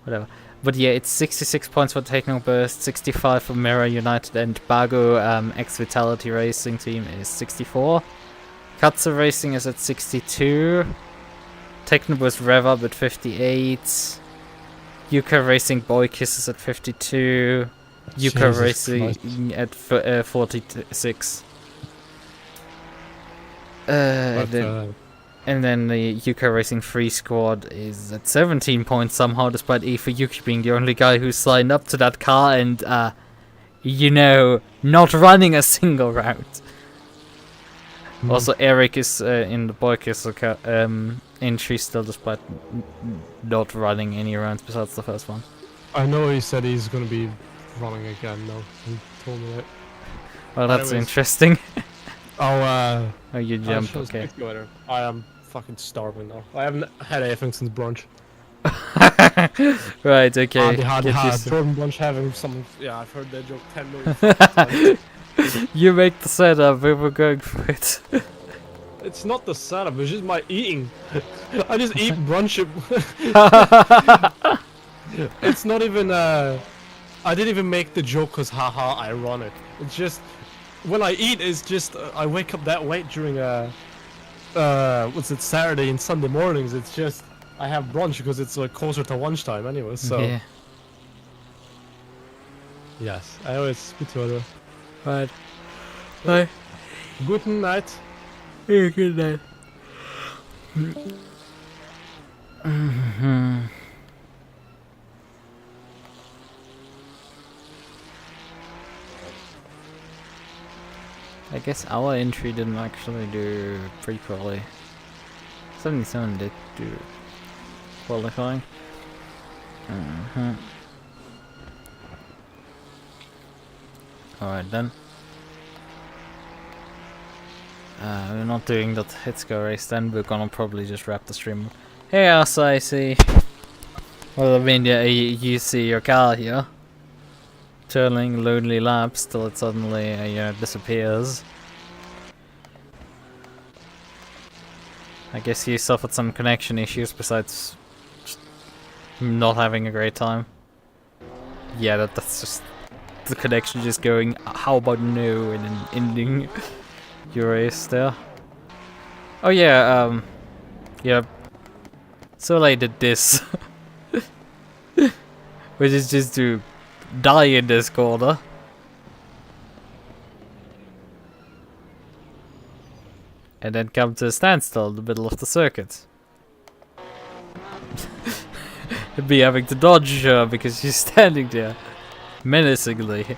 Whatever. But yeah, it's 66 points for Technoburst, 65 for Mirai United, and Bago X Vitality Racing Team is 64. Katsu Racing is at 62. Technoburst Rev Up at 58. Yuka Racing Boy Kisses at 52. Yuka Racing at 46. And then the Yuka Racing Free Squad is at 17 points somehow, despite Aoife Yuki being the only guy who signed up to that car and, you know, not running a single round. Also, Eric is in the Boy Kisser entry still, despite not running any rounds besides the first one. I know he said he's gonna be running again, though. He told me that. Well, that's interesting. Oh, you jump, okay. I am fucking starving now. I haven't had anything since brunch. Right, okay. Jordan brunch having some... Yeah, I've heard that joke 10 million times. You make the setup, we were going for it. It's not the setup, it's just my eating. I just eat brunch. It's not even, I didn't even make the joke cause haha, ironic. It's just, when I eat, it's just, I wake up that late during, Saturday and Sunday mornings. It's just, I have brunch because it's like closer to lunchtime anyway, so. Yeah. Yes, I always speak to other. Right. Bye. Good night. Yeah, good night. I guess our entry didn't actually do pre-quali. 77 did do qualifying. Alright then. We're not doing that Hitsco race then, we're gonna probably just wrap the stream. Hey SIC! Well, I mean, yeah, you see your car here. Turning lonely laps till it suddenly, disappears. I guess you suffered some connection issues besides just not having a great time. Yeah, that's just the connection just going, how about no, and then ending your race there. Oh yeah, yeah. So I did this. Which is just to die in this corner. And then come to a standstill in the middle of the circuit. And be having to dodge her because she's standing there menacingly.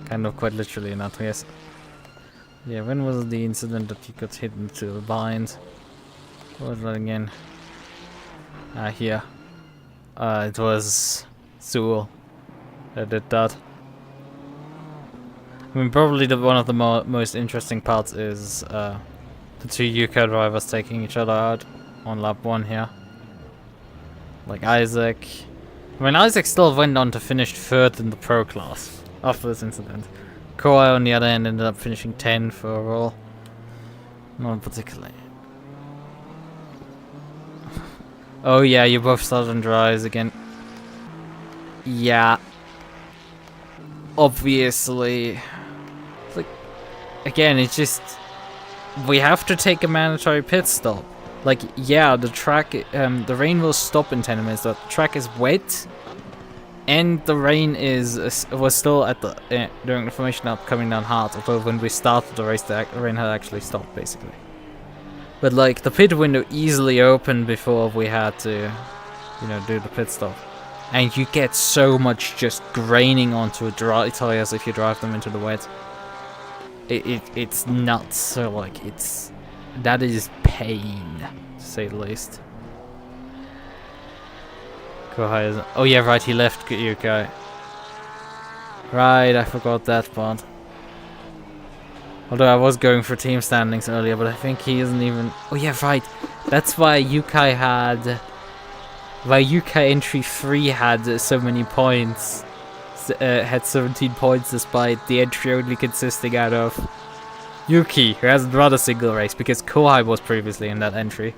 Kind of quite literally in that case. Yeah, when was the incident that you got hit into the bind? What was that again? Here. It was Sewell that did that. I mean, probably one of the most interesting parts is the two UK drivers taking each other out on lap 1 here. Like Isaac. I mean, Isaac still went on to finish 3rd in the pro class after this incident. Kawhi on the other end ended up finishing 10th for overall. Not particularly. Oh yeah, you both started on dries again. Yeah. Obviously. Like, again, it's just... we have to take a mandatory pit stop. Like, yeah, the track... the rain will stop in 10 minutes, but the track is wet. And the rain was still at the... during the formation up coming down hard. Although when we started the race, the rain had actually stopped, basically. But, like, the pit window easily opened before we had to, do the pit stop. And you get so much just graining onto dry tires if you drive them into the wet. It's nuts. So, like, that is pain, to say the least. Kohai is... Oh yeah, right, he left UK. Right, I forgot that part. Although I was going for team standings earlier, but I think he isn't even... Oh yeah, right. That's why UK had... Why UK entry 3 had so many points. Had 17 points despite the entry only consisting out of Yuki, who hasn't run a single race, because Kohai was previously in that entry.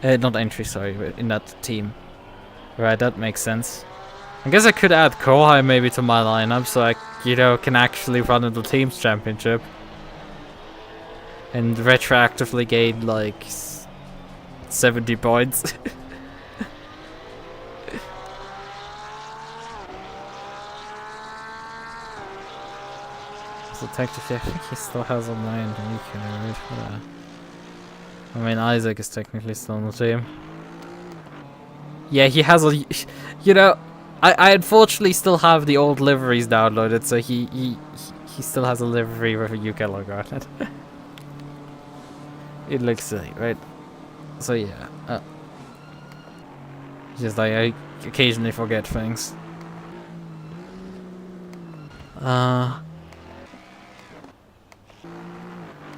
Not entry, sorry, but in that team. Right, that makes sense. I guess I could add Kohai maybe to my lineup, so I, you know, can actually run in the team's championship. And retroactively gain, like, 70 points. So technically, I think he still has a mind, and you can read for that. I mean, Isaac is technically still on the team. Yeah, he has a... You know, I unfortunately still have the old liveries downloaded, so he still has a livery with a UK logo on it. It looks silly, right? So yeah. Just like, I occasionally forget things. I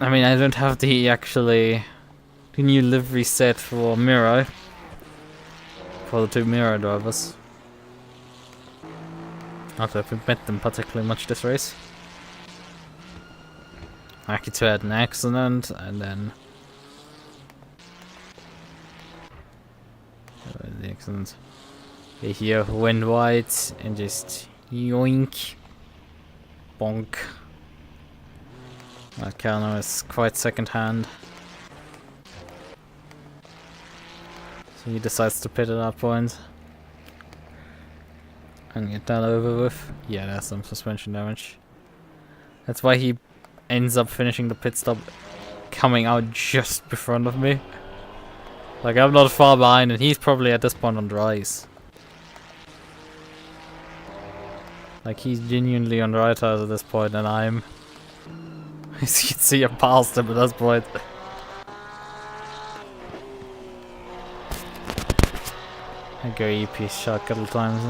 mean, I don't have the the new livery set for Miro. For the two Miro drivers. Not that we've met them particularly much this race. Akito had an accident, and then... the accident. Okay, here went white, and just yoink. Bonk. Kano is quite second hand. So he decides to pit at that point. And get that over with. Yeah, there's some suspension damage. That's why he ends up finishing the pit stop coming out just in front of me. Like, I'm not far behind, and he's probably at this point on dries. Like, he's genuinely on dry tires at this point, and I'm... As you can see, I'm past him at this point. I go EP shot a couple times.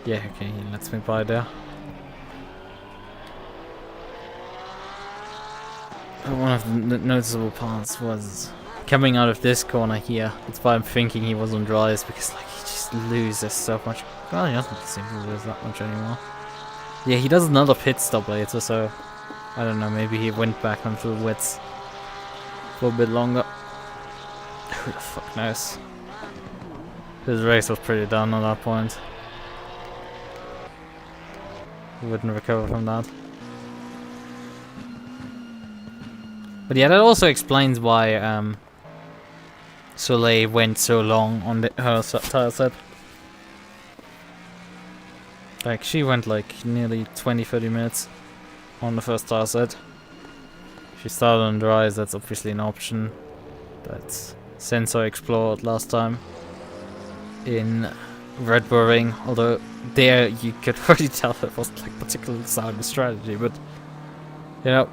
Yeah, okay, he lets me by there. But one of the noticeable parts was coming out of this corner here. That's why I'm thinking he was on dries, because like he just loses so much. Well, he doesn't seem to lose that much anymore. Yeah, he does another pit stop later, so I don't know, maybe he went back onto the wets for a bit longer. Who the fuck knows? His race was pretty done at that point. He wouldn't recover from that. But yeah, that also explains why Soleil went so long on her tire set. Like, she went like nearly 20-30 minutes on the first tire set. She started on dries, that's obviously an option. That's Sensor explored last time in Red Bull Ring, although there you could already tell it wasn't like particularly sound strategy, but you know,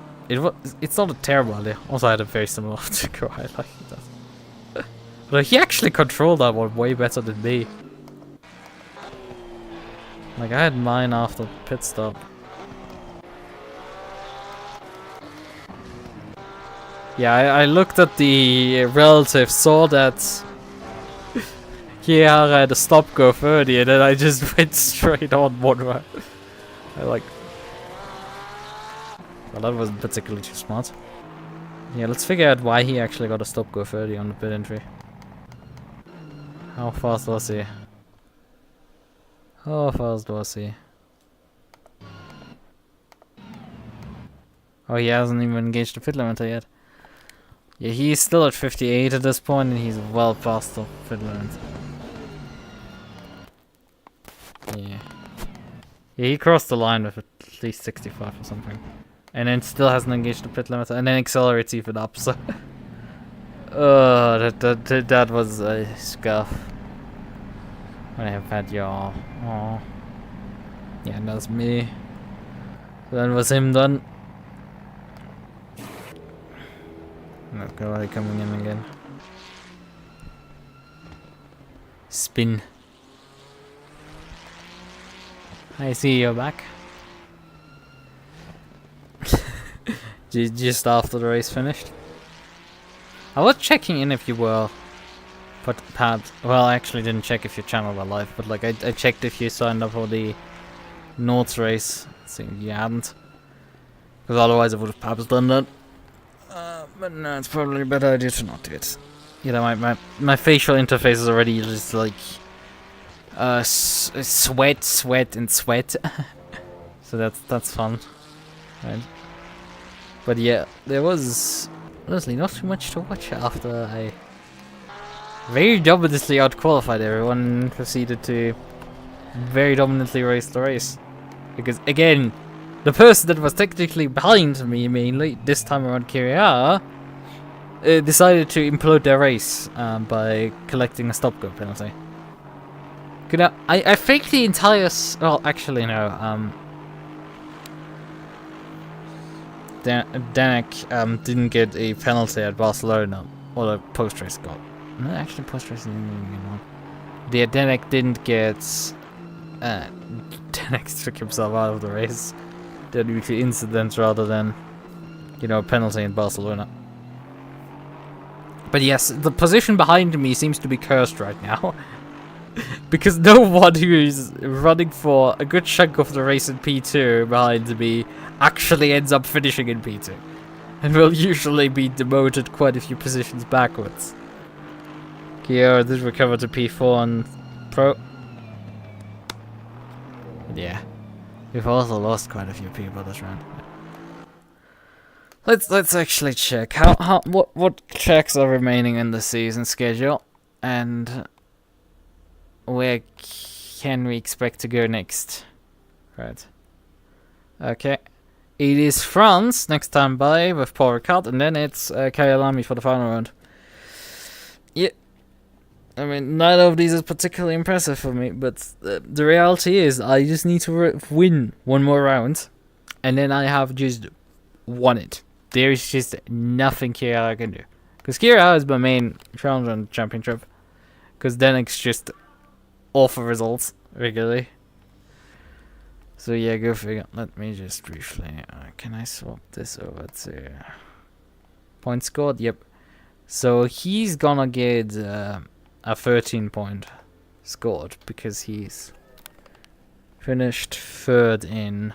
it's not a terrible idea. Also, I had a very similar to go. I like that. But he actually controlled that one way better than me. Like, I had mine after pit stop. Yeah, I looked at the relative, saw that Kiara had a stop go 30, and then I just went straight on one way. I like... Well, that wasn't particularly too smart. Yeah, let's figure out why he actually got a stop go 30 on the pit entry. How fast was he? How fast was he? Oh, he hasn't even engaged the pit limiter yet. Yeah, he's still at 58 at this point, and he's well past the pit limit. Yeah. Yeah, he crossed the line with at least 65 or something. And then still hasn't engaged the pit limiter, and then accelerates even up, so... that was a scuff. I have had y'all. Aww. Yeah, that's me. That was him done. Let's go, coming in again. Spin. I see you're back. Just after the race finished. I was checking in if you were, but perhaps, well, I actually didn't check if your channel were live, but like I checked if you signed up for the North race. Seeing you hadn't, because otherwise I would have perhaps done that. But no, it's probably a better idea to not do it. You know, my facial interface is already just like sweat, and sweat. So that's fun, right? But yeah, there was honestly not too much to watch after I very dominantly outqualified everyone and proceeded to very dominantly race the race. Because again, the person that was technically behind me mainly this time around, Kyria, decided to implode their race by collecting a stop-go penalty. I think the entire well, actually no. Danek didn't get a penalty at Barcelona, or the post-race got. No, actually, post-race didn't even get one. Yeah, Danek didn't get. Danek took himself out of the race. Due to incident rather than, you know, a penalty in Barcelona. But yes, the position behind me seems to be cursed right now. Because no one who is running for a good chunk of the race in P2 behind me actually ends up finishing in P2. And will usually be demoted quite a few positions backwards. Kiara did recover to P4 on Pro. Yeah. We've also lost quite a few people this round. Let's actually check what tracks are remaining in the season schedule and where can we expect to go next. Right. Okay. It is France next time by with Paul Ricard, and then it's Kyalami for the final round. Yeah. I mean, neither of these is particularly impressive for me, but the reality is I just need to win one more round, and then I have just won it. There is just nothing Kira can do. Because Kira is my main challenger on the championship, because Denek's just awful results regularly. So yeah, go figure. Let me just briefly... can I swap this over to... Points scored? Yep. So he's gonna get... a 13-point scored because he's finished third in.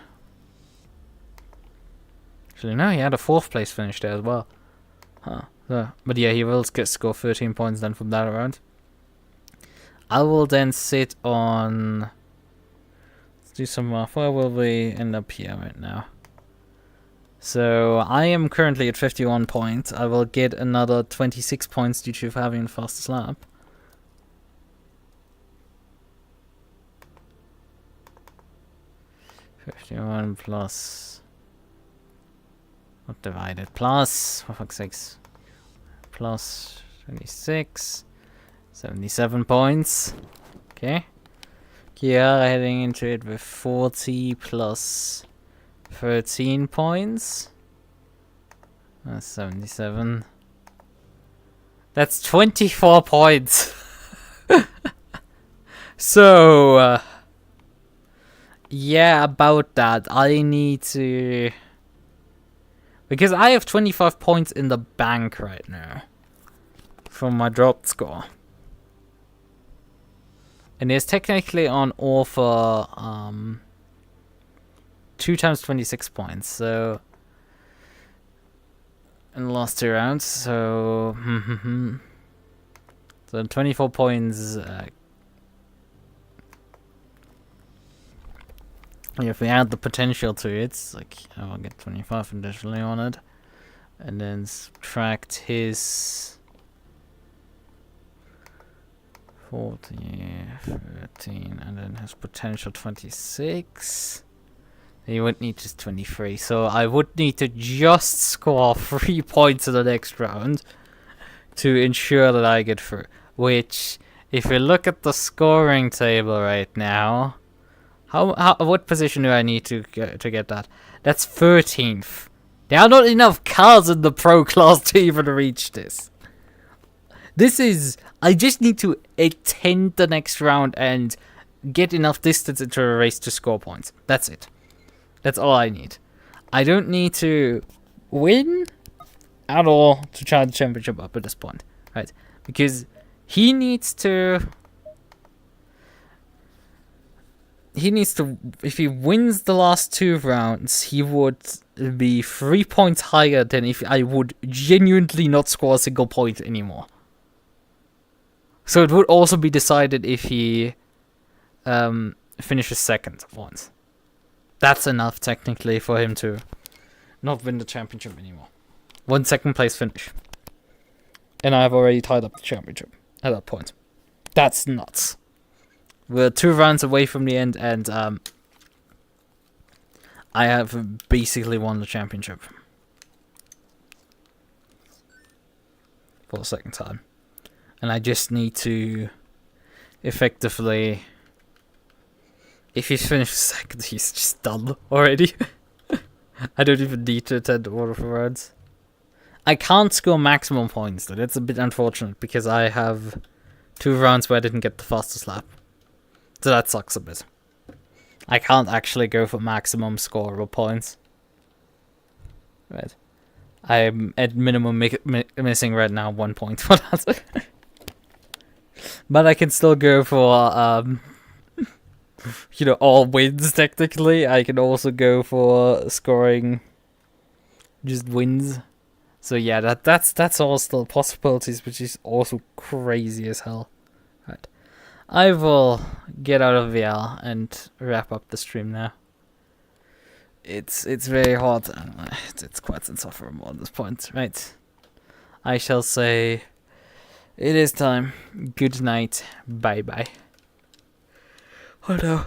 Actually, no, he had a 4th place finish there as well. Huh. So, but yeah, he will get score 13 points then from that round. I will then sit on. Let's do some math. Where will we end up here right now? So I am currently at 51 points. I will get another 26 points due to having a fastest lap. 51 plus, not divided, plus, for fuck's sakes, plus 26, 77 points. Okay. Kiara heading into it with 40 plus 13 points. That's 77. That's 24 points. So, yeah, about that. I need to... Because I have 25 points in the bank right now. From my dropped score. And there's technically on offer 2 times 26 points. So... in the last 2 rounds. So... so 24 points... if we add the potential to it, it's like I'll get 25 additionally on it, and then subtract his 40, 13, and then his potential 26. He would need just 23, so I would need to just score 3 points in the next round to ensure that I get through. Which, if you look at the scoring table right now. What position do I need to get that? That's 13th. There are not enough cars in the pro class to even reach this. This is... I just need to attend the next round and get enough distance into a race to score points. That's it. That's all I need. I don't need to win at all to try the championship up at this point, right? Because he needs to, if he wins the last 2 rounds, he would be 3 points higher than if I would genuinely not score a single point anymore. So it would also be decided if he finishes second once. That's enough technically for him to not win the championship anymore. 1 second place finish. And I've already tied up the championship at that point. That's nuts. We're 2 rounds away from the end, and I have basically won the championship. For the second time. And I just need to effectively... If he's finished second, he's just done already. I don't even need to attend all of the rounds. I can't score maximum points, though. That's a bit unfortunate, because I have 2 rounds where I didn't get the fastest lap. So that sucks a bit. I can't actually go for maximum scoreable points. Right. I'm at minimum missing right now 1 point for that. But I can still go for, you know, all wins technically. I can also go for scoring just wins. So yeah, that's all still possibilities, which is also crazy as hell. Right. I will get out of VR and wrap up the stream now. It's very hot. It's quite insufferable at this point, right? I shall say it is time. Good night. Bye bye. Oh no.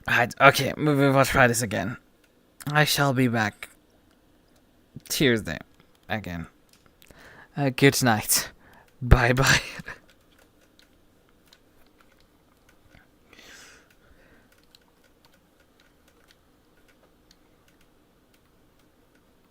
Right, okay, we will try this again. I shall be back Tuesday again. Good night. Bye bye.